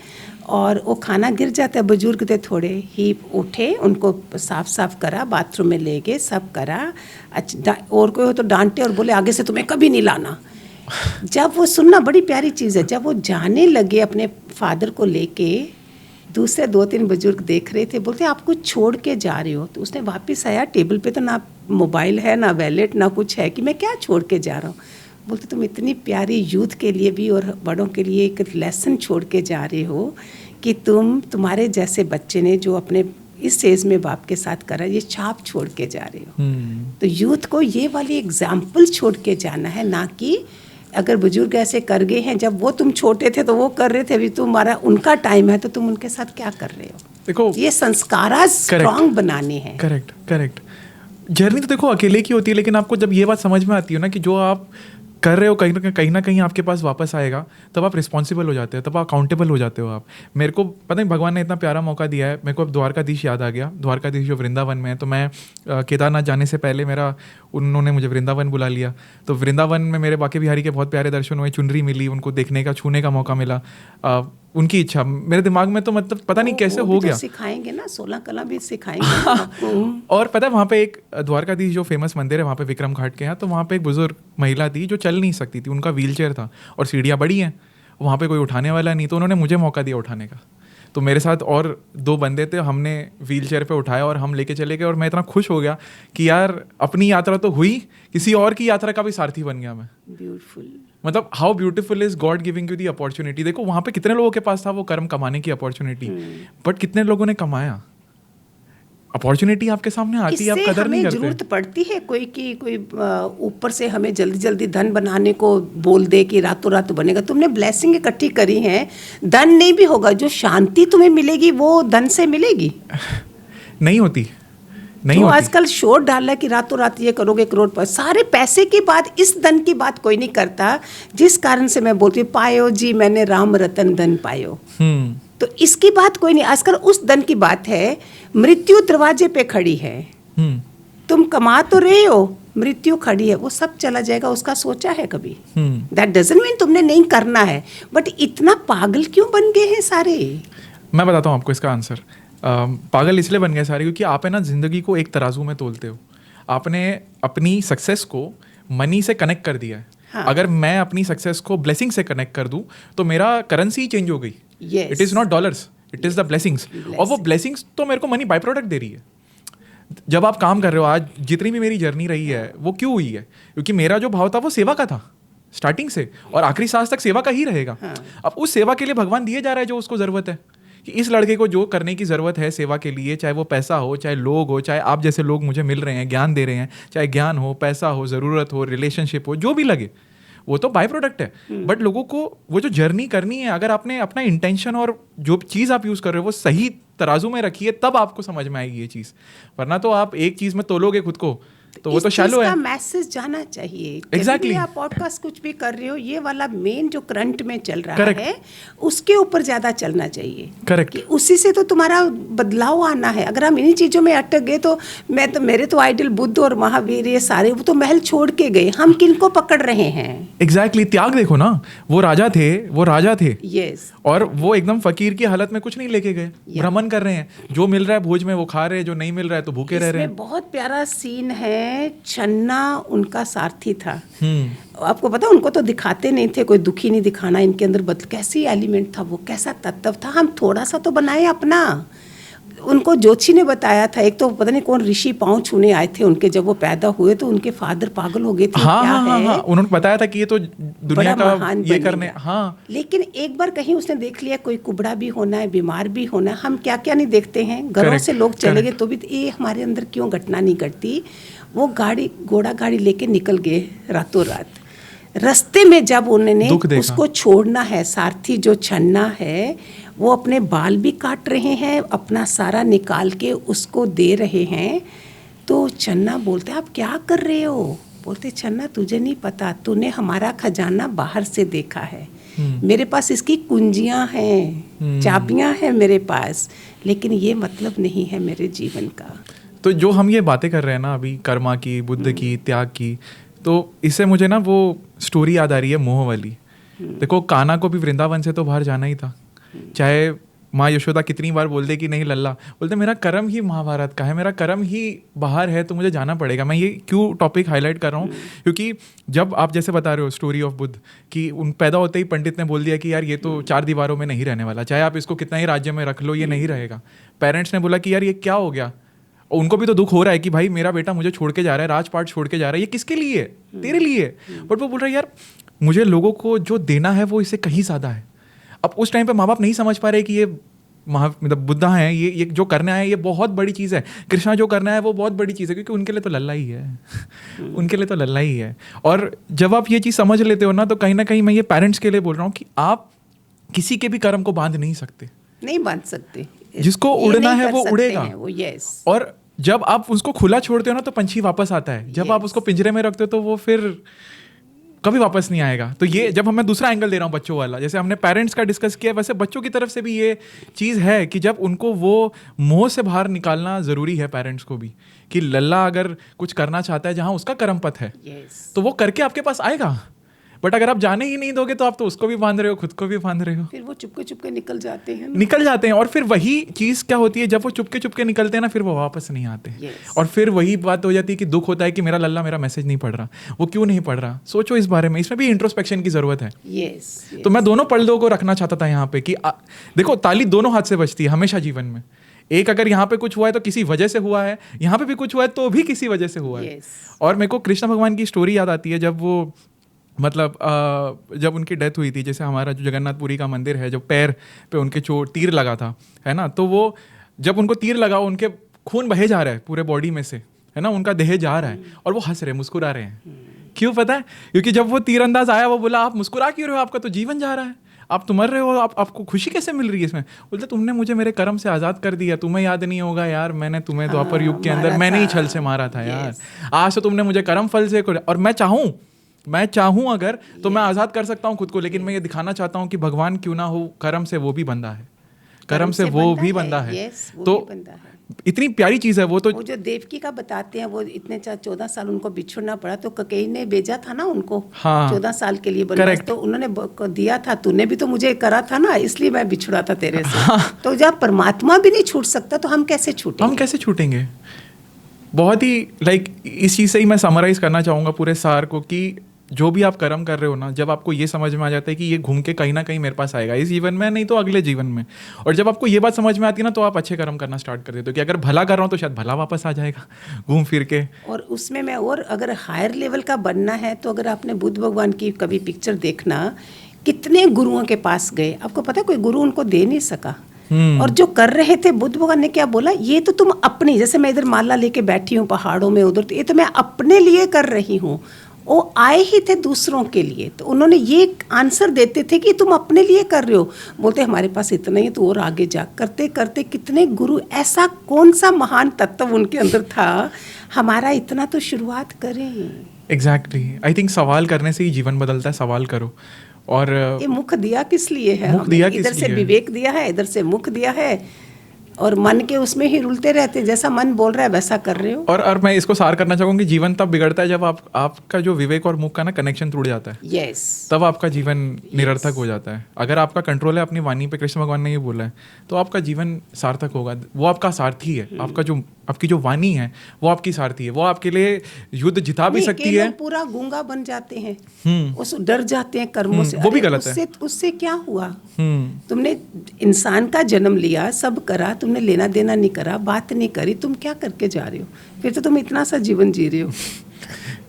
और वो खाना गिर जाता है, बुजुर्ग थे थोड़े, ही उठे, उनको साफ करा, बाथरूम में ले गए, सब करा. अच्छा, और कोई हो तो डांटे और बोले आगे से तुम्हें कभी नहीं लाना. जब वो सुनना बड़ी प्यारी चीज़ है, जब वो जाने लगे अपने फादर को लेके, दूसरे 2-3 बुजुर्ग देख रहे थे, बोलते आप कुछ छोड़ के जा रहे हो. तो उसने वापस आया, टेबल पे तो ना मोबाइल है, ना वैलेट, ना कुछ है, कि मैं क्या छोड़ के जा रहा हूँ. बोलते तुम इतनी प्यारी यूथ के लिए भी और बड़ों के लिए एक लेसन छोड़ के जा रहे हो कि तुम्हारे जैसे बच्चे ने जो अपने इस एज में बाप के साथ करा, ये छाप छोड़ के जा रहे हो. तो यूथ को ये वाली एग्जाम्पल छोड़ के जाना है, ना कि अगर बुजुर्ग ऐसे कर गए हैं, जब वो तुम छोटे थे तो वो कर रहे थे, अभी तुम्हारा उनका टाइम है तो तुम उनके साथ क्या कर रहे हो. देखो ये संस्कार स्ट्रॉन्ग बनाने हैं. करेक्ट. जर्नी तो देखो अकेले की होती है, लेकिन आपको जब ये बात समझ में आती है ना कि जो आप कर रहे हो कहीं ना कहीं आपके पास वापस आएगा, तब आप रिस्पॉन्सिबल हो जाते हो, तब आप अकाउंटेबल हो जाते हो आप. मेरे को पता नहीं भगवान ने इतना प्यारा मौका दिया है. मेरे को अब द्वारकाधीश याद आ गया. द्वारकाधीश जो वृंदावन में है, तो मैं केदारनाथ जाने से पहले उन्होंने मुझे वृंदावन बुला लिया. तो वृंदावन में मेरे बांके बिहारी के बहुत प्यारे दर्शन हुए, चुनरी मिली, उनको देखने का, छूने का मौका मिला. उनकी इच्छा मेरे दिमाग में तो मतलब पता नहीं कैसे हो गया. सिखाएंगे ना, 16 कला भी सिखाएंगे. और पता है वहाँ पे एक द्वारकाधीश जो फेमस मंदिर है वहाँ पे विक्रम घाट के यहाँ, तो वहाँ पे एक बुजुर्ग महिला थी जो चल नहीं सकती थी, उनका व्हीलचेयर था और सीढ़ियाँ बड़ी हैं, वहाँ पे कोई उठाने वाला नहीं, तो उन्होंने मुझे मौका दिया उठाने का. तो मेरे साथ और 2 बंदे थे, हमने व्हीलचेयर पे उठाया और हम लेके चले गए. और मैं इतना खुश हो गया कि यार अपनी यात्रा तो हुई, किसी और की यात्रा का भी सारथी बन गया मैं. ब्यूटीफुल. मतलब how beautiful is God giving you the opportunity. देखो वहाँ पे कितने लोगों के पास था वो कर्म कमाने की अपॉर्चुनिटी, बट कितने लोगों ने कमाया. अपॉर्चुनिटी आपके सामने आती है, आप कदर नहीं करते. जरूरत पड़ती है कोई ऊपर से हमें जल्दी जल्दी धन बनाने को बोल दे कि रातों रात बनेगा. तुमने ब्लेसिंग इकट्ठी करी है, धन नहीं भी होगा, जो शांति तुम्हें मिलेगी वो धन से मिलेगी. नहीं होती. तो आजकल शोर डाला कि रातों रात ये करोगे करोड़ पर, सारे पैसे की बात, इस धन की बात कोई नहीं करता. जिस कारण से मैं बोलती हूँ, पायो जी मैंने राम रतन धन पायो, तो इसकी बात कोई नहीं. आजकल उस धन की बात है, मृत्यु दरवाजे पे खड़ी है, तुम कमा तो रहे हो, मृत्यु खड़ी है, वो सब चला जाएगा. उसका सोचा है कभी? दैट डजंट मीन तुमने नहीं करना है, बट इतना पागल क्यों बन गए हैं सारे? मैं बताता हूँ आपको इसका आंसर. पागल इसलिए बन गए सारे क्योंकि आप है ना जिंदगी को एक तराजू में तोलते हो. आपने अपनी सक्सेस को मनी से कनेक्ट कर दिया है. हाँ. अगर मैं अपनी सक्सेस को ब्लेसिंग से कनेक्ट कर दूं तो मेरा करेंसी चेंज हो गई. It is not dollars, it is the blessings. और वो ब्लेसिंग्स तो मेरे को मनी बाय प्रोडक्ट दे रही है. जब आप काम कर रहे हो, आज जितनी भी मेरी जर्नी रही है वो क्यों हुई है? क्योंकि मेरा जो भाव था वो सेवा का था स्टार्टिंग से, और आखिरी सांस तक सेवा का ही रहेगा. हाँ. अब उस सेवा के लिए भगवान दिए जा रहा है जो उसको ज़रूरत है, कि इस लड़के को जो करने की ज़रूरत है सेवा के लिए, चाहे वो पैसा हो, चाहे लोग हो, चाहे आप जैसे लोग मुझे मिल रहे हैं, ज्ञान दे रहे हैं, चाहे ज्ञान हो, पैसा हो, ज़रूरत हो, रिलेशनशिप हो, जो भी लगे, वो तो बाय प्रोडक्ट है. बट लोगों को वो जो जर्नी करनी है, अगर आपने अपना इंटेंशन और जो चीज़ आप यूज़ कर रहे हो वो सही तराजू में रखिए, तब आपको समझ में आएगी ये चीज़. वरना तो आप एक चीज़ में तोलोगे खुद को तो वो तो शैलो है. मैसेज जाना चाहिए. एग्जैक्टली. आप पॉडकास्ट कुछ भी कर रहे हो, ये वाला मेन जो करंट में चल रहा है उसके ऊपर ज्यादा चलना चाहिए. करेक्ट. उसी से तो तुम्हारा बदलाव आना है. अगर हम इन्हीं चीजों में अटक गए तो मेरे तो आइडल बुद्ध और महावीर ये सारे वो तो महल छोड़ के गए, हम किनको पकड़ रहे हैं? एग्जैक्टली. त्याग देखो ना, वो राजा थे. यस. और वो एकदम फकीर की हालत में कुछ नहीं लेके गए, भ्रमण कर रहे हैं. जो मिल रहा है भोज में वो खा रहे हैं, जो नहीं मिल रहा है तो भूखे रह रहे हैं. बहुत प्यारा सीन है. छन्ना उनका सारथी था. आपको पता, उनको तो दिखाते नहीं थे, कोई दुखी नहीं दिखाना इनके अंदर. कैसी एलिमेंट था वो, कैसा तत्व था. हम थोड़ा सा तो बनाए अपना. उनको जोशी ने बताया था, एक तो पता नहीं कौन ऋषि पांव छूने आए थे उनके, जब वो पैदा हुए तो उनके फादर पागल हो गए थे. हाँ. उन्होंने बताया था कि ये तो दुनिया का ये करने. हाँ. लेकिन एक बार कहीं उसने देख लिया कोई कुबड़ा भी होना है, बीमार भी होना है. हम क्या क्या नहीं देखते हैं. घरों से लोग चले गए तो भी ये हमारे अंदर क्यों घटना नहीं घटती. वो घोड़ा गाड़ी लेके निकल गए रातों रात. रास्ते में जब उन्होंने उसको छोड़ना है, सारथी जो छन्ना है वो अपने बाल भी काट रहे हैं, अपना सारा निकाल के उसको दे रहे हैं. तो छन्ना बोलते आप क्या कर रहे हो? बोलते छन्ना तुझे नहीं पता, तूने हमारा खजाना बाहर से देखा है, मेरे पास इसकी कुंजियां हैं, चाबियां हैं मेरे पास, लेकिन ये मतलब नहीं है मेरे जीवन का। तो जो हम ये बातें कर रहे हैं ना अभी, कर्मा की, बुद्ध की, त्याग की, तो इससे मुझे ना वो स्टोरी याद आ रही है मोह वाली। देखो कान्हा को भी वृंदावन से तो बाहर जाना ही था, चाहे माँ यशोदा कितनी बार बोल दे कि नहीं लल्ला, बोलते मेरा कर्म ही महाभारत का है, मेरा कर्म ही बाहर है, तो मुझे जाना पड़ेगा। मैं ये क्यों टॉपिक हाईलाइट कर रहा हूँ, क्योंकि जब आप जैसे बता रहे हो स्टोरी ऑफ बुद्ध कि उन पैदा होते ही पंडित ने बोल दिया कि यार ये तो 4 दीवारों में नहीं रहने वाला, चाहे आप इसको कितना ही राज्य में रख लो ये नहीं रहेगा। पेरेंट्स ने बोला कि यार ये क्या हो गया, और उनको भी तो दुख हो रहा है कि भाई मेरा बेटा मुझे छोड़ के जा रहा है, राजपाट छोड़ के जा रहा है, ये किसके लिए है, तेरे लिए है। बट वो बोल रहा है यार मुझे लोगों को जो देना है वो इससे कहीं ज़्यादा है। अब उस टाइम पे माँ बाप नहीं समझ पा रहे कि ये मतलब बुद्धा हैं, ये जो करना है ये बहुत बड़ी चीज़ है, कृष्णा जो करना है वो बहुत बड़ी चीज़ है, क्योंकि उनके लिए तो लल्ला ही है उनके लिए तो लल्ला ही है। और जब आप ये चीज़ समझ लेते हो ना, तो कहीं ना कहीं मैं ये पेरेंट्स के लिए बोल रहा हूँ कि आप किसी के भी कर्म को बांध नहीं सकते, नहीं बांध सकते, जिसको उड़ना है वो उड़ेगा। वो यस। और जब आप उसको खुला छोड़ते हो ना तो पंछी वापस आता है, जब आप उसको पिंजरे में रखते हो तो वो फिर कभी वापस नहीं आएगा। तो ये जब मैं दूसरा एंगल दे रहा हूँ बच्चों वाला, जैसे हमने पेरेंट्स का डिस्कस किया, वैसे बच्चों की तरफ से भी ये चीज़ है कि जब उनको वो मोह से बाहर निकालना ज़रूरी है पेरेंट्स को भी, कि लल्ला अगर कुछ करना चाहता है जहाँ उसका कर्म पथ है तो वो करके आपके पास आएगा। बट अगर आप जाने ही नहीं दोगे तो आप तो उसको भी बांध रहे हो, खुद को भी बांध रहे हो, फिर वो चुपके चुपके निकल जाते हैं और फिर वही चीज़ क्या होती है, जब वो चुपके चुपके निकलते हैं ना फिर वो वापस नहीं आते। और फिर वही बात हो जाती है कि दुख होता है कि मेरा लल्ला मेरा मैसेज नहीं पढ़ रहा, वो क्यों नहीं पढ़ रहा। सोचो इस बारे में, इसमें भी इंट्रोस्पेक्शन की ज़रूरत है। तो मैं दोनों पर्दों को रखना चाहता था यहाँ पे कि देखो ताली दोनों हाथ से बजती है हमेशा जीवन में। एक अगर यहाँ पे कुछ हुआ है तो किसी वजह से हुआ है, यहाँ पे भी कुछ हुआ है तो भी किसी वजह से हुआ है। और मेरे को कृष्ण भगवान की स्टोरी याद आती है, जब वो मतलब जब उनकी डेथ हुई थी, जैसे हमारा जो जगन्नाथपुरी का मंदिर है, जो पैर पे उनके तीर लगा था, है ना, तो वो जब उनको तीर लगा उनके खून बहे जा रहा है पूरे बॉडी में से, है ना, उनका देह जा रहा है और वो हंस रहे मुस्कुरा रहे हैं। क्यों पता है? क्योंकि जब वो तीरंदाज आया वो बोला आप मुस्कुरा क्यों रहे हो, आपका तो जीवन जा रहा है, आप तो मर रहे हो, आपको खुशी कैसे मिल रही है इसमें? बोलते तुमने मुझे मेरे कर्म से आज़ाद कर दिया, तुम्हें याद नहीं होगा यार, मैंने तुम्हें द्वापर युग के अंदर मैंने ही छल से मारा था यार, आज तो तुमने मुझे कर्म फल से, और मैं चाहूँ अगर तो मैं आज़ाद कर सकता हूँ खुद को, लेकिन मैं ये दिखाना चाहता हूँ कि भगवान क्यों ना हो, कर्म से वो भी बंधा है, कर्म से वो भी बंधा है। तो इतनी प्यारी चीज़ है वो। तो वो जो देवकी का बताते हैं, वो इतने 14 साल उनको बिछुड़ना पड़ा, तो ककेई ने भेजा था ना उनको 14 साल के लिए बनवास, तो उन्होंने दिया था, तूने भी तो मुझे करा था ना, इसलिए मैं बिछुड़ा था तेरे से। तो जब परमात्मा भी नहीं छूट सकता तो हम कैसे छूटेंगे? बहुत ही इस चीज़ से ही मैं समराइज करना चाहूँगा पूरे सार को, कि जो भी आप कर्म कर रहे हो ना, जब आपको ये समझ में आ जाता है कि ये घूम के कहीं ना कहीं मेरे पास आएगा, इस जीवन में नहीं तो अगले जीवन में, और जब आपको ये बात समझ में आती है ना, तो आप अच्छे कर्म करना स्टार्ट कर देते हो कि अगर भला कर रहा हूँ तो शायद भला वापस आ जाएगा घूम फिर के। और उसमें मैं और अगर हायर लेवल का बनना है तो अगर आपने बुद्ध भगवान की कभी पिक्चर देखना, कितने गुरुओं के पास गए, आपको पता है कोई गुरु उनको दे नहीं सका। और जो कर रहे थे, बुद्ध भगवान ने क्या बोला, ये तो तुम अपनी, जैसे मैं इधर माला लेके बैठी हूँ पहाड़ों में उधर, तो ये तो मैं अपने लिए कर रही हूँ, वो आए ही थे दूसरों के लिए। तो उन्होंने ये आंसर देते थे कि तुम अपने लिए कर रहे हो, बोलते हमारे पास इतना ही, तो और आगे जा करते करते कितने गुरु, ऐसा कौन सा महान तत्व उनके अंदर था, हमारा इतना तो शुरुआत करें। एग्जैक्टली, आई थिंक सवाल करने से ही जीवन बदलता है, सवाल करो। और ये मुख दिया किस लिए है? इधर से विवेक दिया है, इधर से मुख दिया है, और मन के उसमें ही रुलते रहते, जैसा मन बोल रहा है वैसा कर रहे हो। और मैं इसको सार करना चाहूँगा कि जीवन तब बिगड़ता है जब आपका जो विवेक और मुख का ना कनेक्शन टूट जाता है। तब आपका जीवन निरर्थक हो जाता है। अगर आपका कंट्रोल है अपनी वाणी पे, कृष्ण भगवान ने ये बोला है, तो आपका जीवन सार्थक होगा। वो आपका सारथी है, आपकी जो वाणी है वो आपकी सारथी है, वो आपके लिए युद्ध जिता भी सकती है। पूरा गूंगा बन जाते हैं, उस डर जाते हैं कर्मों से, वो भी गलत है। उससे क्या हुआ? तुमने इंसान का जन्म लिया, सब करा, तुमने लेना देना नहीं करा, बात नहीं करी, तुम क्या करके जा रहे हो? फिर तो तुम इतना सा जीवन जी रहे हो।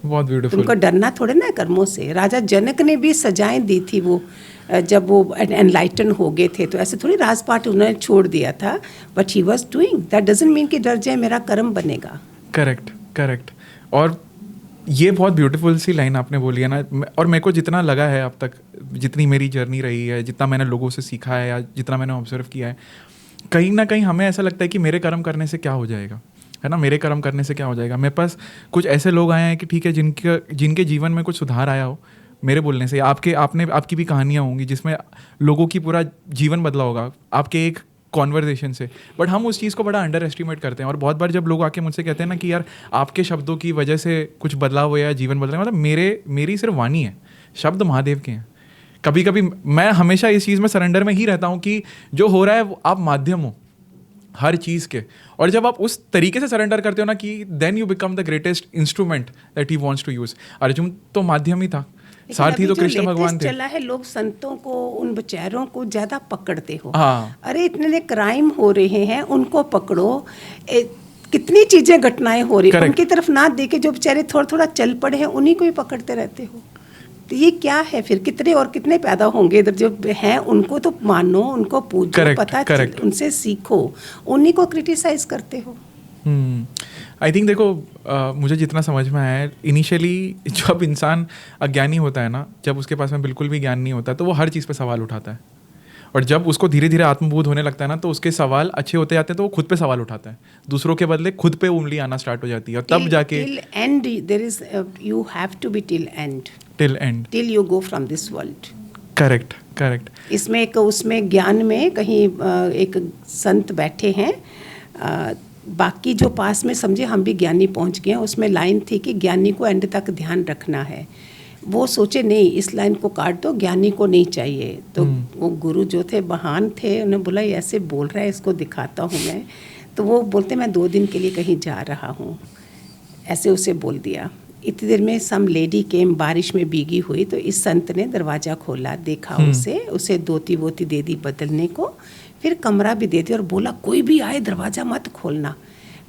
बहुत ब्यूटीफुल। तुमको डरना थोड़े ना कर्मों से। राजा जनक ने भी सजाएं दी थी, वो जब वो एनलाइटन हो गए थे, तो ऐसे थोड़ी राजपाट उन्होंने छोड़ दिया था, but he was doing, that doesn't mean कि डर जाए मेरा कर्म बनेगा। करेक्ट। और ये बहुत ब्यूटीफुल सी लाइन आपने बोली है ना, और मेरे को जितना लगा है अब तक, जितनी मेरी जर्नी रही है, जितना मैंने लोगों से सीखा है या जितना मैंने ऑब्जर्व किया है, कहीं ना कहीं हमें ऐसा लगता है कि मेरे कर्म करने से क्या हो जाएगा। है ना, मेरे कर्म करने से क्या हो जाएगा। मेरे पास कुछ ऐसे लोग आए हैं कि ठीक है, जिनके जीवन में कुछ सुधार आया हो मेरे बोलने से, आपकी भी कहानियाँ होंगी जिसमें लोगों की पूरा जीवन बदला होगा आपके एक कॉन्वर्जेशन से, बट हम उस चीज़ को बड़ा अंडर एस्टिमेट करते हैं। और बहुत बार जब लोग आके मुझसे कहते हैं ना कि यार आपके शब्दों की वजह से कुछ बदलाव हुआ या जीवन बदला, मतलब मेरी सिर्फ वाणी है, शब्द महादेव के हैं। कभी कभी मैं हमेशा इस चीज़ में सरेंडर में ही रहता हूँ कि जो हो रहा है वो आप माध्यम हो हर चीज़ के, और जब आप उस तरीके से सरेंडर करते हो ना कि then you become the greatest instrument that he wants to use. Arjun तो माध्यम ही था, सारथी तो कृष्ण भगवान थे। चला है, लोग संतों को, उन बेचारों को ज्यादा पकड़ते हो। हाँ, अरे इतने क्राइम हो रहे हैं, उनको पकड़ो। कितनी चीजें घटनाएं हो रही हैं, उनकी तरफ ना देके जो बेचारे थोड़ा थोड़ा चल पड़े हैं उन्हीं को ही पकड़ते रहते हो। तो ये क्या है फिर? कितने पैदा होंगे इधर जो हैं, उनको तो मानो, उनको पूजो, पता उनसे सीखो, उन्हीं को क्रिटिसाइज करते हो। आई थिंक देखो, मुझे जितना समझ में आया है, इनिशियली जब इंसान अज्ञानी होता है ना, जब उसके पास में बिल्कुल भी ज्ञान नहीं होता, तो वो हर चीज़ पे सवाल उठाता है, और जब उसको धीरे धीरे आत्मबोध होने लगता है ना, तो उसके सवाल अच्छे होते जाते हैं, तो वो खुद पे सवाल उठाता है, दूसरों के बदले खुद पे उंगली आना स्टार्ट हो जाती है, और तब जाके till end there is you have to be till end till you go from this world। Correct. इसमें उसमें ज्ञान में कहीं एक संत बैठे हैं, बाकी जो पास में समझे हम भी ज्ञानी पहुंच गए हैं, उसमें लाइन थी कि ज्ञानी को एंड तक ध्यान रखना है। वो सोचे नहीं, इस लाइन को काट दो, ज्ञानी को नहीं चाहिए। तो वो गुरु जो थे, महान थे, उन्हें बोला ये ऐसे बोल रहा है, इसको दिखाता हूँ मैं। तो वो बोलते मैं 2 दिन के लिए कहीं जा रहा हूँ, ऐसे उसे बोल दिया। इतनी देर में सम लेडी केम, बारिश में भीगी हुई, तो इस संत ने दरवाज़ा खोला, देखा उसे धोती वोती दे दी बदलने को, फिर कमरा भी दे दिया और बोला कोई भी आए दरवाज़ा मत खोलना,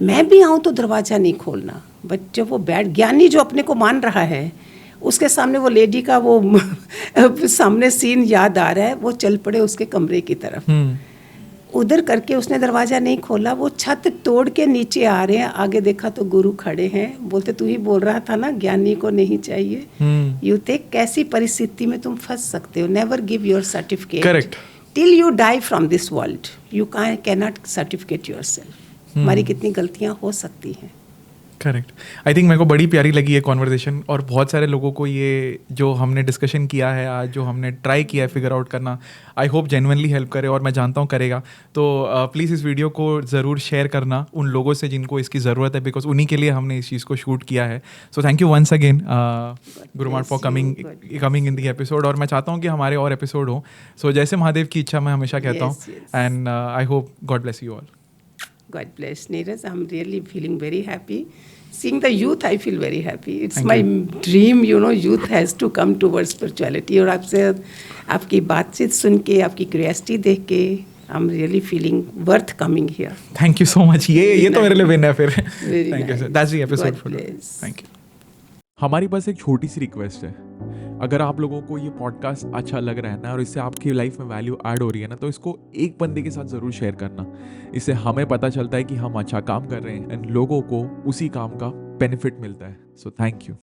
मैं भी आऊँ तो दरवाज़ा नहीं खोलना। बट जब वो ज्ञानी जो अपने को मान रहा है, उसके सामने वो लेडी का वो सामने सीन याद आ रहा है, वो चल पड़े उसके कमरे की तरफ। उधर करके उसने दरवाज़ा नहीं खोला, वो छत तोड़ के नीचे आ रहे हैं। आगे देखा तो गुरु खड़े हैं, बोलते तू ही बोल रहा था ना ज्ञानी को नहीं चाहिए। यू थिंक कैसी परिस्थिति में तुम फंस सकते हो। Never give your certificate till you die from this world. You cannot certificate yourself. हमारी कितनी गलतियां हो सकती हैं। करेक्ट। आई थिंक मेरे को बड़ी प्यारी लगी ये कॉन्वर्सेशन, और बहुत सारे लोगों को ये जो हमने डिस्कशन किया है आज, जो हमने ट्राई किया है फिगर आउट करना, आई होप जेन्युइनली हेल्प करे, और मैं जानता हूँ करेगा। तो प्लीज़ इस वीडियो को ज़रूर शेयर करना उन लोगों से जिनको इसकी ज़रूरत है, बिकॉज उन्हीं के लिए हमने इस चीज़ को शूट किया है। So thank you once again Guruma for coming in the episode, और मैं चाहता हूँ कि हमारे और एपिसोड हो। सो जैसे महादेव की इच्छा मैं हमेशा कहता हूँ, and I hope God bless you all. God bless, Neeraj. I'm really feeling very happy. Seeing the youth, I feel very happy. It's my dream, youth has to come towards spirituality. और आपसे आपकी बातचीत सुन के, आपकी curiosity देख के, I'm really feeling worth coming here. Thank you so much. ये तो मेरे लिए विन है फिर। Thank you sir. That's the episode for today. Thank you. हमारी बस एक छोटी सी रिक्वेस्ट है, अगर आप लोगों को ये पॉडकास्ट अच्छा लग रहा है ना, और इससे आपकी लाइफ में वैल्यू ऐड हो रही है ना, तो इसको एक बंदे के साथ ज़रूर शेयर करना। इससे हमें पता चलता है कि हम अच्छा काम कर रहे हैं, एंड लोगों को उसी काम का बेनिफिट मिलता है। So thank you.